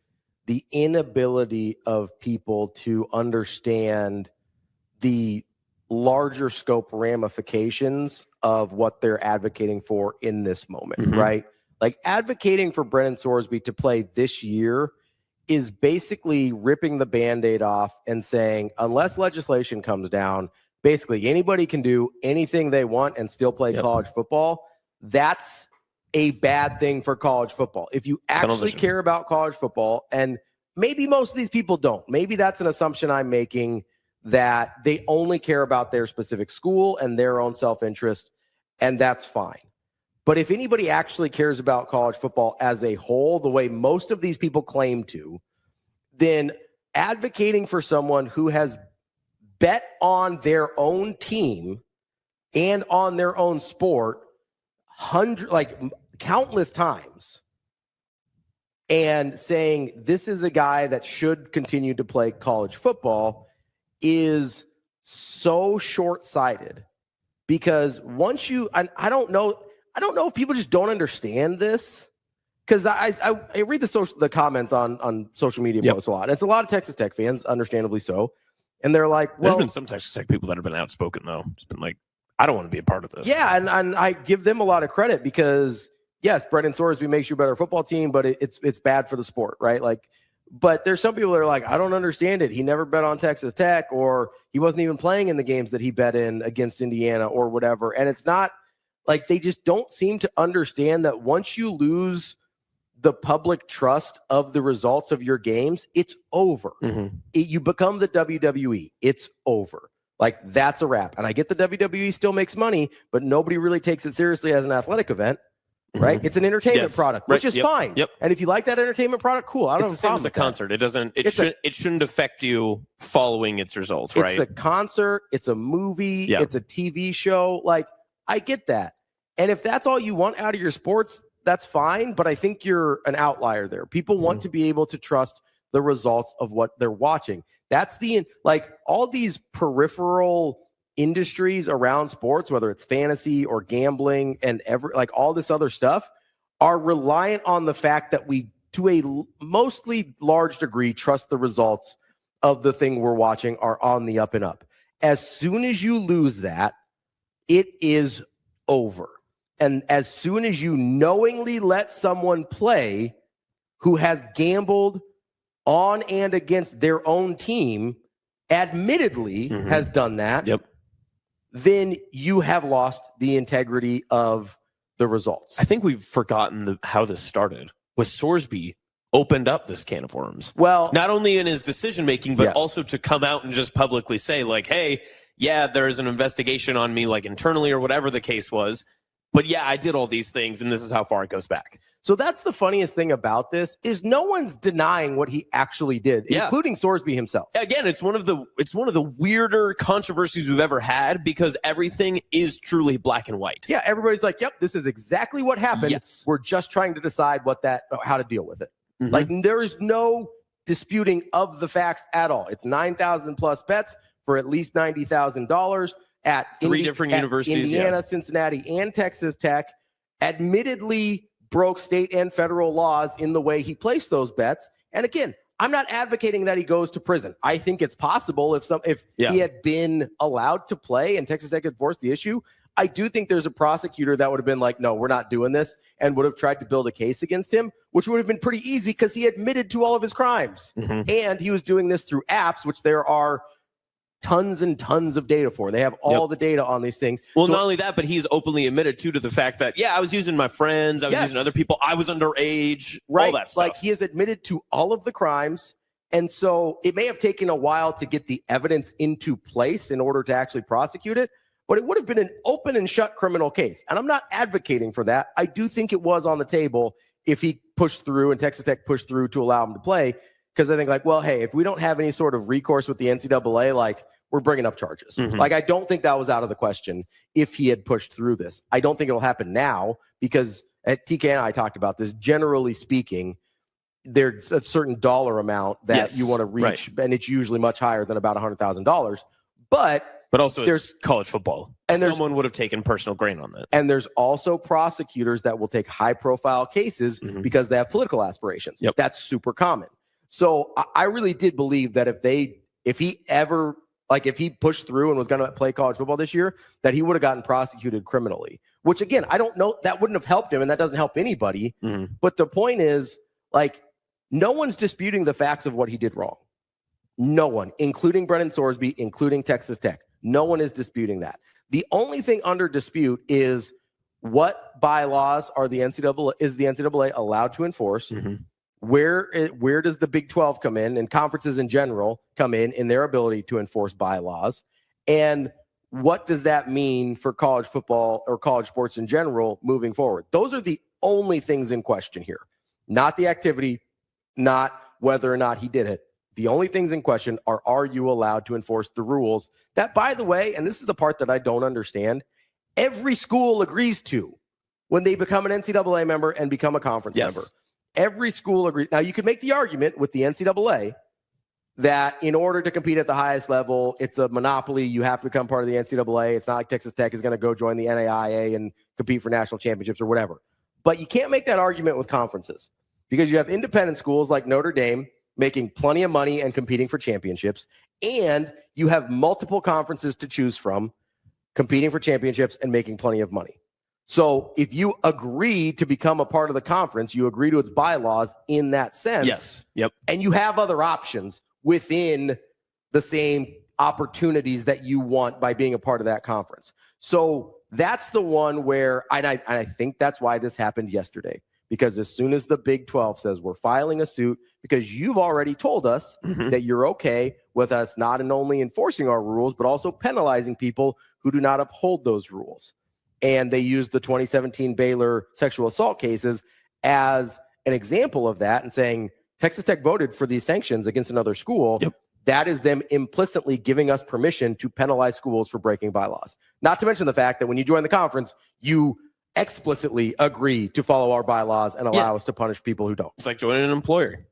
the inability of people to understand the larger scope ramifications of what they're advocating for in this moment, right? Like advocating for Brendan Sorsby to play this year is basically ripping the Band-Aid off and saying, unless legislation comes down, basically anybody can do anything they want and still play college football. That's a bad thing for college football. If you actually care about college football, and maybe most of these people don't, maybe that's an assumption I'm making, that they only care about their specific school and their own self-interest, and that's fine. But if anybody actually cares about college football as a whole, the way most of these people claim to, then advocating for someone who has bet on their own team and on their own sport countless times and saying this is a guy that should continue to play college football is so short-sighted, because once you, I don't know if people just don't understand this, because I read the comments on social media posts a lot. And it's a lot of Texas Tech fans, understandably so. And they're like, well, there's been some Texas Tech people that have been outspoken, though. It's been like, I don't want to be a part of this. Yeah, and I give them a lot of credit because, yes, Brendan Sorsby makes you a better football team, but it's bad for the sport, right? Like, but there's some people that are like, I don't understand it. He never bet on Texas Tech, or he wasn't even playing in the games that he bet in against Indiana or whatever. And it's not like they just don't seem to understand that once you lose the public trust of the results of your games, it's over. You become the WWE. It's over. Like, that's a wrap. And I get the WWE still makes money, but nobody really takes it seriously as an athletic event, right? It's an entertainment product, which is fine. And if you like that entertainment product, cool. I don't It's the same as a concert. It doesn't. It shouldn't affect you following its results, right? It's a concert. It's a movie. Yeah. It's a TV show. Like, I get that. And if that's all you want out of your sports, that's fine. But I think you're an outlier there. People want to be able to trust the results of what they're watching. That's like all these peripheral industries around sports, whether it's fantasy or gambling and like all this other stuff, are reliant on the fact that we, to a mostly large degree, trust the results of the thing we're watching are on the up and up. As soon as you lose that, it is over. And as soon as you knowingly let someone play who has gambled on and against their own team, admittedly has done that, then you have lost the integrity of the results. I think we've forgotten how this started. With Sorsby opened up this can of worms. Well, not only in his decision making, but also to come out and just publicly say, like, hey, yeah, there is an investigation on me, like internally or whatever the case was. But yeah, I did all these things, and this is how far it goes back. So that's the funniest thing about this is no one's denying what he actually did, including Sorsby himself. Again, it's one of the weirder controversies we've ever had because everything is truly black and white. Yeah, everybody's like, "Yep, this is exactly what happened." Yes. We're just trying to decide how to deal with it. Like, there is no disputing of the facts at all. It's 9,000 plus bets for at least $90,000. At three different universities, Indiana, Cincinnati, and Texas Tech, admittedly broke state and federal laws in the way he placed those bets. And again, I'm not advocating that he goes to prison. I think it's possible if he had been allowed to play and Texas Tech had forced the issue. I do think there's a prosecutor that would have been like, no, we're not doing this, and would have tried to build a case against him, which would have been pretty easy because he admitted to all of his crimes. And he was doing this through apps, which there are tons and tons of data for. They have all the data on these things. Well, not only that, but he's openly admitted to the fact that, I was using my friends, I was using other people, I was underage, all that stuff. Like, he has admitted to all of the crimes. And so it may have taken a while to get the evidence into place in order to actually prosecute it, but it would have been an open and shut criminal case. And I'm not advocating for that. I do think it was on the table if he pushed through and Texas Tech pushed through to allow him to play. Because I think, like, well, hey, if we don't have any sort of recourse with the NCAA, like, we're bringing up charges. Like, I don't think that was out of the question if he had pushed through this. I don't think it'll happen now because TK and I talked about this. Generally speaking, there's a certain dollar amount that you want to reach, and it's usually much higher than about $100,000. But also there's college football, and someone would have taken personal grain on that. And there's also prosecutors that will take high-profile cases because they have political aspirations. That's super common. So I really did believe that if he pushed through and was going to play college football this year, that he would have gotten prosecuted criminally, which, again, I don't know, that wouldn't have helped him, and that doesn't help anybody. But the point is, like, no one's disputing the facts of what he did wrong. No one, including Brendan Sorsby, including Texas Tech. No one is disputing that. The only thing under dispute is what bylaws is the NCAA allowed to enforce. Where does the Big 12 come in, and conferences in general come in their ability to enforce bylaws? And what does that mean for college football or college sports in general moving forward? Those are the only things in question here. Not the activity, not whether or not he did it. The only things in question are you allowed to enforce the rules that, by the way, and this is the part that I don't understand, every school agrees to when they become an NCAA member and become a conference member. Every school agrees. Now, you could make the argument with the NCAA that in order to compete at the highest level, it's a monopoly. You have to become part of the NCAA. It's not like Texas Tech is going to go join the NAIA and compete for national championships or whatever. But you can't make that argument with conferences because you have independent schools like Notre Dame making plenty of money and competing for championships, and you have multiple conferences to choose from competing for championships and making plenty of money. So if you agree to become a part of the conference, you agree to its bylaws in that sense. Yes. Yep. And you have other options within the same opportunities that you want by being a part of that conference. So that's the one where, and I think that's why this happened yesterday, because as soon as the Big 12 says we're filing a suit, because you've already told us that you're okay with us not only enforcing our rules, but also penalizing people who do not uphold those rules. And they used the 2017 Baylor sexual assault cases as an example of that and saying Texas Tech voted for these sanctions against another school. Yep. That is them implicitly giving us permission to penalize schools for breaking bylaws. Not to mention the fact that when you join the conference, you explicitly agree to follow our bylaws and allow us to punish people who don't. It's like joining an employer.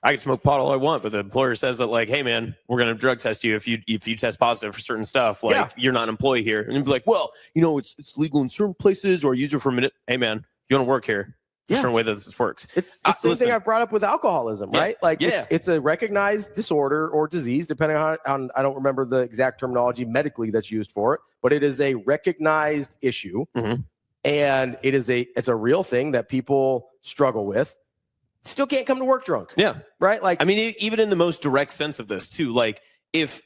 I can smoke pot all I want, but the employer says that, like, hey, man, we're going to drug test you if you test positive for certain stuff. Like, you're not an employee here. And you'd be like, well, it's legal in certain places or use it for a minute. Hey, man, you want to work here. There's a certain way that this works. It's the same thing I brought up with alcoholism, right? Like, it's a recognized disorder or disease, depending on, I don't remember the exact terminology medically that's used for it, but it is a recognized issue. And it's a real thing that people struggle with. Still can't come to work drunk. Yeah. Right? Like, I mean, even in the most direct sense of this too, like if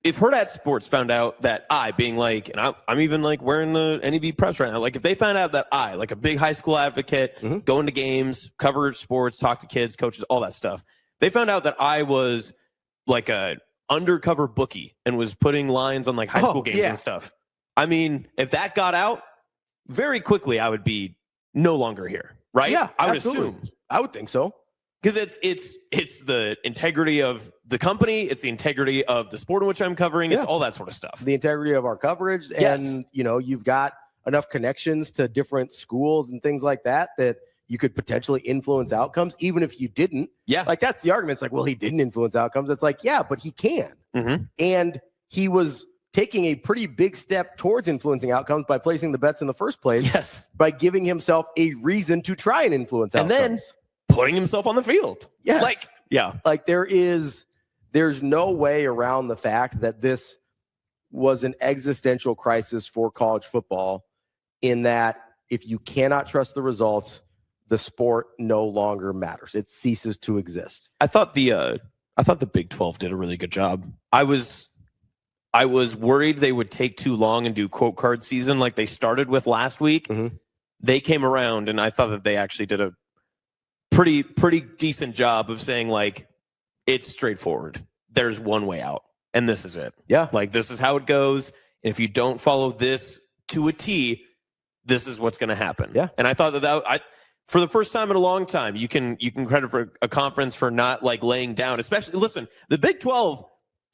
Hurrdat Sports found out that I, being like, and I'm even like wearing the NEB preps right now, like if they found out that I, like a big high school advocate, going to games, cover sports, talk to kids, coaches, all that stuff, they found out that I was like a undercover bookie and was putting lines on like high school games and stuff. I mean, if that got out, very quickly I would be no longer here. Right? Yeah, I would absolutely. assume. I would think so. Because it's the integrity of the company, it's the integrity of the sport in which I'm covering, it's all that sort of stuff. The integrity of our coverage, and you've got enough connections to different schools and things like that you could potentially influence outcomes, even if you didn't. Yeah. Like that's the argument. It's like, well, he didn't influence outcomes. It's like, yeah, but he can. And he was taking a pretty big step towards influencing outcomes by placing the bets in the first place. Yes. By giving himself a reason to try and influence outcomes. And then putting himself on the field. Yes. Like there's no way around the fact that this was an existential crisis for college football, in that if you cannot trust the results, the sport no longer matters. It ceases to exist. I thought the Big 12 did a really good job. I was worried they would take too long and do quote card season like they started with last week. They came around, and I thought that they actually did a pretty decent job of saying, like, it's straightforward. There's one way out, and this is it. Yeah. Like, this is how it goes. And if you don't follow this to a T, this is what's going to happen. Yeah. And I thought that for the first time in a long time, you can credit for a conference for not like laying down, especially, listen, the Big 12,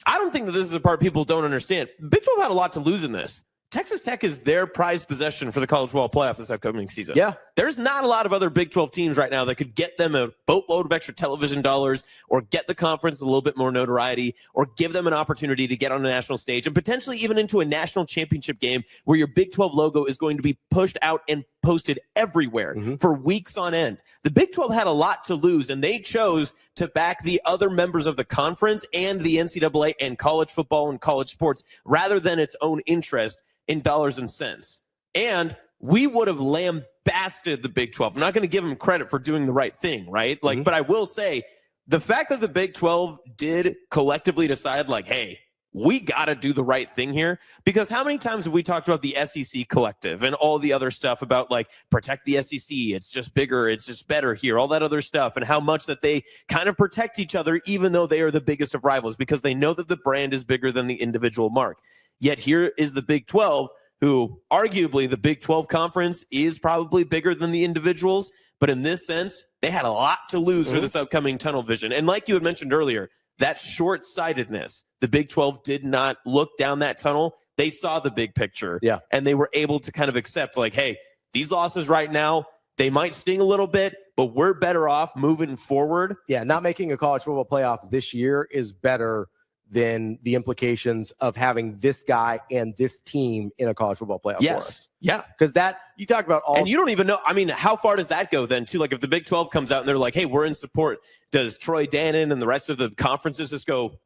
I don't think that this is a part people don't understand. Big 12 had a lot to lose in this. Texas Tech is their prized possession for the college football playoff this upcoming season. Yeah. There's not a lot of other Big 12 teams right now that could get them a boatload of extra television dollars or get the conference a little bit more notoriety or give them an opportunity to get on a national stage and potentially even into a national championship game where your Big 12 logo is going to be pushed out and posted everywhere for weeks on end. The Big 12 had a lot to lose, and they chose to back the other members of the conference and the NCAA and college football and college sports rather than its own interest in dollars and cents. And we would have lambasted the Big 12. I'm not going to give them credit for doing the right thing, right? Like, but I will say the fact that the Big 12 did collectively decide, like, hey, we got to do the right thing here, because how many times have we talked about the SEC collective and all the other stuff about, like, protect the SEC, it's just bigger, it's just better here, all that other stuff, and how much that they kind of protect each other even though they are the biggest of rivals because they know that the brand is bigger than the individual mark. Yet here is the Big 12, who arguably the Big 12 conference is probably bigger than the individuals, but in this sense, they had a lot to lose for this upcoming tunnel vision. And like you had mentioned earlier, that short-sightedness, the Big 12 did not look down that tunnel. They saw the big picture. Yeah. And they were able to kind of accept, like, hey, these losses right now, they might sting a little bit, but we're better off moving forward. Yeah, not making a college football playoff this year is better than the implications of having this guy and this team in a college football playoff for us. Yeah. Because that, you talk about all. And you don't even know. I mean, how far does that go then, too? Like, if the Big 12 comes out and they're like, hey, we're in support, does Troy Dannon and the rest of the conferences just go,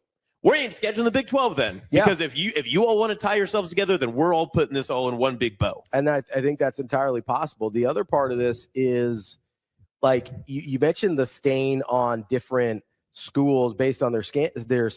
we ain't scheduling the Big 12 then? Yeah. Because if you all want to tie yourselves together, then we're all putting this all in one big bow. And I think that's entirely possible. The other part of this is, like, you mentioned the stain on different schools based on their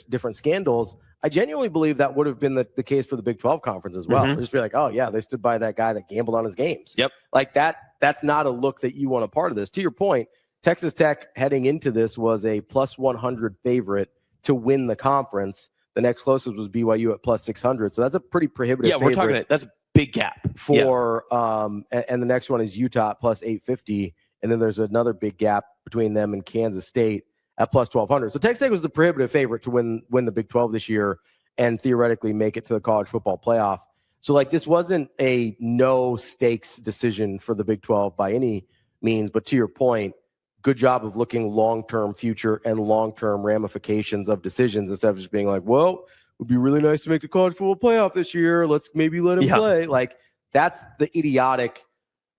different scandals. I genuinely believe that would have been the case for the Big 12 conference as well. Mm-hmm. Just be like, oh yeah, they stood by that guy that gambled on his games. Yep. Like that's not a look that you want a part of this. To your point, Texas Tech heading into this was a plus 100 favorite to win the conference. The next closest was BYU at plus 600. So that's a pretty prohibitive Yeah, we're talking, that's a big gap. for and the next one is Utah at plus 850. And then there's another big gap between them and Kansas State at plus 1,200. So Texas Tech was the prohibitive favorite to win the Big 12 this year and theoretically make it to the college football playoff. So, like, this wasn't a no stakes decision for the Big 12 by any means. But to your point, good job of looking long-term future and long-term ramifications of decisions instead of just being like, well, it would be really nice to make the college football playoff this year. Let's maybe let him play. Like, that's the idiotic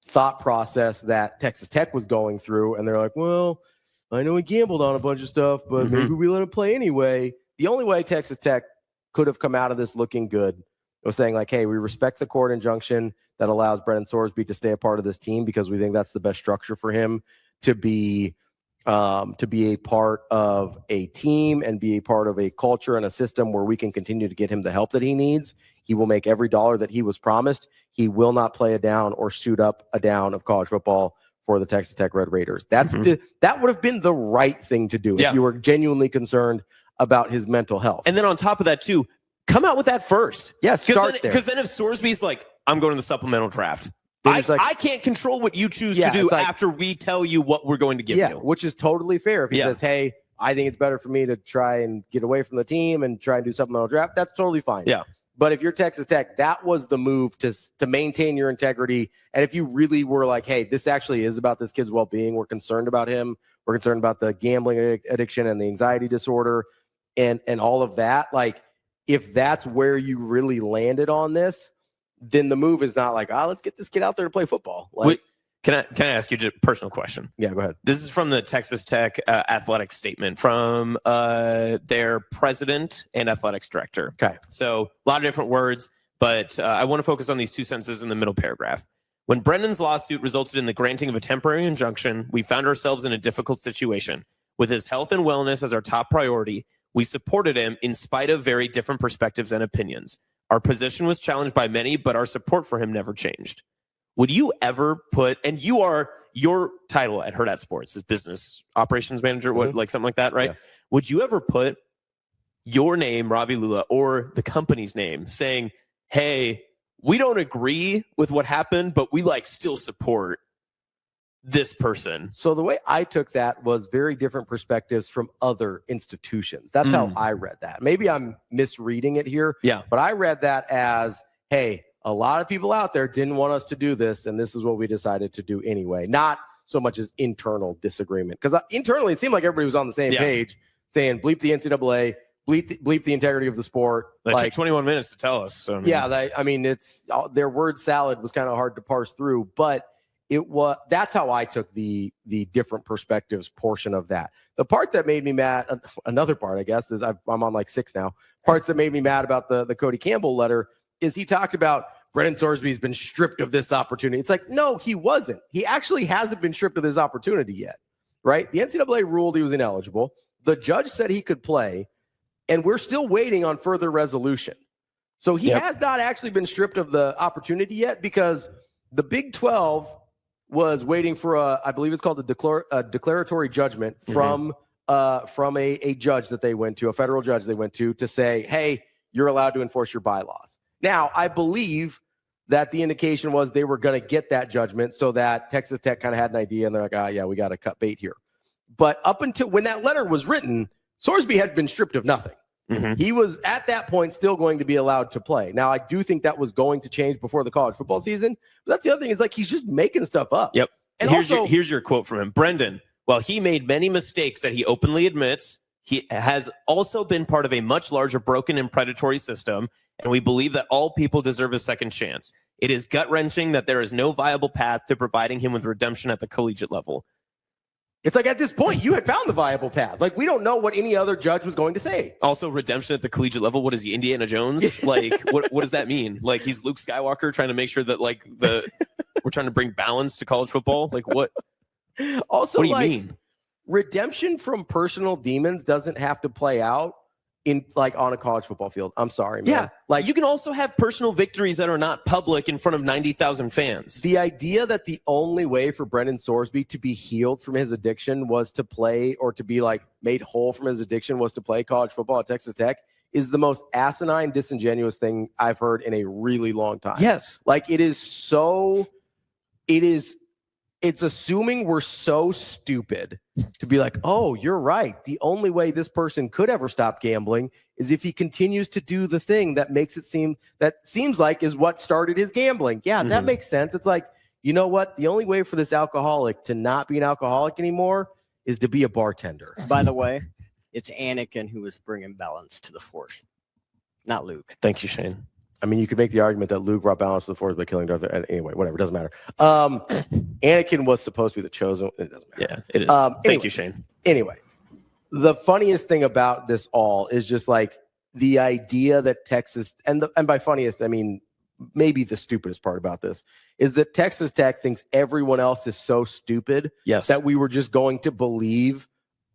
thought process that Texas Tech was going through. And they're like, well, I know he gambled on a bunch of stuff, but maybe we let him play anyway. The only way Texas Tech could have come out of this looking good was saying, like, hey, we respect the court injunction that allows Brendan Sorsby to stay a part of this team because we think that's the best structure for him to be a part of a team and be a part of a culture and a system where we can continue to get him the help that he needs. He will make every dollar that he was promised. He will not play a down or suit up a down of college football for the Texas Tech Red Raiders. That would have been the right thing to do if you were genuinely concerned about his mental health. And then on top of that, too, come out with that first. Yeah, start there. Because then if Sorsby's like, I'm going to the supplemental draft, I can't control what you choose to do after we tell you what we're going to give you. Which is totally fair. If he says, hey, I think it's better for me to try and get away from the team and try and do supplemental draft, that's totally fine. Yeah. But if you're Texas Tech, that was the move to maintain your integrity. And if you really were like, hey, this actually is about this kid's well-being, we're concerned about him, we're concerned about the gambling addiction and the anxiety disorder and all of that, like, if that's where you really landed on this, then the move is not like, let's get this kid out there to play football. Like, wait, can I ask you a personal question? Yeah, go ahead. This is from the Texas Tech athletics statement from their president and athletics director. Okay. So a lot of different words, but I want to focus on these two sentences in the middle paragraph. When Brendan's lawsuit resulted in the granting of a temporary injunction, we found ourselves in a difficult situation. With his health and wellness as our top priority, we supported him in spite of very different perspectives and opinions. Our position was challenged by many, but our support for him never changed. Would you ever put, and your title at Hurrdat Sports is business operations manager, like something like that, right? Yeah. Would you ever put your name, Ravi Lulla, or the company's name saying, hey, we don't agree with what happened, but we still support this person? So the way I took that was very different perspectives from other institutions. That's how I read that. Maybe I'm misreading it here. Yeah. But I read that as, hey, a lot of people out there didn't want us to do this, and this is what we decided to do anyway. Not so much as internal disagreement. Because internally, it seemed like everybody was on the same page, saying bleep the NCAA, bleep the integrity of the sport. That took 21 minutes to tell us. So, it's their word salad was kind of hard to parse through, but that's how I took the different perspectives portion of that. The part that made me mad, another part, I guess, is I'm on 6 now. Parts that made me mad about the Cody Campbell letter is he talked about Brendan Sorsby's been stripped of this opportunity. It's like, no, he wasn't. He actually hasn't been stripped of this opportunity yet, right? The NCAA ruled he was ineligible. The judge said he could play, and we're still waiting on further resolution. So he has not actually been stripped of the opportunity yet because the Big 12 was waiting for I believe it's called a declaratory judgment from a judge that they went to, a federal judge they went to say, hey, you're allowed to enforce your bylaws. Now, I believe that the indication was they were going to get that judgment so that Texas Tech kind of had an idea, and they're like, we got to cut bait here. But up until when that letter was written, Sorsby had been stripped of nothing. He was at that point still going to be allowed to play. Now, I do think that was going to change before the college football season. But that's the other thing is he's just making stuff up. Yep. And here's your quote from him. Brendan, while he made many mistakes that he openly admits, He has also been part of a much larger, broken, and predatory system, and we believe that all people deserve a second chance. It is gut-wrenching that there is no viable path to providing him with redemption at the collegiate level. It's like at this point, you had found the viable path. Like, we don't know what any other judge was going to say. Also, redemption at the collegiate level. What is he, Indiana Jones? Like, what does that mean? Like, he's Luke Skywalker trying to make sure that, like, we're trying to bring balance to college football? Like, what? Also, what do you like, mean? Redemption from personal demons doesn't have to play out in like on a college football field. I'm sorry, man. Yeah, like you can also have personal victories that are not public in front of 90,000 fans. The idea that the only way for Brendan Sorsby to be healed from his addiction was to play, or to be like made whole from his addiction was to play college football at Texas Tech, is the most asinine, disingenuous thing I've heard in a really long time. Yes. Like it's assuming we're so stupid to be like, oh, you're right. The only way this person could ever stop gambling is if he continues to do the thing that seems like is what started his gambling. Yeah, that makes sense. It's like, you know what? The only way for this alcoholic to not be an alcoholic anymore is to be a bartender. By the way, it's Anakin who was bringing balance to the Force, not Luke. Thank you, Shane. I mean, you could make the argument that Luke brought balance to the Force by killing Darth Vader. Anyway, whatever, doesn't matter. Anakin was supposed to be the chosen. It doesn't matter. Yeah, it is. Thank you, Shane. Anyway, the funniest thing about this all is just like the idea that Texas, and by funniest, I mean maybe the stupidest part about this, is that Texas Tech thinks everyone else is so stupid that we were just going to believe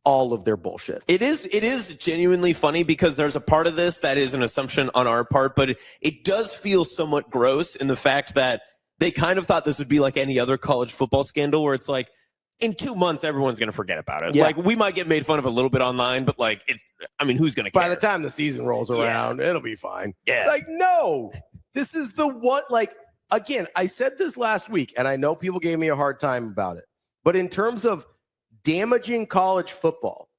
all of their bullshit. It is genuinely funny because there's a part of this that is an assumption on our part, but it does feel somewhat gross in the fact that they kind of thought this would be like any other college football scandal where it's like, in 2 months, everyone's going to forget about it. Yeah. Like, we might get made fun of a little bit online, but like, who's going to care? By the time the season rolls around, it'll be fine. Yeah. It's like, no, this is the one, like, again, I said this last week, and I know people gave me a hard time about it, but in terms of damaging college football,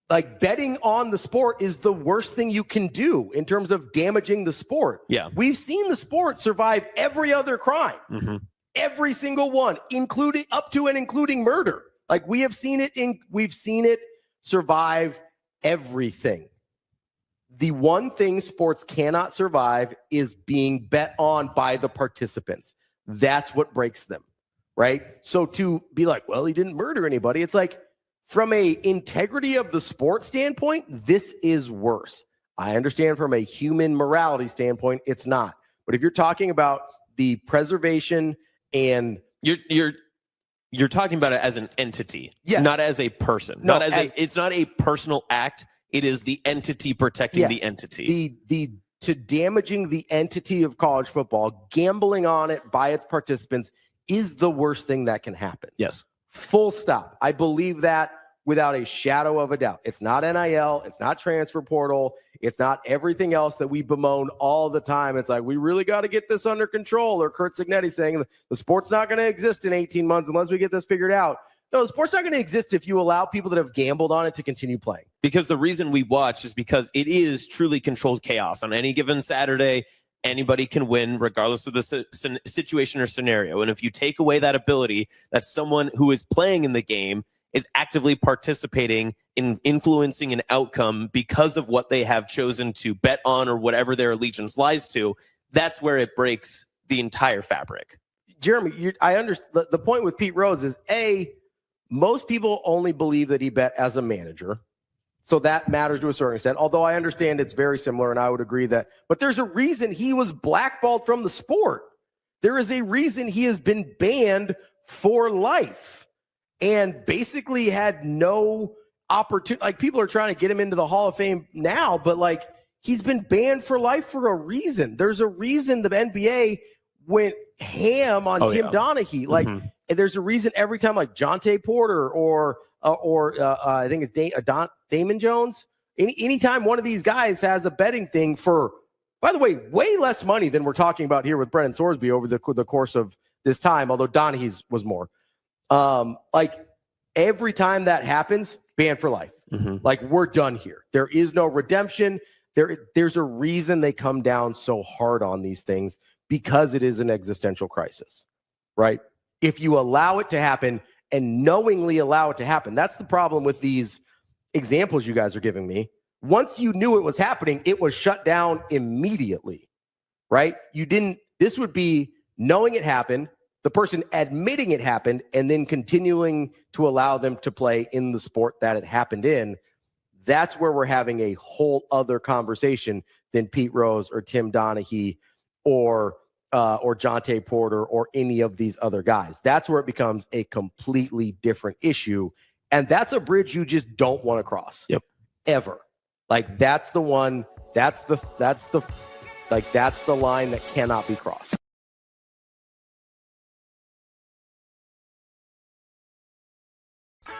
like betting on the sport is the worst thing you can do in terms of damaging the sport. Yeah. We've seen the sport survive every other crime, every single one, including up to and including murder. Like we've seen it survive everything. The one thing sports cannot survive is being bet on by the participants. That's what breaks them. Right. So to be like, well, he didn't murder anybody. It's like, from a integrity of the sport standpoint, this is worse. I understand from a human morality standpoint, it's not. But if you're talking about the preservation and you're talking about it as an entity, yes, not as a person. No, it's not a personal act. It is the entity protecting the entity. To damaging the entity of college football, gambling on it by its participants is the worst thing that can happen. Yes. Full stop. I believe that without a shadow of a doubt. It's not NIL. It's not transfer portal. It's not everything else that we bemoan all the time. It's like, we really got to get this under control. Or Kurt Cignetti saying the sport's not going to exist in 18 months unless we get this figured out. No, the sport's not going to exist if you allow people that have gambled on it to continue playing. Because the reason we watch is because it is truly controlled chaos. On any given Saturday, anybody can win regardless of the situation or scenario. And if you take away that ability, that someone who is playing in the game is actively participating in influencing an outcome because of what they have chosen to bet on or whatever their allegiance lies to, that's where it breaks the entire fabric. Jeremy, I understand. The point with Pete Rose is, most people only believe that he bet as a manager. So that matters to a certain extent, although I understand it's very similar, and I would agree that. But there's a reason he was blackballed from the sport. There is a reason he has been banned for life and basically had no opportunity. Like, people are trying to get him into the Hall of Fame now, but like, he's been banned for life for a reason. There's a reason the NBA went ham on Tim Donaghy. Like, and there's a reason every time, like Jonte Porter or I think it's Damon Jones. Anytime one of these guys has a betting thing for, by the way, way less money than we're talking about here with Brendan Sorsby over the course of this time, although Donaghy's was more. Like, every time that happens, banned for life. Like, we're done here. There is no redemption. There's a reason they come down so hard on these things, because it is an existential crisis, right? If you allow it to happen and knowingly allow it to happen, that's the problem with these. examples you guys are giving me, once you knew it was happening, it was shut down immediately, right? This would be knowing it happened, the person admitting it happened, and then continuing to allow them to play in the sport that it happened in. That's where we're having a whole other conversation than Pete Rose or Tim Donaghy or Jonte Porter or any of these other guys. That's where it becomes a completely different issue. And that's a bridge you just don't want to cross. Yep. Ever. Like that's the one, that's the line that cannot be crossed.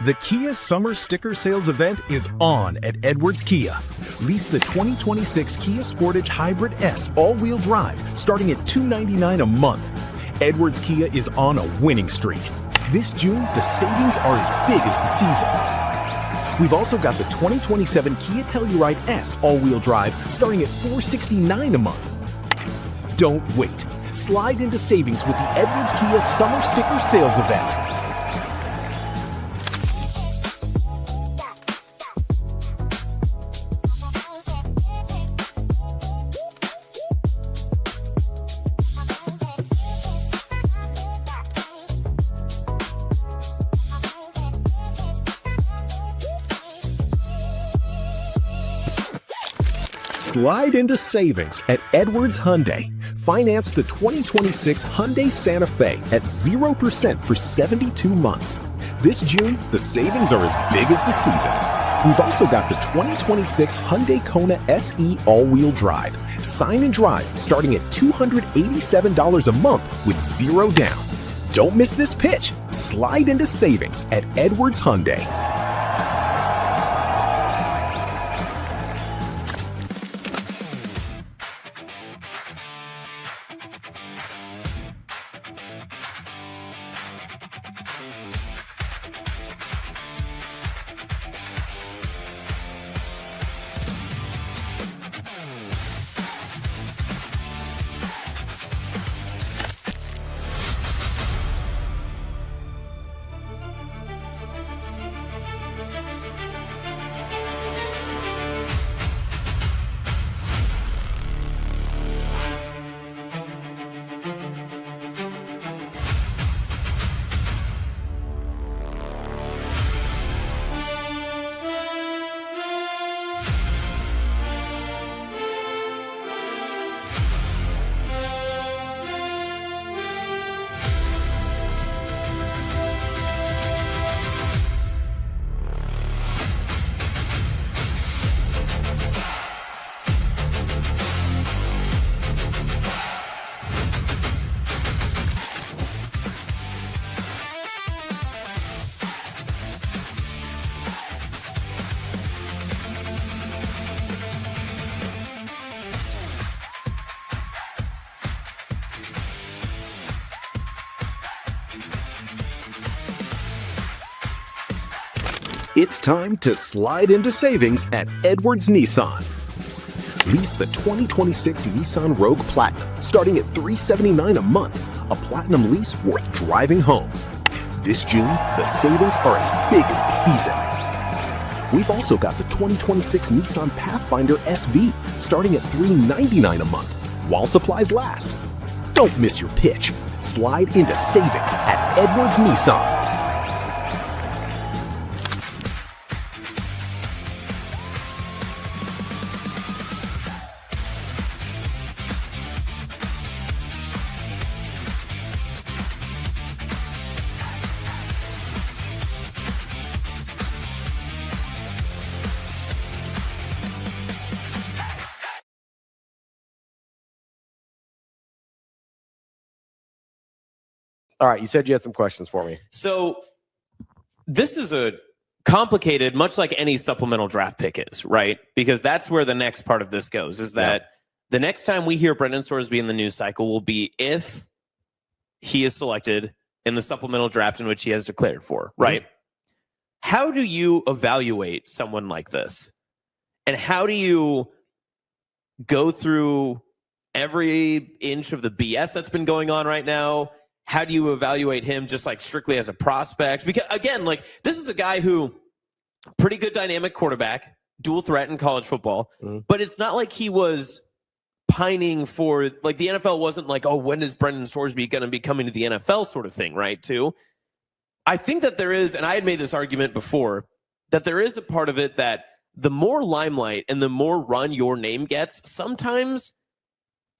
The Kia Summer Sticker Sales event is on at Edwards Kia. Lease the 2026 Kia Sportage Hybrid S all-wheel drive starting at $299 a month. Edwards Kia is on a winning streak. This June, the savings are as big as the season. We've also got the 2027 Kia Telluride S all-wheel drive starting at $469 a month. Don't wait. Slide into savings with the Edwards Kia Summer Sticker Sales event. Slide into savings at Edwards Hyundai. Finance the 2026 Hyundai Santa Fe at 0% for 72 months. This June, the savings are as big as the season. We've also got the 2026 Hyundai Kona SE all-wheel drive. Sign and drive starting at $287 a month with 0 down. Don't miss this pitch. Slide into savings at Edwards Hyundai. It's time to slide into savings at Edwards Nissan. Lease the 2026 Nissan Rogue Platinum starting at $379 a month, a platinum lease worth driving home. This June, the savings are as big as the season. We've also got the 2026 Nissan Pathfinder SV starting at $399 a month while supplies last. Don't miss your pitch. Slide into savings at Edwards Nissan. All right, you said you had some questions for me. So this is a complicated, much like any supplemental draft pick is, right? Because that's where the next part of this goes, is that the next time we hear Brendan Sorsby in the news cycle will be if he is selected in the supplemental draft in which he has declared for, right? Mm-hmm. How do you evaluate someone like this? And how do you go through every inch of the BS that's been going on right now? How do you evaluate him just like strictly as a prospect? Because again, like this is a guy who pretty good dynamic quarterback, dual threat in college football, but it's not like he was pining for, like, the NFL wasn't like, oh, when is Brendan Sorsby going to be coming to the NFL sort of thing, right, too? I think that there is, and I had made this argument before, that there is a part of it that the more limelight and the more run your name gets, sometimes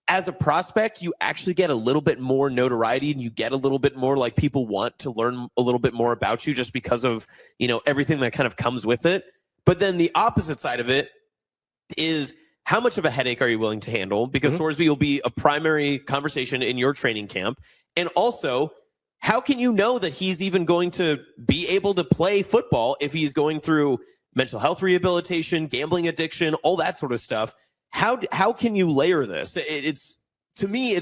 as a prospect, you actually get a little bit more notoriety and you get a little bit more, like, people want to learn a little bit more about you just because of, everything that kind of comes with it. But then the opposite side of it is, how much of a headache are you willing to handle? Because Sorsby will be a primary conversation in your training camp. And also, how can you know that he's even going to be able to play football if he's going through mental health rehabilitation, gambling addiction, all that sort of stuff? How can you layer this? To me,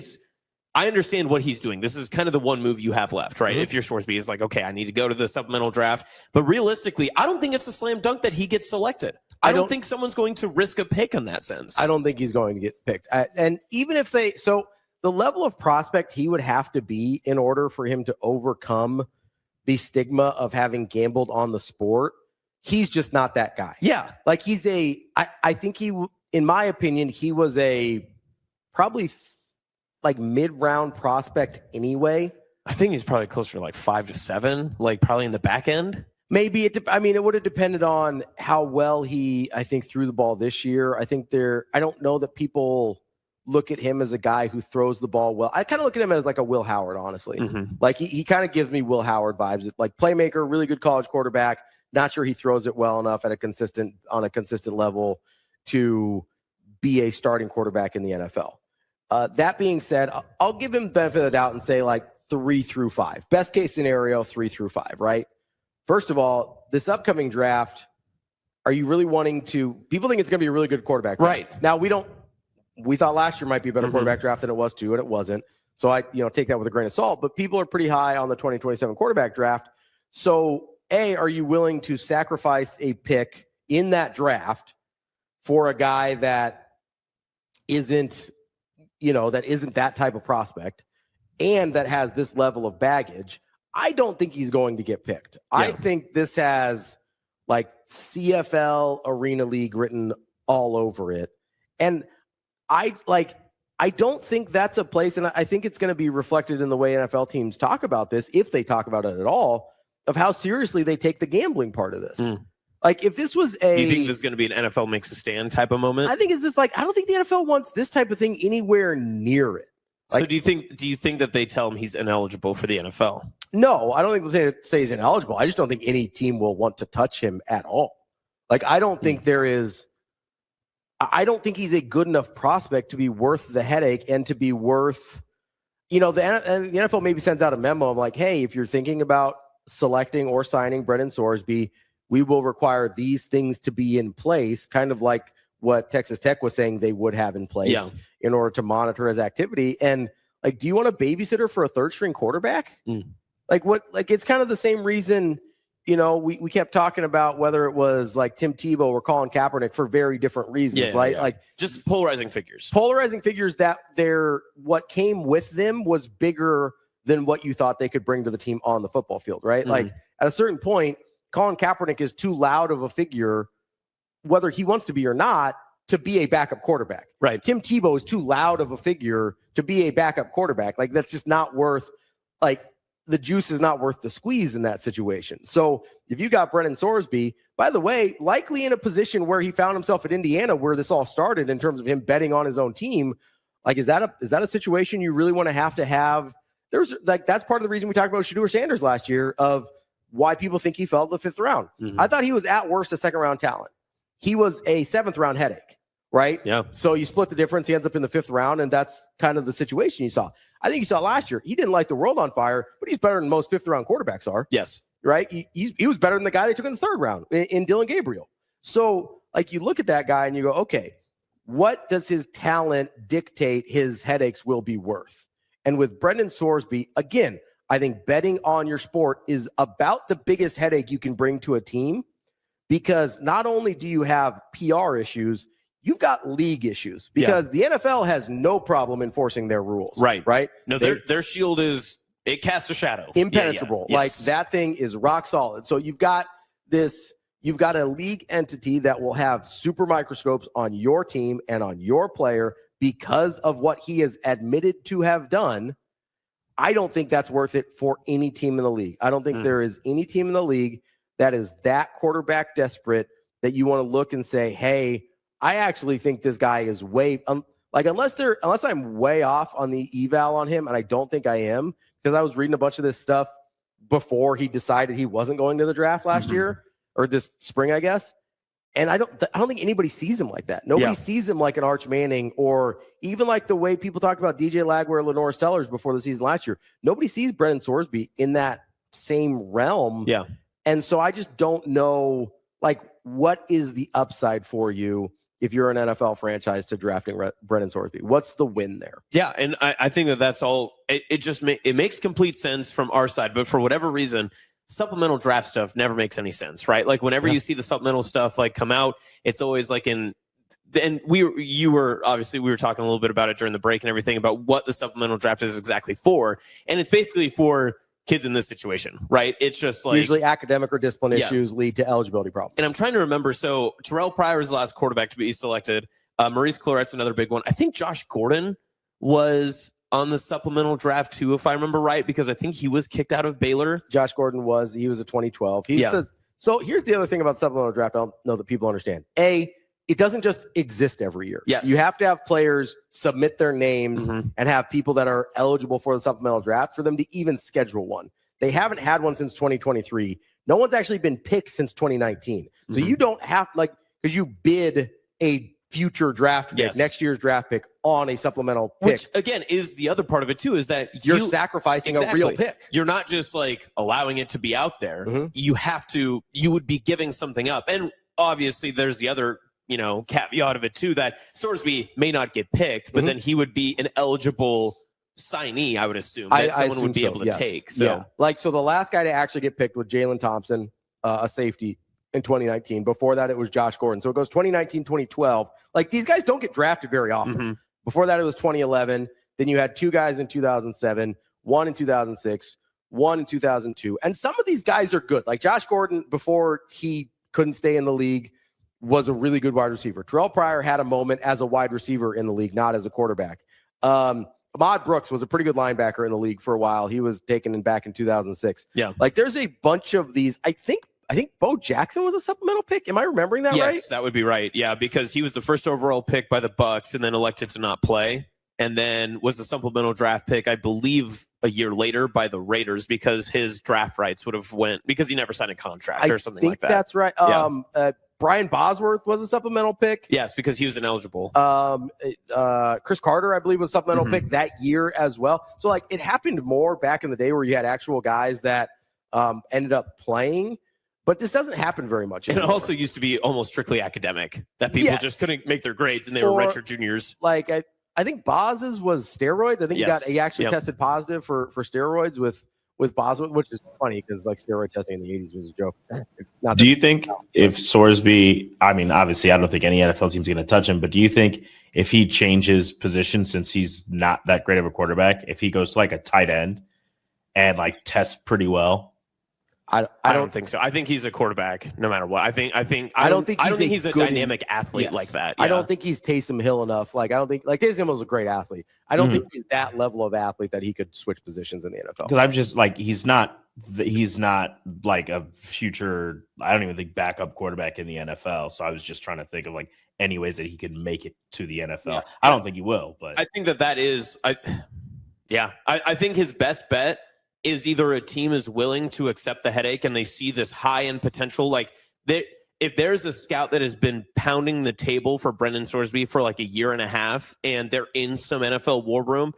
I understand what he's doing. This is kind of the one move you have left, right? If you're Sorsby, is like, okay, I need to go to the supplemental draft. But realistically, I don't think it's a slam dunk that he gets selected. I don't think someone's going to risk a pick in that sense. I don't think he's going to get picked. And even if the level of prospect he would have to be in order for him to overcome the stigma of having gambled on the sport, he's just not that guy. Yeah. Like, I think in my opinion, he was a probably like mid-round prospect anyway. I think he's probably closer to like 5 to 7, like probably in the back end. Maybe it would have depended on how well he, I think, threw the ball this year. I don't know that people look at him as a guy who throws the ball well. I kind of look at him as like a Will Howard, honestly. Like, he kind of gives me Will Howard vibes. Like, playmaker, really good college quarterback. Not sure he throws it well enough on a consistent level to be a starting quarterback in the NFL. That being said, I'll give him the benefit of the doubt and say like 3 through 5. Best case scenario, 3 through 5, right? First of all, this upcoming draft, are you really wanting to – people think it's going to be a really good quarterback draft. Right. Now, we thought last year might be a better quarterback draft than it was too, and it wasn't. So I take that with a grain of salt. But people are pretty high on the 2027 quarterback draft. So, A, are you willing to sacrifice a pick in that draft for a guy that isn't that type of prospect and that has this level of baggage? I don't think he's going to get picked. Yeah. I think this has like CFL Arena League written all over it. And I don't think that's a place, and I think it's going to be reflected in the way NFL teams talk about this, if they talk about it at all, of how seriously they take the gambling part of this. Like, if this was do you think this is going to be an NFL makes a stand type of moment? I think it's just like, I don't think the NFL wants this type of thing anywhere near it. Like, so do you think that they tell him he's ineligible for the NFL? No, I don't think they say he's ineligible. I just don't think any team will want to touch him at all. Like, I don't think I don't think he's a good enough prospect to be worth the headache and to be worth, the NFL maybe sends out a memo of like, hey, if you're thinking about selecting or signing Brendan Sorsby, we will require these things to be in place, kind of like what Texas Tech was saying they would have in place in order to monitor his activity. And like, do you want a babysitter for a third string quarterback? Like, what? Like, it's kind of the same reason, we kept talking about whether it was like Tim Tebow or Colin Kaepernick for very different reasons. Like just polarizing figures. That what came with them was bigger than what you thought they could bring to the team on the football field, right? Like, at a certain point, Colin Kaepernick is too loud of a figure, whether he wants to be or not, to be a backup quarterback. Right. Tim Tebow is too loud of a figure to be a backup quarterback. Like, that's just not worth, like, the juice is not worth the squeeze in that situation. So if you got Brendan Sorsby, by the way, likely in a position where he found himself at Indiana, where this all started in terms of him betting on his own team, like, is that a situation you really want to have? There's like, that's part of the reason we talked about Shedeur Sanders last year of why people think he fell to the 5th round. I thought he was at worst a 2nd round talent. He was a 7th round headache, right? Yeah. So you split the difference. He ends up in the 5th round, and that's kind of the situation you saw. I think you saw last year. He didn't light the world on fire, but he's better than most 5th round quarterbacks are. Yes. Right? He was better than the guy they took in the 3rd round in Dylan Gabriel. So, like, you look at that guy and you go, okay, what does his talent dictate his headaches will be worth? And with Brendan Sorsby, again, I think betting on your sport is about the biggest headache you can bring to a team, because not only do you have PR issues, you've got league issues, because the NFL has no problem enforcing their rules. Right. No, Their shield it casts a shadow. Impenetrable. Yeah. Like, Yes. that thing is rock solid. So you've got this you've got a league entity that will have super microscopes on your team and on your player because of what he has admitted to have done. I don't think that's worth it for any team in the league. I don't think there is any team in the league that is that quarterback desperate that you want to look and say, hey, I actually think this guy is way unless I'm way off on the eval on him, and I don't think I am, because I was reading a bunch of this stuff before he decided he wasn't going to the draft last year or this spring, I guess. And I don't think anybody sees him like that. Nobody sees him like an Arch Manning, or even like the way people talked about DJ Lagware, Lenore Sellers before the season last year. Nobody sees Brendan Sorsby in that same realm. Yeah. And so I just don't know, like, what is the upside for you if you're an NFL franchise to drafting Brendan Sorsby? What's the win there? Yeah, and I think that's all. It just makes complete sense from our side, but for whatever reason, supplemental draft stuff never makes any sense, right? Like whenever you see the supplemental stuff like come out, it's always like we were talking a little bit about it during the break and everything about what the supplemental draft is exactly for, and it's basically for kids in this situation, right? It's just like usually academic or discipline issues lead to eligibility problems. And I'm trying to remember. So Terrell Pryor is the last quarterback to be selected. Maurice Claret's another big one. I think Josh Gordon was on the supplemental draft too, if I remember right, because I think he was kicked out of Baylor. Josh Gordon was a 2012. So here's the other thing about supplemental draft. I don't know that people understand. It doesn't just exist every year. Yes. You have to have players submit their names and have people that are eligible for the supplemental draft for them to even schedule one. They haven't had one since 2023. No one's actually been picked since 2019. So you don't have, because you bid a future draft pick, next year's draft pick on a supplemental pick. Which, again, is the other part of it, too, is that you're sacrificing a real pick. You're not just, like, allowing it to be out there. You would be giving something up. And obviously, there's the other, caveat of it, too, that Sorsby may not get picked, but then he would be an eligible signee, I would assume, that someone would be able to take. So, so the last guy to actually get picked was Jalen Thompson, a safety, in 2019. Before that, it was Josh Gordon. So it goes 2019, 2012. Like, these guys don't get drafted very often. Before that, it was 2011. Then you had two guys in 2007, one in 2006, one in 2002. And some of these guys are good. Like Josh Gordon, before he couldn't stay in the league, was a really good wide receiver. Terrell Pryor had a moment as a wide receiver in the league, not as a quarterback. Ahmad Brooks was a pretty good linebacker in the league for a while. He was taken back in 2006. Yeah. Like, there's a bunch of these. I think Bo Jackson was a supplemental pick. Am I remembering that right? Yes, that would be right. Yeah, because he was the first overall pick by the Bucs and then elected to not play, and then was a supplemental draft pick, I believe, a year later by the Raiders because his draft rights would have went because he never signed a contract or something like that. That's right. Brian Bosworth was a supplemental pick. Yes, because he was ineligible. Chris Carter, I believe, was a supplemental pick that year as well. So, like, it happened more back in the day where you had actual guys that ended up playing. But this doesn't happen very much anymore. And it also used to be almost strictly academic, that people just couldn't make their grades and they were redshirt juniors. Like, I think Boz's was steroids. I think he actually tested positive for steroids with Boz, which is funny because, like, steroid testing in the 80s was a joke. Do you think if Sorsby, I mean, obviously, I don't think any NFL team's going to touch him, but do you think if he changes position, since he's not that great of a quarterback, if he goes to like a tight end and like tests pretty well? I don't think so. I think he's a quarterback no matter what. I don't think he's a dynamic athlete like that. Yeah. I don't think he's Taysom Hill enough. Like, I don't think, like, Taysom Hill is a great athlete. I don't think he's that level of athlete that he could switch positions in the NFL. Because I'm just like, he's not like a future, I don't even think backup quarterback in the NFL. So I was just trying to think of like any ways that he could make it to the NFL. Yeah. I don't think he will, but I think that is, I think his best bet is either a team is willing to accept the headache and they see this high-end potential. Like, if there's a scout that has been pounding the table for Brendan Sorsby for like a year and a half and they're in some NFL war room,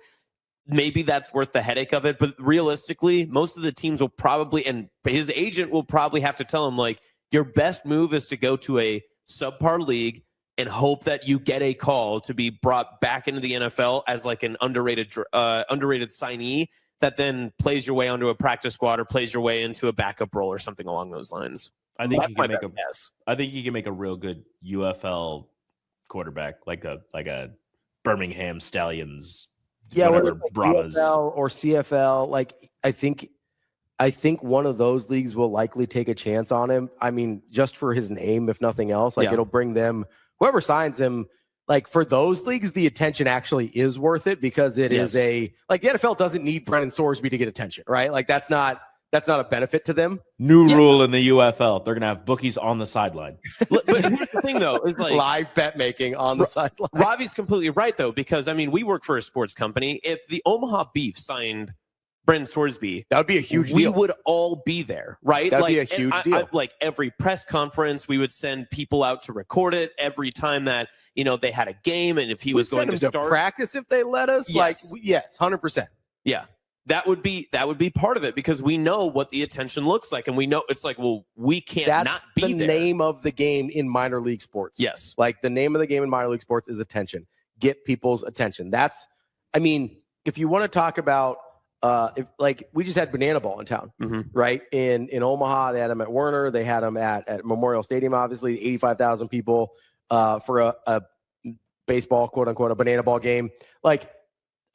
maybe that's worth the headache of it. But realistically, most of the teams will probably, and his agent will probably have to tell him, like, your best move is to go to a subpar league and hope that you get a call to be brought back into the NFL as like an underrated signee that then plays your way onto a practice squad or plays your way into a backup role or something along those lines. I think he can make a real good UFL quarterback, like a Birmingham Stallions, whatever, Brahmas UFL or CFL. Like, I think I think one of those leagues will likely take a chance on him. I mean, just for his name, if nothing else, like it'll bring them, whoever signs him, like for those leagues, the attention actually is worth it because it is like the NFL doesn't need Brendan Sorsby to get attention, right? Like that's not a benefit to them. New rule in the UFL. They're going to have bookies on the sideline. But here's the thing, though. Is like, live bet making on the sideline. Ravi's completely right, though, because, I mean, we work for a sports company. If the Omaha Beef signed Brendan Sorsby, that would be a huge we deal. would all be there, right? That'd like, be a huge deal. Like every press conference, we would send people out to record it every time that, they had a game. And if he was going to start practice, if they let us, yes. 100%. Yeah. That would be part of it because we know what the attention looks like, and we know it's like, well, we can't not be there. That's the name of the game in minor league sports. Yes, like the name of the game in minor league sports is attention. Get people's attention. If you want to talk about, we just had Banana Ball in town, right? In Omaha, they had them at Werner. They had them at Memorial Stadium. Obviously, 85,000 people for a baseball, quote unquote, a Banana Ball game. Like,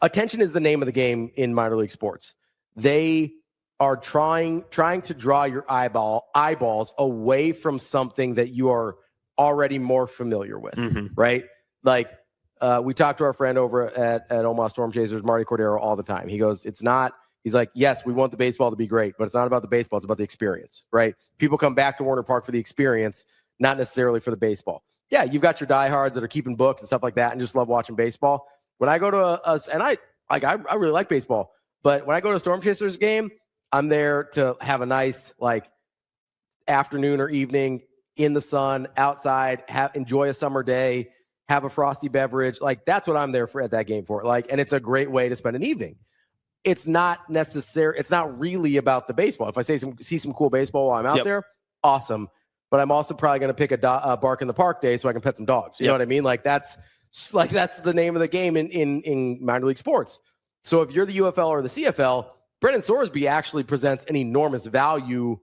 attention is the name of the game in minor league sports. They are trying to draw your eyeballs away from something that you are already more familiar with, right? Like we talk to our friend over at Omaha Storm Chasers, Marty Cordero, all the time. He goes, he's like, yes, we want the baseball to be great, but it's not about the baseball. It's about the experience, right? People come back to Warner Park for the experience, not necessarily for the baseball. Yeah, you've got your diehards that are keeping book and stuff like that and just love watching baseball. When I go to I really like baseball, but when I go to a Storm Chasers game, I'm there to have a nice afternoon or evening in the sun, outside, enjoy a summer day, have a frosty beverage. Like that's what I'm there for at that game for. Like, and it's a great way to spend an evening. It's not necessary. It's not really about the baseball. If I see some cool baseball while I'm out there, awesome. But I'm also probably going to pick a bark in the park day so I can pet some dogs. You know what I mean? Like that's the name of the game in minor league sports. So if you're the UFL or the CFL, Brendan Sorsby actually presents an enormous value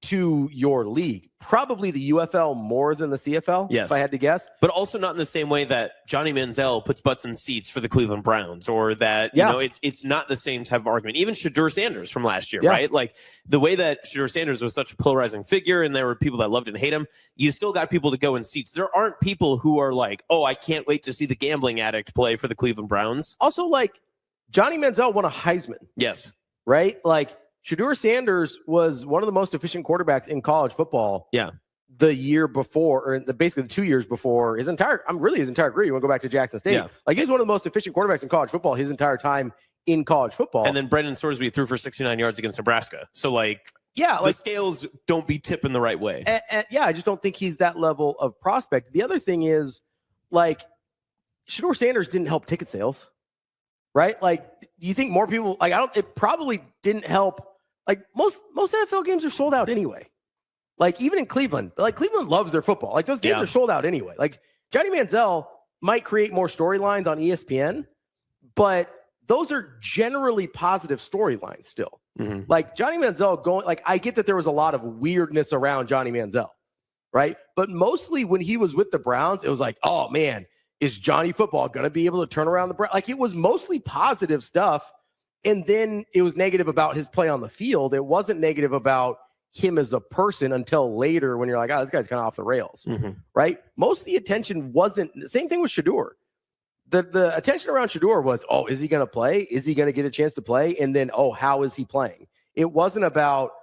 to your league. Probably the UFL more than the CFL, if I had to guess. But also not in the same way that Johnny Manziel puts butts in seats for the Cleveland Browns, or that, it's not the same type of argument. Even Shedeur Sanders from last year, right? Like the way that Shedeur Sanders was such a polarizing figure and there were people that loved and hate him, you still got people to go in seats. There aren't people who are like, oh, I can't wait to see the gambling addict play for the Cleveland Browns. Also, like Johnny Manziel won a Heisman. Yes. Right? Like Shedeur Sanders was one of the most efficient quarterbacks in college football. Yeah. The year before, or basically the 2 years before his entire career. You want to go back to Jackson State. Yeah. Like he was one of the most efficient quarterbacks in college football his entire time in college football. And then Brendan Sorsby threw for 69 yards against Nebraska. So the scales don't be tipping the right way. I just don't think he's that level of prospect. The other thing is, like, Shedeur Sanders didn't help ticket sales, right? Like, do you think more people, it probably didn't help. Like most NFL games are sold out anyway. Like even in Cleveland, Cleveland loves their football. Like those games are sold out anyway. Like Johnny Manziel might create more storylines on ESPN, but those are generally positive storylines still. Like Johnny Manziel I get that there was a lot of weirdness around Johnny Manziel, right? But mostly when he was with the Browns, it was like, oh man, is Johnny football going to be able to turn around the Browns? Like it was mostly positive stuff. And then it was negative about his play on the field. It wasn't negative about him as a person until later when you're like, oh, this guy's kind of off the rails, right? Most of the attention wasn't the same thing with Shedeur. The attention around Shedeur was, oh, is he going to play? Is he going to get a chance to play? And then, oh, how is he playing? It wasn't about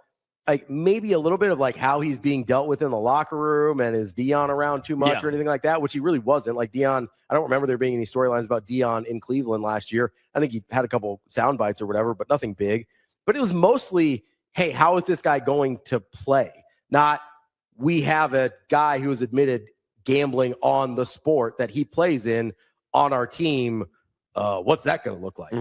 maybe a little bit of how he's being dealt with in the locker room and is Dion around too much or anything like that, which he really wasn't. Like Dion, I don't remember there being any storylines about Dion in Cleveland last year. I think he had a couple sound bites or whatever, but nothing big. But it was mostly, hey, how is this guy going to play? Not, we have a guy who has admitted gambling on the sport that he plays in on our team. What's that going to look like?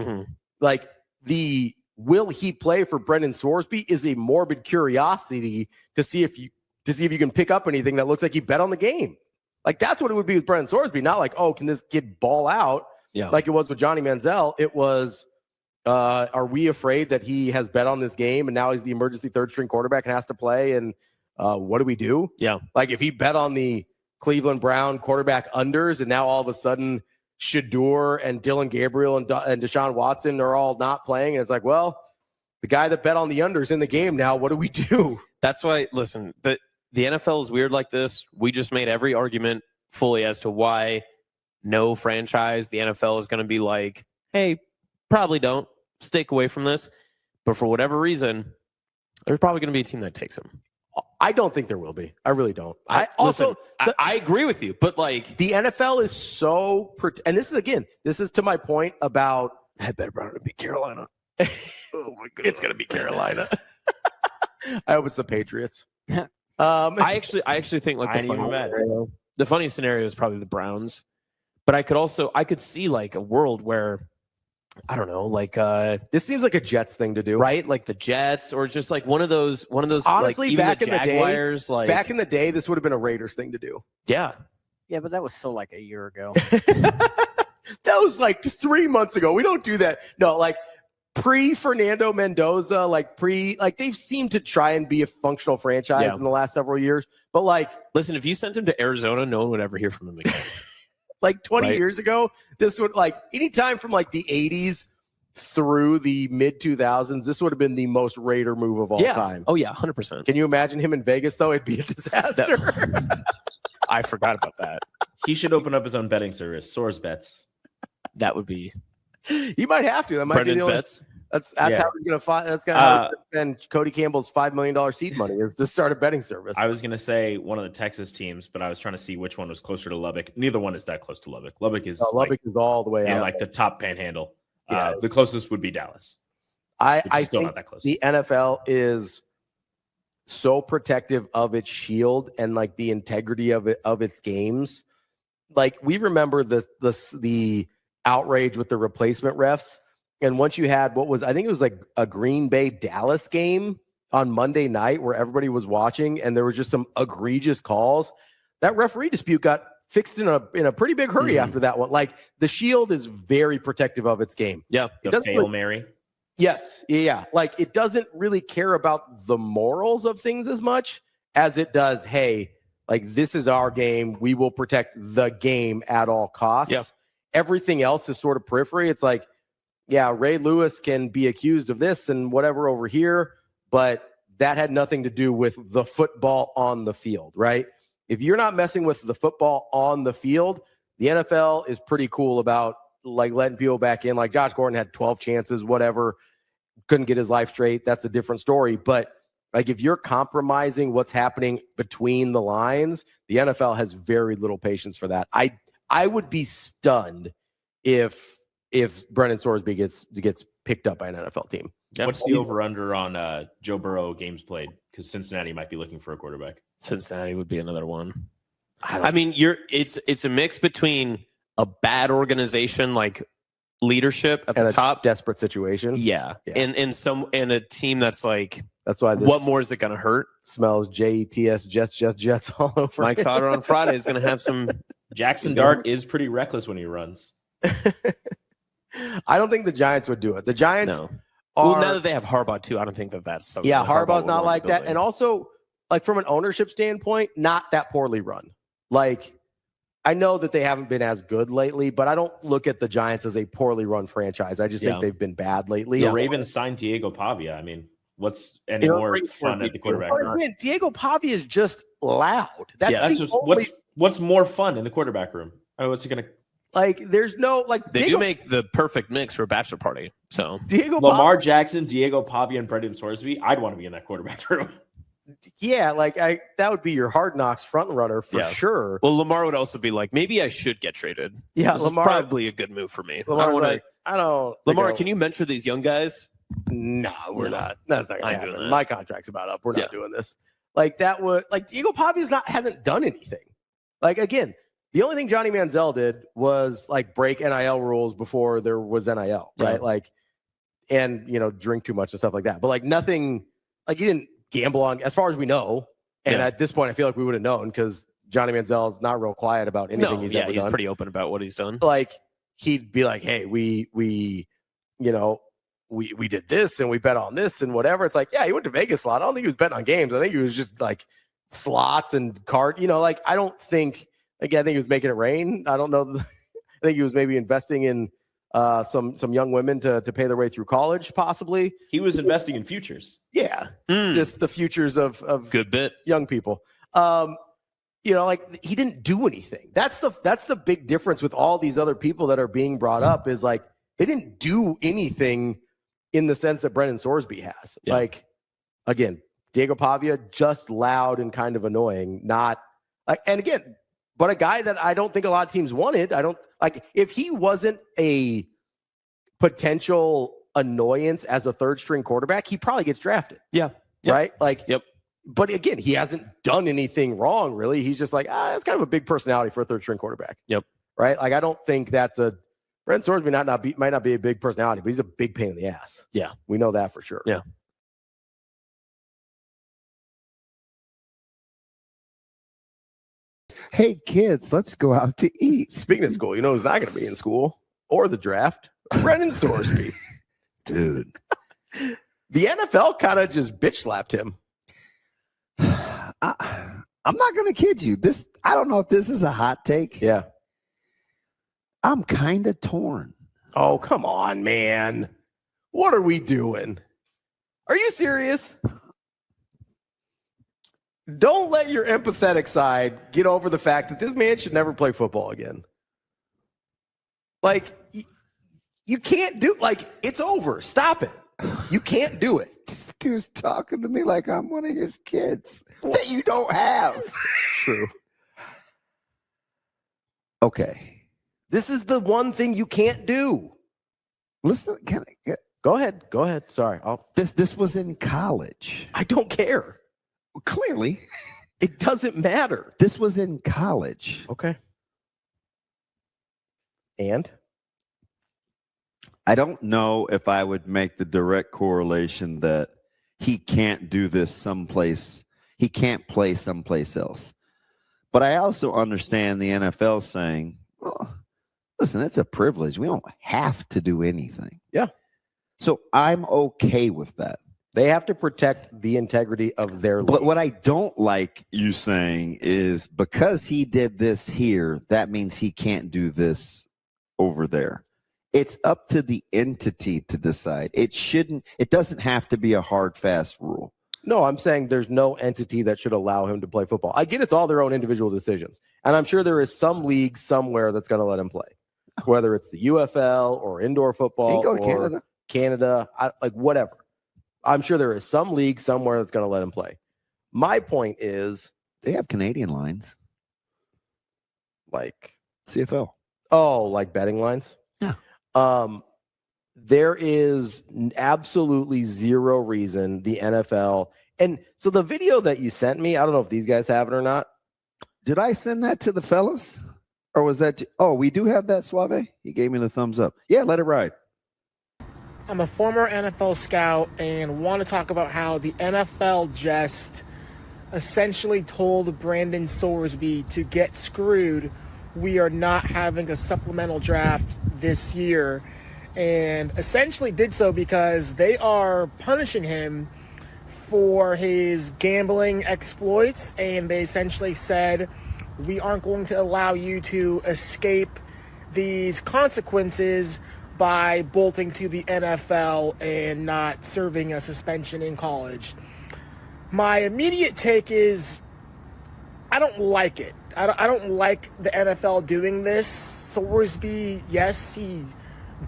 Will he play for Brendan Sorsby is a morbid curiosity to see if you can pick up anything that looks like you bet on the game. Like that's what it would be with Brendan Sorsby. Not like, oh, can this kid ball out? Yeah. Like it was with Johnny Manziel. It was, are we afraid that he has bet on this game and now he's the emergency third string quarterback and has to play? And what do we do? Yeah. Like if he bet on the Cleveland Brown quarterback unders and now all of a sudden Shedeur and Dylan Gabriel and Deshaun Watson are all not playing. And it's like, well, The guy that bet on the unders in the game now, what do we do? That's why, listen, the NFL is weird like this. We just made every argument fully as to why no franchise, the NFL is going to be like, hey, probably don't stick away from this. But for whatever reason, there's probably going to be a team that takes him. I don't think there will be. I really don't. I agree with you, but like the NFL is so, and this is to my point about, I bet Brown to beat Carolina. Oh my god, it's gonna be Carolina. I hope it's the Patriots. I actually think like the funny scenario is probably the Browns, but I could see like a world where I don't know, like this seems like a Jets thing to do, right? Like the Jets, or just like one of those. Honestly, like, back the Jaguars, like back in the day, this would have been a Raiders thing to do. Yeah, Yeah, but that was still like a year ago. That was like 3 months ago. We don't do that. No, like pre-Fernando Mendoza, like they've seemed to try and be a functional franchise in the last several years. But like, listen, if you sent him to Arizona, no one would ever hear from him again. Like 20 years ago, this would like anytime from like the 80s through the mid 2000s, this would have been the most Raider move of all time. Oh yeah, 100%. Can you imagine him in Vegas though? It'd be a disaster. I forgot about that. He should open up his own betting service, Source Bets. That would be. You might have to. That might Brendan's be the only, bets. That's how we're gonna find. That's gonna spend Cody Campbell's $5 million seed money is to start a betting service. I was gonna say one of the Texas teams, but I was trying to see which one was closer to Lubbock. Neither one is that close to Lubbock. Lubbock is is all the way in out. like the top panhandle. Yeah. The closest would be Dallas. I still think not that close. The NFL is so protective of its shield and like the integrity of its games. Like we remember the outrage with the replacement refs. And once you had I think it was like a Green Bay Dallas game on Monday night where everybody was watching and there was just some egregious calls. That referee dispute got fixed in a pretty big hurry after that one. Like the shield is very protective of its game. Yeah. The Hail Mary. Yes. Yeah. Like it doesn't really care about the morals of things as much as it does. Hey, like this is our game. We will protect the game at all costs. Yeah. Everything else is sort of periphery. It's like, yeah, Ray Lewis can be accused of this and whatever over here, but that had nothing to do with the football on the field, right? If you're not messing with the football on the field, the NFL is pretty cool about like letting people back in. Like Josh Gordon had 12 chances, whatever, couldn't get his life straight. That's a different story. But like if you're compromising what's happening between the lines, the NFL has very little patience for that. I would be stunned if Brendan Sorsby gets picked up by an NFL team. Yep. What's the over-under on Joe Burrow games played? Because Cincinnati might be looking for a quarterback. Cincinnati would be another one. I mean, it's a mix between a bad organization like leadership at the top, desperate situation. Yeah. And a team that's like, that's why what more is it going to hurt? Smells JETS Jets all over. Mike Sauter on Friday is going to have some. Jackson Dart is pretty reckless when he runs. I don't think the Giants would do it. The Giants well, now that they have Harbaugh too, I don't think that's something. Yeah, Harbaugh's not like that. And also, like from an ownership standpoint, not that poorly run. Like, I know that they haven't been as good lately, but I don't look at the Giants as a poorly run franchise. I just think they've been bad lately. The Ravens signed Diego Pavia. I mean, what's any more fun at the quarterback room? Diego Pavia is just loud. That's what's more fun in the quarterback room? Oh, what's it going to? Like, there's no like they do make the perfect mix for a bachelor party. So Lamar Jackson, Diego Pavia, and Brendan Sorsby. I'd want to be in that quarterback room. Yeah, like that would be your Hard Knocks front runner for sure. Well, Lamar would also be like, maybe I should get traded. Yeah, this Lamar is probably a good move for me. Lamar, can you mentor these young guys? No, we're not. That's not gonna happen. My contract's about up. We're not doing this. Like that would Diego Pavia hasn't done anything. Like again. The only thing Johnny Manziel did was like break NIL rules before there was NIL, right? Yeah. Like, and drink too much and stuff like that. But like nothing, like he didn't gamble on, as far as we know. And at this point, I feel like we would have known because Johnny Manziel is not real quiet about anything he's ever done. He's pretty open about what he's done. Like he'd be like, "Hey, we did this and we bet on this and whatever." It's like, yeah, he went to Vegas a lot. I don't think he was betting on games. I think he was just like slots and card. Like I don't think. Again, I think he was making it rain. I don't know. I think he was maybe investing in some young women to pay their way through college, possibly. He was investing in futures. Yeah, just the futures of Good bit. young people. Like he didn't do anything. That's the big difference with all these other people that are being brought up is like they didn't do anything in the sense that Brendan Sorsby has. Yeah. Like, again, Diego Pavia, just loud and kind of annoying, not like, and again, but a guy that I don't think a lot of teams wanted. I don't like if he wasn't a potential annoyance as a third string quarterback, he probably gets drafted. Yeah. Right. Like, Yep. But again, he hasn't done anything wrong, really. He's just like, it's kind of a big personality for a third string quarterback. Yep. Right. Like, I don't think that's Brendan Sorsby might not be a big personality, but he's a big pain in the ass. Yeah. We know that for sure. Yeah. Hey, kids, let's go out to eat. Speaking of school, you know who's not going to be in school or the draft? Brendan Sorsby. Dude. The NFL kind of just bitch slapped him. I'm not going to kid you. I don't know if this is a hot take. Yeah. I'm kind of torn. Oh, come on, man. What are we doing? Are you serious? Don't let your empathetic side get over the fact that this man should never play football again. Like, you can't it's over. Stop it. You can't do it. This dude's talking to me like I'm one of his kids that you don't have. True. Okay. This is the one thing you can't do. Listen, can I get Go ahead. Sorry. this was in college. I don't care. Well, clearly, It doesn't matter. this was in college. Okay. And? I don't know if I would make the direct correlation that he can't do this someplace. He can't play someplace else. But I also understand the NFL saying, well, listen, it's a privilege. We don't have to do anything. Yeah. So I'm okay with that. They have to protect the integrity of their league. But what I don't like you saying is because he did this here, that means he can't do this over there. It's up to the entity to decide. It doesn't have to be a hard, fast rule. No, I'm saying there's no entity that should allow him to play football. I get it's all their own individual decisions. And I'm sure there is some league somewhere that's going to let him play, whether it's the UFL or indoor football He can go to or Canada, whatever. I'm sure there is some league somewhere that's going to let him play. My point is They have Canadian lines, like CFL. like betting lines. Yeah. There is absolutely zero reason the NFL. And so the video that you sent me, I don't know if these guys have it or not. Did I send that to the fellas? Or was that? Oh, we do have that, Suave? He gave me the thumbs up. Yeah, let it ride. I'm a former NFL scout and want to talk about how the NFL just essentially told Brendan Sorsby to get screwed. We are not having a supplemental draft this year, and essentially did so because they are punishing him for his gambling exploits, and they essentially said, we aren't going to allow you to escape these consequences by bolting to the NFL and not serving a suspension in college. My immediate take is I don't like it. I don't like the NFL doing this. Sorsby, yes, he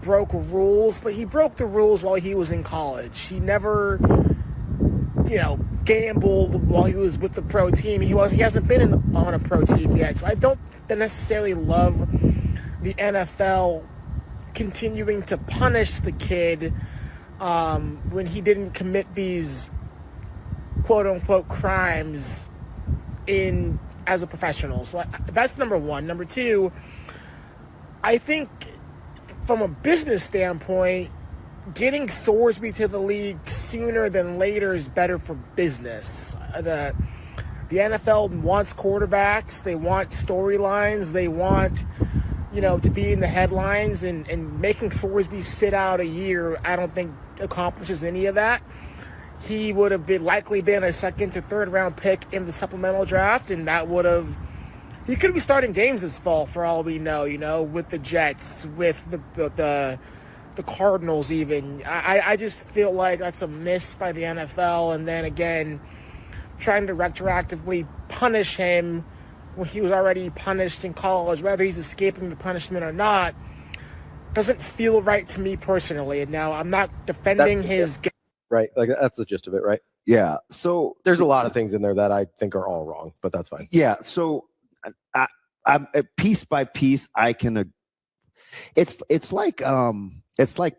broke rules, but he broke the rules while he was in college. He never, gambled while he was with the pro team. He hasn't been on a pro team yet. So I don't necessarily love the NFL continuing to punish the kid when he didn't commit these quote-unquote crimes as a professional. So that's number one. Number two, I think from a business standpoint, getting Sorsby to the league sooner than later is better for business. The NFL wants quarterbacks. They want storylines. They want to be in the headlines, and making Sorsby sit out a year, I don't think accomplishes any of that. He would have likely been a second to third round pick in the supplemental draft, and that would have He could be starting games this fall for all we know, with the Jets, with the Cardinals even. I just feel like that's a miss by the NFL. And then again, trying to retroactively punish him when he was already punished in college, whether he's escaping the punishment or not, doesn't feel right to me personally. And now I'm not defending his game. Right. Like that's the gist of it, right? Yeah. So there's a lot of things in there that I think are all wrong, but that's fine. Yeah. So I'm piece by piece. I can. It's like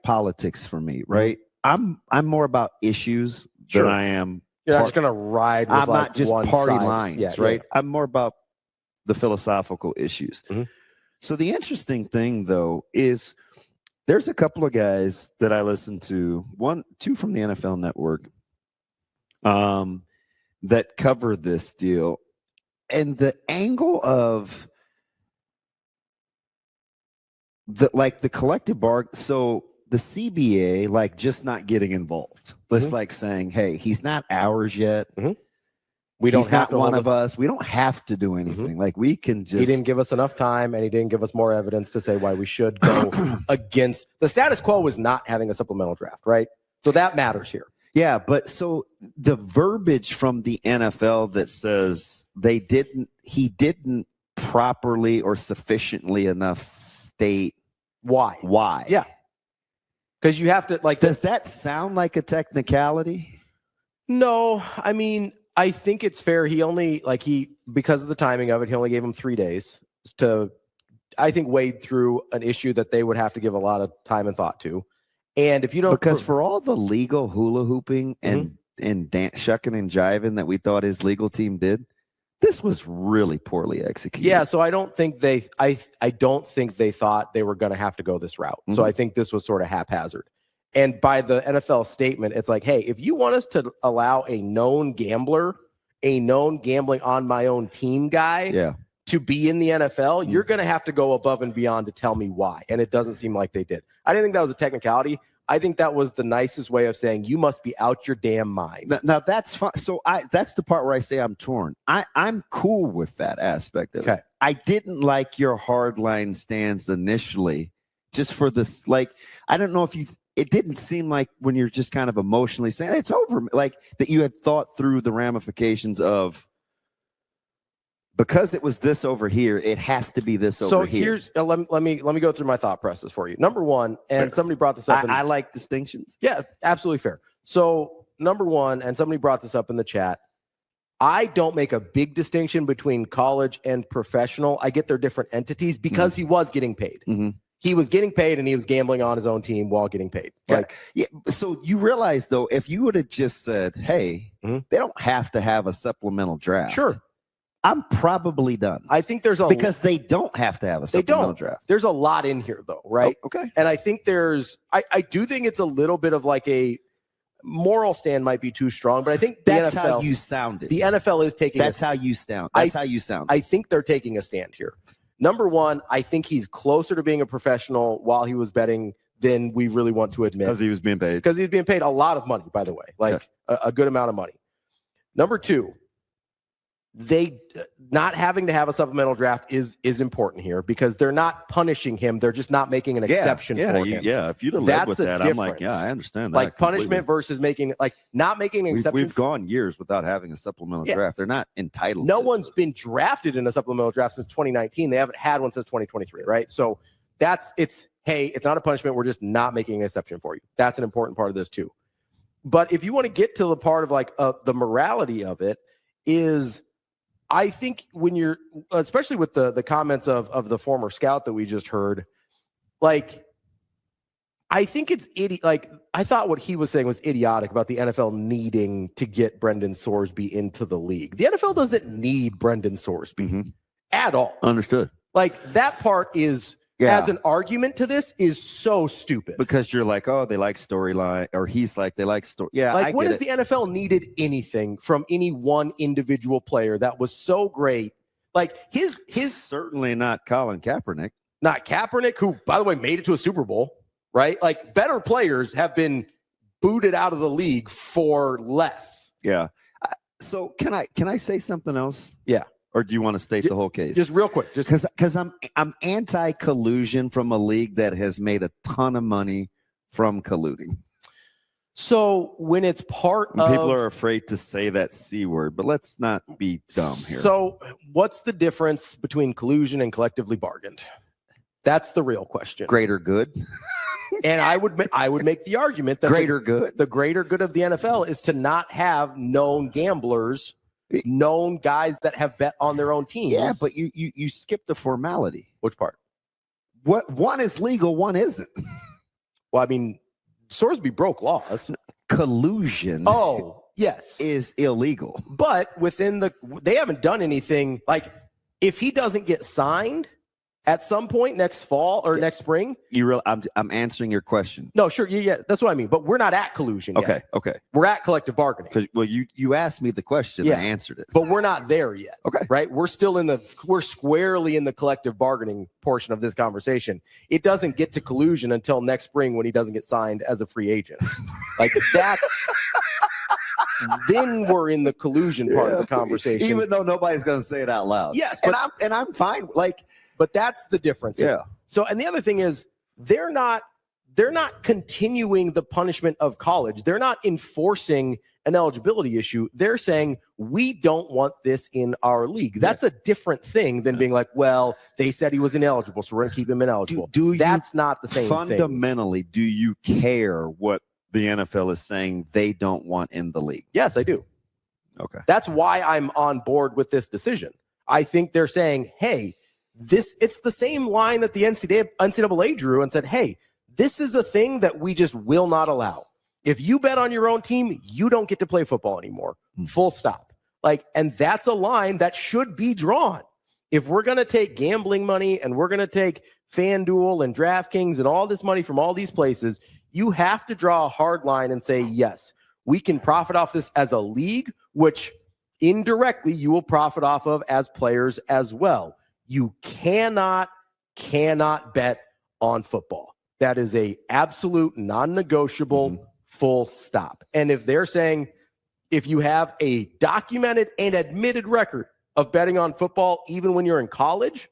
politics for me, right? I'm more about issues than I am. You're not just gonna ride. With I'm not just one party side. lines, right? I'm more about the philosophical issues. Mm-hmm. So the interesting thing, though, is there's a couple of guys that I listen to, two from the NFL Network, that cover this deal, and the angle of the collective bargain. So the CBA, just not getting involved. It's like saying, hey, he's not ours yet. Mm-hmm. We don't he's have not one of us. We don't have to do anything. We can just. He didn't give us enough time, and he didn't give us more evidence to say why we should go against. The status quo was not having a supplemental draft, right? So that matters here. Yeah, but so the verbiage from the NFL that says he didn't properly or sufficiently enough state why. Yeah. Because you have to does that sound like a technicality? No, I mean, I think it's fair. He only because of the timing of it, he only gave him 3 days to, I think, wade through an issue that they would have to give a lot of time and thought to. And if you don't, because for all the legal hula hooping and shucking and jiving that we thought his legal team did, this was really poorly executed. Yeah, so I don't think I don't think they thought they were going to have to go this route. Mm-hmm. So I think this was sort of haphazard. And by the NFL statement, it's like, hey, if you want us to allow a known gambling on my own team guy to be in the NFL, you're going to have to go above and beyond to tell me why. And it doesn't seem like they did. I didn't think that was a technicality. I think that was the nicest way of saying you must be out your damn mind. Now that's fine. So that's the part where I say I'm torn. I'm cool with that aspect of it. I didn't like your hardline stance initially, just for this. I don't know if it didn't seem like when you're just kind of emotionally saying it's over, that you had thought through the ramifications of, because it was this over here, it has to be this over here. So here's let me go through my thought process for you. Number one, and somebody brought this up. I like distinctions. Yeah, absolutely fair. So number one, and somebody brought this up in the chat, I don't make a big distinction between college and professional. I get they're different entities because he was getting paid. Mm-hmm. He was getting paid, and he was gambling on his own team while getting paid. So you realize, though, if you would have just said, hey, they don't have to have a supplemental draft. Sure. I'm probably done. I think there's because they don't have to have a supplemental draft. There's a lot in here, though, right? Oh, okay. And I think I do think it's a little bit of a moral stand might be too strong, but I think that's how you sounded. The NFL is taking. That's how you sound. That's how you sound. I think they're taking a stand here. Number one, I think he's closer to being a professional while he was betting than we really want to admit. Because he was being paid. Because he was being paid a lot of money, by the way, a good amount of money. Number two, they not having to have a supplemental draft is important here because they're not punishing him. They're just not making an exception for him. Yeah, if you'd have led with that, I'm like, I understand that. Punishment versus not making an exception. We've gone years without having a supplemental draft. They're not entitled. No one's been drafted in a supplemental draft since 2019. They haven't had one since 2023, right? So it's not a punishment. We're just not making an exception for you. That's an important part of this too. But if you want to get to the part of the morality of it is, I think when you're, especially with the comments of the former scout that we just heard, I think it's I thought what he was saying was idiotic about the NFL needing to get Brendan Sorsby into the league. The NFL doesn't need Brendan Sorsby at all. Understood. That part is, as an argument to this, is so stupid. Because you're like, oh, they like storyline, or he's like, they like story. Yeah, when has the NFL needed anything from any one individual player that was so great? His certainly not Colin Kaepernick. Not Kaepernick, who, by the way, made it to a Super Bowl, right? Better players have been booted out of the league for less. Yeah. So can I say something else? Yeah. Or do you want to state the whole case? Just real quick. Just because I'm anti-collusion from a league that has made a ton of money from colluding. So when it's part of people are afraid to say that C word, but let's not be dumb here. So what's the difference between collusion and collectively bargained? That's the real question. Greater good. And I would make the argument that the greater good of the NFL is to not have known gamblers, known guys that have bet on their own teams. Yeah, but you skipped the formality. Which part? What one is legal, one isn't. Well, I mean, Sorsby broke laws. Collusion. Oh, yes, is illegal. But they haven't done anything. Like, if he doesn't get signed at some point next fall or next spring, I'm answering your question. No, sure, yeah, that's what I mean. But we're not at collusion yet. Okay. We're at collective bargaining. Well, you asked me the question, I answered it. But we're not there yet. Okay, right? We're squarely in the collective bargaining portion of this conversation. It doesn't get to collusion until next spring when he doesn't get signed as a free agent. Like then we're in the collusion part of the conversation, even though nobody's going to say it out loud. Yes, and I'm fine. But that's the difference. Yeah. So, and the other thing is, they're not continuing the punishment of college. They're not enforcing an eligibility issue. They're saying, we don't want this in our league. That's a different thing than being like, well, they said he was ineligible, so we're going to keep him ineligible. That's not the same fundamentally, do you care what the NFL is saying they don't want in the league? Yes, I do. Okay. That's why I'm on board with this decision. I think they're saying, hey, it's the same line that the NCAA drew and said, hey, this is a thing that we just will not allow. If you bet on your own team, you don't get to play football anymore. Full stop. And that's a line that should be drawn. If we're going to take gambling money and we're going to take FanDuel and DraftKings and all this money from all these places, you have to draw a hard line and say, yes, we can profit off this as a league, which indirectly you will profit off of as players as well. You cannot bet on football. That is a absolute non-negotiable full stop. And if they're saying, if you have a documented and admitted record of betting on football, even when you're in college,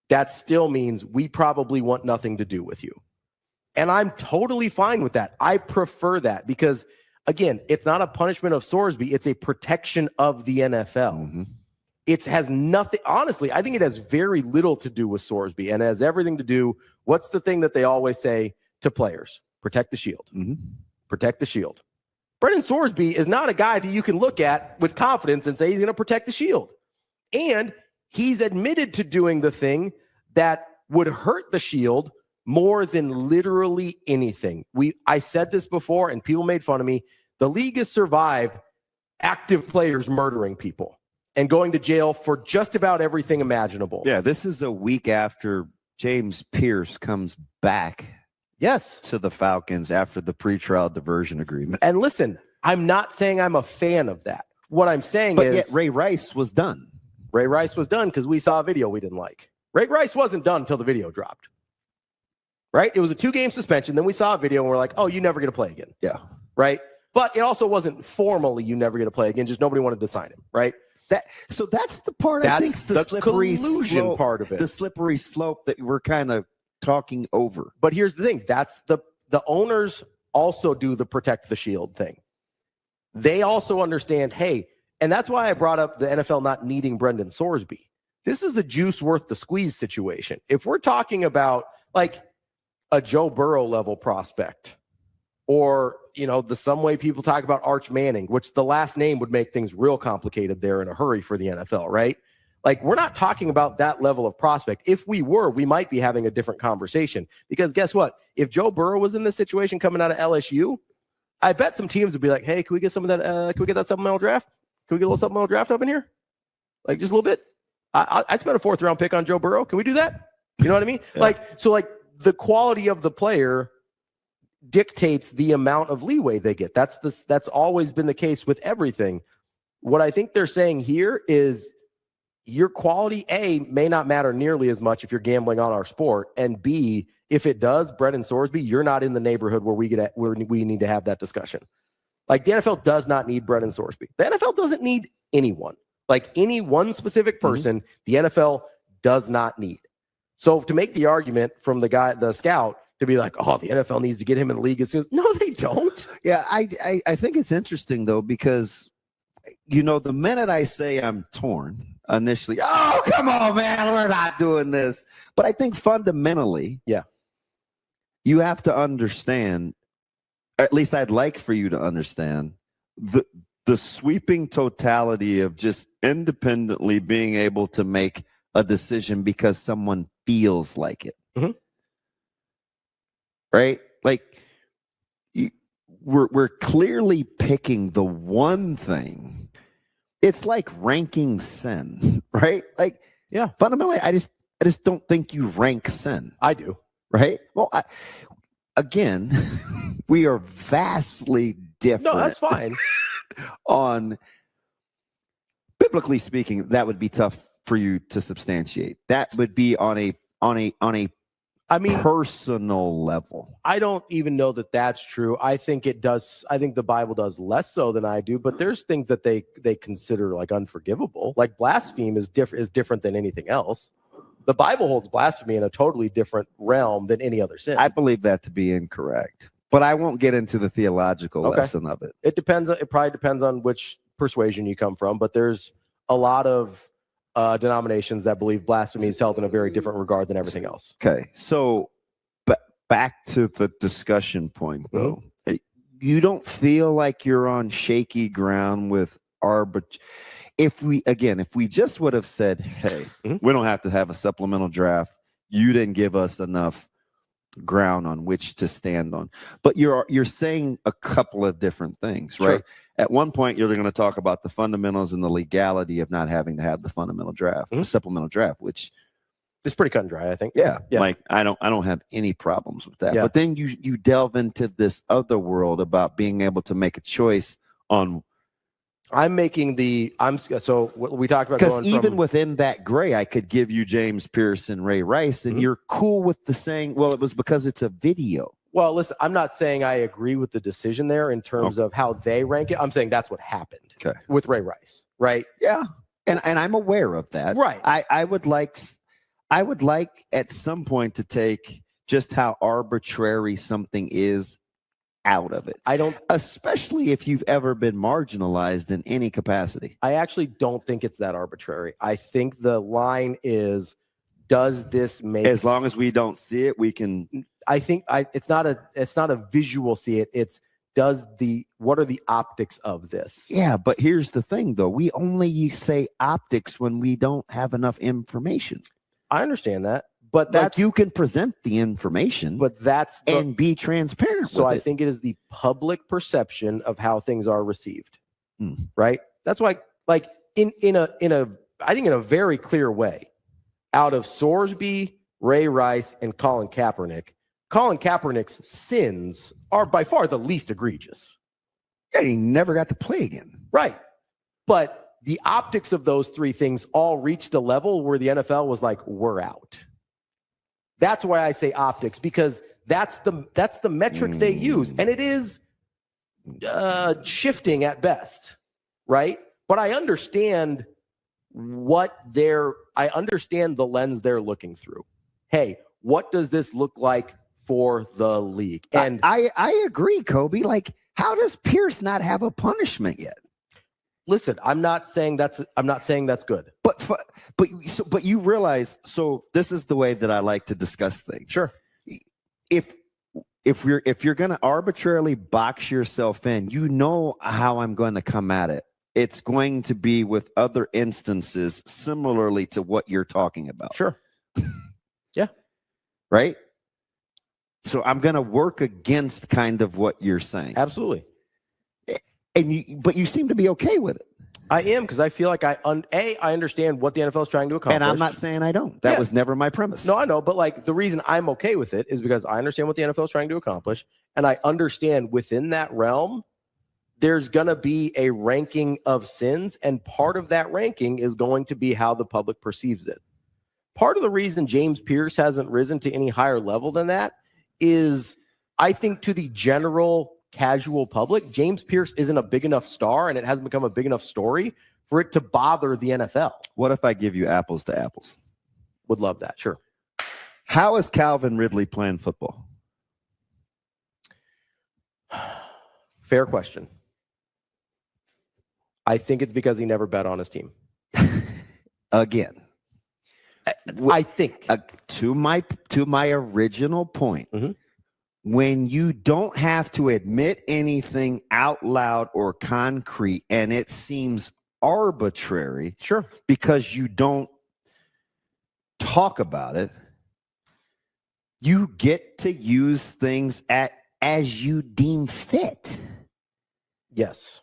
that still means we probably want nothing to do with you. And I'm totally fine with that. I prefer that because, again, it's not a punishment of Sorsby. It's a protection of the NFL. It has nothing, honestly, I think it has very little to do with Sorsby and has everything to do, what's the thing that they always say to players? Protect the shield. Protect the shield. Brendan Sorsby is not a guy that you can look at with confidence and say he's going to protect the shield. And he's admitted to doing the thing that would hurt the shield more than literally anything. I said this before and people made fun of me. The league has survived active players murdering people and going to jail for just about everything imaginable. Yeah, this is a week after James Pierce comes back to the Falcons after the pretrial diversion agreement. And listen, I'm not saying I'm a fan of that. What I'm saying is... But yet Ray Rice was done. Ray Rice was done because we saw a video we didn't like. Ray Rice wasn't done until the video dropped. Right? It was a 2-game suspension. Then we saw a video and we're like, oh, you never get to play again. Yeah. Right? But it also wasn't formally you never get to play again. Just nobody wanted to sign him. Right? So that's the part I think the slippery collusion part of it. The slippery slope that we're kind of talking over. But here's the thing. That's the owners also do the protect the shield thing. They also understand, hey, and that's why I brought up the NFL not needing Brendan Sorsby. This is a juice worth the squeeze situation. If we're talking about like a Joe Burrow level prospect, or, the some way people talk about Arch Manning, which the last name would make things real complicated there in a hurry for the NFL, right? Like, we're not talking about that level of prospect. If we were, we might be having a different conversation. Because guess what? If Joe Burrow was in this situation coming out of LSU, I bet some teams would be like, hey, can we get some of that? Can we get that supplemental draft? Can we get a little supplemental draft up in here? Like, just a little bit? I'd spend a 4th-round pick on Joe Burrow. Can we do that? You know what I mean? Yeah. The quality of the player dictates the amount of leeway they get. That's always been the case with everything. What I think they're saying here is your quality, A, may not matter nearly as much if you're gambling on our sport, and B, if it does, Brendan Sorsby, you're not in the neighborhood where we need to have that discussion. Like, the NFL does not need Brendan Sorsby. The NFL doesn't need anyone. Like any one specific person, the NFL does not need. So to make the argument from the scout, to be like, oh, the NFL needs to get him in the league as soon as, no, they don't. Yeah, I think it's interesting, though, because, the minute I say I'm torn initially, oh, come on, man, we're not doing this. But I think fundamentally, you have to understand, at least I'd like for you to understand, the sweeping totality of just independently being able to make a decision because someone feels like it. Mm-hmm. Right? Like, we're clearly picking the one thing. It's like ranking sin, right? Like, fundamentally, I just don't think you rank sin. I do. Right? Well, again, we are vastly different. No, that's fine. On biblically speaking, that would be tough for you to substantiate. That would be on a personal level. I don't even know that that's true. I think it does. I think the Bible does less so than I do, but there's things that they consider like unforgivable. Like blaspheme is different than anything else. The Bible holds blasphemy in a totally different realm than any other sin. I believe that to be incorrect, but I won't get into the theological lesson of it. It depends. It probably depends on which persuasion you come from, but there's a lot of denominations that believe blasphemy is held in a very different regard than everything else. Okay, so back to the discussion point, though. Mm-hmm. You don't feel like you're on shaky ground with If we just would have said, hey, we don't have to have a supplemental draft, you didn't give us enough ground on which to stand on. But you're saying a couple of different things, right? Sure. At one point, you're going to talk about the fundamentals and the legality of not having to have the fundamental draft, the supplemental draft, which is pretty cut and dry, I think. Yeah. Like I don't have any problems with that. Yeah. But then you delve into this other world about being able to make a choice on. So we talked about, because even within that gray, I could give you James Pearson, Ray Rice, and you're cool with the saying, well, it was because it's a video. Well, listen, I'm not saying I agree with the decision there in terms of how they rank it. I'm saying that's what happened with Ray Rice, right? Yeah, and I'm aware of that. Right. I would like at some point to take just how arbitrary something is out of it. Especially if you've ever been marginalized in any capacity. I actually don't think it's that arbitrary. I think the line is, does this make, as long as we don't see it, we can. I think it's not a visual see it. It's what are the optics of this? Yeah, but here's the thing though. We only say optics when we don't have enough information. I understand that. But that's, you can present the information, but and be transparent. So I think it is the public perception of how things are received, right? That's why, like I think in a very clear way, out of Sorsby, Ray Rice, and Colin Kaepernick's sins are by far the least egregious. Yeah, he never got to play again, right? But the optics of those three things all reached a level where the NFL was like, we're out. That's why I say optics, because that's the metric they use, and it is shifting at best, right? But I understand I understand the lens they're looking through. Hey, what does this look like for the league? And I agree, Kobe. Like, how does Pierce not have a punishment yet? Listen, I'm not saying that's good. But you realize, so this is the way that I like to discuss things. Sure. If you're going to arbitrarily box yourself in, you know how I'm going to come at it. It's going to be with other instances similarly to what you're talking about. Sure. Yeah. Right? So I'm going to work against kind of what you're saying. Absolutely. But you seem to be okay with it. I am, because I feel like I understand what the NFL is trying to accomplish. And I'm not saying I don't. That was never my premise. No, I know. But like the reason I'm okay with it is because I understand what the NFL is trying to accomplish. And I understand within that realm, there's going to be a ranking of sins. And part of that ranking is going to be how the public perceives it. Part of the reason James Pierce hasn't risen to any higher level than that is, I think, to the general casual public, James Pierce isn't a big enough star, and it hasn't become a big enough story for it to bother the NFL. What if I give you apples to apples? Would love that. Sure. How is Calvin Ridley playing football? Fair question. I think it's because he never bet on his team. Again, I think to my original point, when you don't have to admit anything out loud or concrete, and it seems arbitrary, sure, because you don't talk about it, you get to use things as you deem fit. Yes.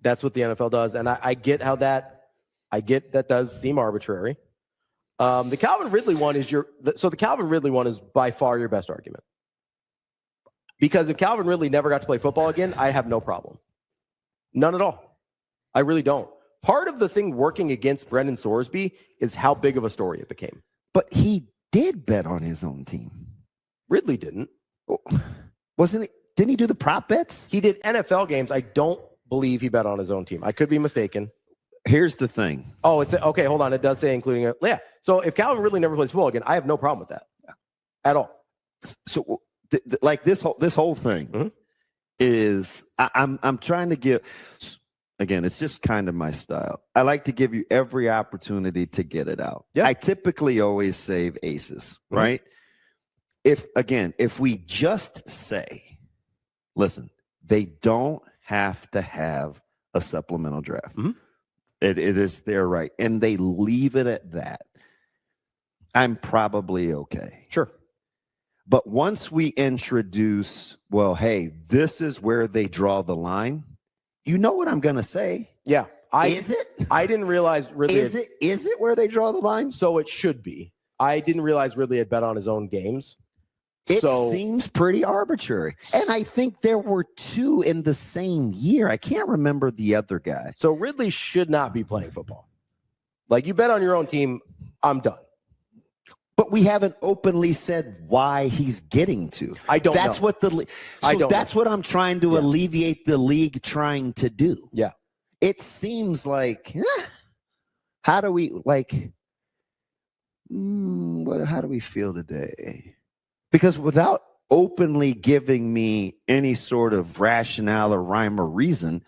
That's what the NFL does. And I get how that does seem arbitrary. The Calvin Ridley one is the Calvin Ridley one is by far your best argument. Because if Calvin Ridley never got to play football again, I have no problem. None at all. I really don't. Part of the thing working against Brendan Sorsby is how big of a story it became. But he did bet on his own team. Ridley didn't. Didn't he do the prop bets? He did NFL games. I don't believe he bet on his own team. I could be mistaken. Here's the thing. Oh, it's okay. Hold on. It does say including yeah. So if Calvin Ridley never plays football again, I have no problem with that at all. So like this whole thing is I'm trying to give. Again, it's just kind of my style. I like to give you every opportunity to get it out. Yeah. I typically always save aces, right? If we just say, listen, they don't have to have a supplemental draft. It is their right. And they leave it at that. I'm probably okay. Sure. But once we introduce, well, hey, this is where they draw the line. You know what I'm going to say? Yeah. Is it? I didn't realize Ridley. Is it where they draw the line? So it should be. I didn't realize Ridley had bet on his own games. It seems pretty arbitrary. And I think there were two in the same year. I can't remember the other guy. So Ridley should not be playing football. Like, you bet on your own team, I'm done. But we haven't openly said why he's getting to. I don't That's know. what that's what I'm trying to alleviate the league trying to do. Yeah. It seems like, how do we how do we feel today? Because without openly giving me any sort of rationale or rhyme or reason,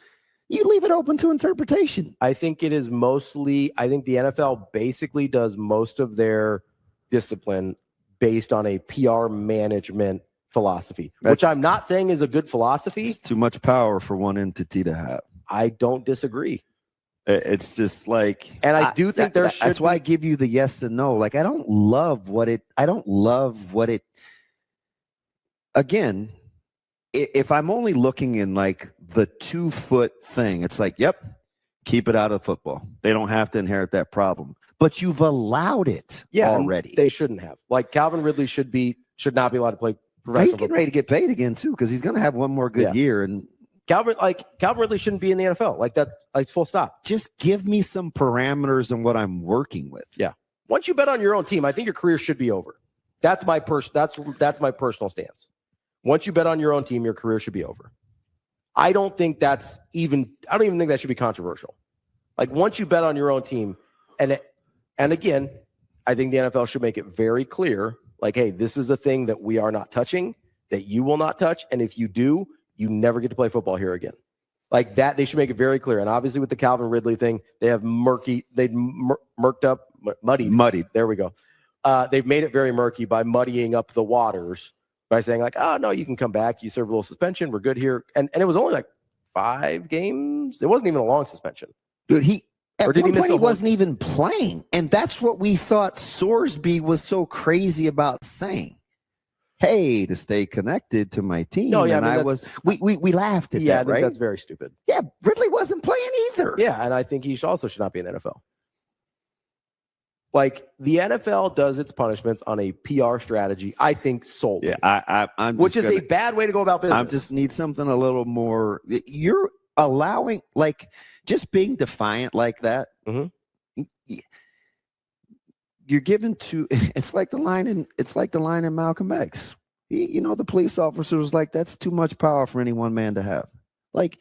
you leave it open to interpretation. I think it is mostly, I think the NFL basically does most of their discipline based on a PR management philosophy, which I'm not saying is a good philosophy. It's too much power for one entity to have. I don't disagree. It's just like, and I do think that's why I give you the yes and no. Like, I don't love what it. Again, if I'm only looking in like the 2-foot thing, it's like, yep, keep it out of football. They don't have to inherit that problem. But you've allowed it already. They shouldn't have. Like, Calvin Ridley should not be alled to play professional. He's getting ready to get paid again too, because he's going to have one more good year. And Calvin Ridley shouldn't be in the NFL. Like that. Like, full stop. Just give me some parameters on what I'm working with. Yeah. Once you bet on your own team, I think your career should be over. That's my personal stance. Once you bet on your own team, your career should be over. I don't even think that should be controversial. Like, once you bet on your own team, and again, I think the NFL should make it very clear, like, hey, this is a thing that we are not touching, that you will not touch, and if you do, you never get to play football here again. Like that, they should make it very clear. And obviously with the Calvin Ridley thing, they have muddied. There we go. They've made it very murky by muddying up the waters by saying like, oh, no, you can come back. You serve a little suspension. We're good here. And it was only like 5 games. It wasn't even a long suspension. Dude, he miss wasn't even playing. And that's what we thought Sorsby was so crazy about saying. Hey, to stay connected to my team. No, yeah, and we laughed at that, I think right? that's very stupid. Yeah, Ridley wasn't playing either. Yeah, and I think he also should not be in the NFL. Like, the NFL does its punishments on a PR strategy, I think, solely. Yeah, I'm which is a bad way to go about business. I just need something a little more. You're allowing, like, just being defiant like that. Mm-hmm. You're given to. It's like the line in Malcolm X. The police officer was like, "That's too much power for any one man to have." Like,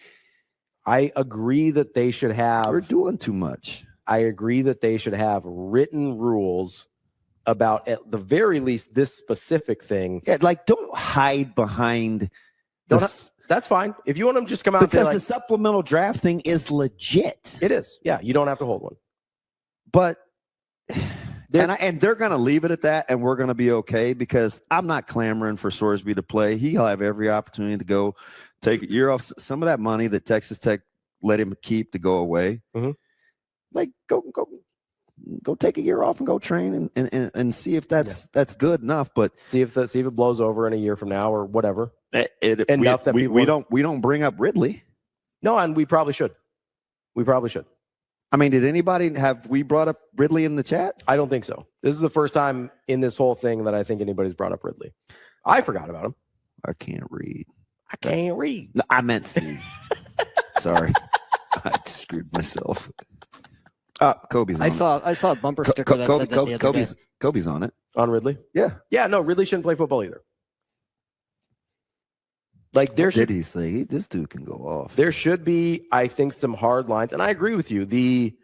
I agree that they should have. We're doing too much. I agree that they should have written rules about, at the very least, this specific thing. Yeah, like don't hide behind. That's fine. If you want them to just come out and say, Because like, the supplemental draft thing is legit. it is. Yeah, you don't have to hold one. But and they're going to leave it at that, and we're going to be okay because I'm not clamoring for Sorsby to play. He'll have every opportunity to go take a year off. Some of that money that Texas Tech let him keep to go away. Mm-hmm. Like go take a year off and go train and see if that's good enough. But see if it blows over in a year from now or whatever. Enough that we don't bring up Ridley. No, and we probably should. I mean, have we brought up Ridley in the chat? I don't think so. This is the first time in this whole thing that I think anybody's brought up Ridley. I forgot about him. I can't read. No, I meant see. Sorry. I screwed myself. Kobe's on I saw a bumper sticker that said that the other day. Kobe's on it. On Ridley? Yeah. Yeah, no, Ridley shouldn't play football either. Like did he say this dude can go off? There should be, I think, some hard lines, and I agree with you. The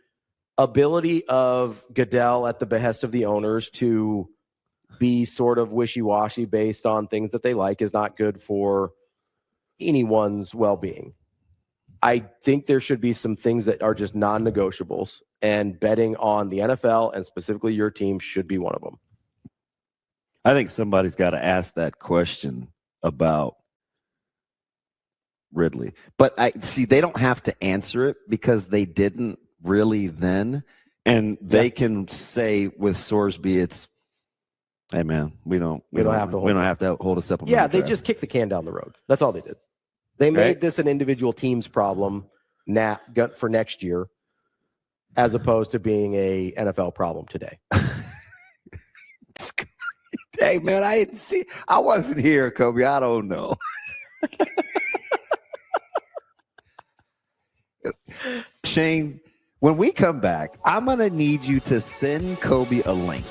ability of Goodell at the behest of the owners to be sort of wishy-washy based on things that they like is not good for anyone's well-being. I think there should be some things that are just non-negotiables, and betting on the NFL and specifically your team should be one of them. I think somebody's got to ask that question about Ridley. But they don't have to answer it because they didn't really then. And they can say with Sorsby, it's, hey man, we don't have to hold a supplemental. Yeah, they just kicked the can down the road. That's all they did. They made this an individual team's problem for next year, as opposed to being a NFL problem today. Hey man, I wasn't here, Kobe. I don't know. Shane, when we come back, I'm going to need you to send Kobe a link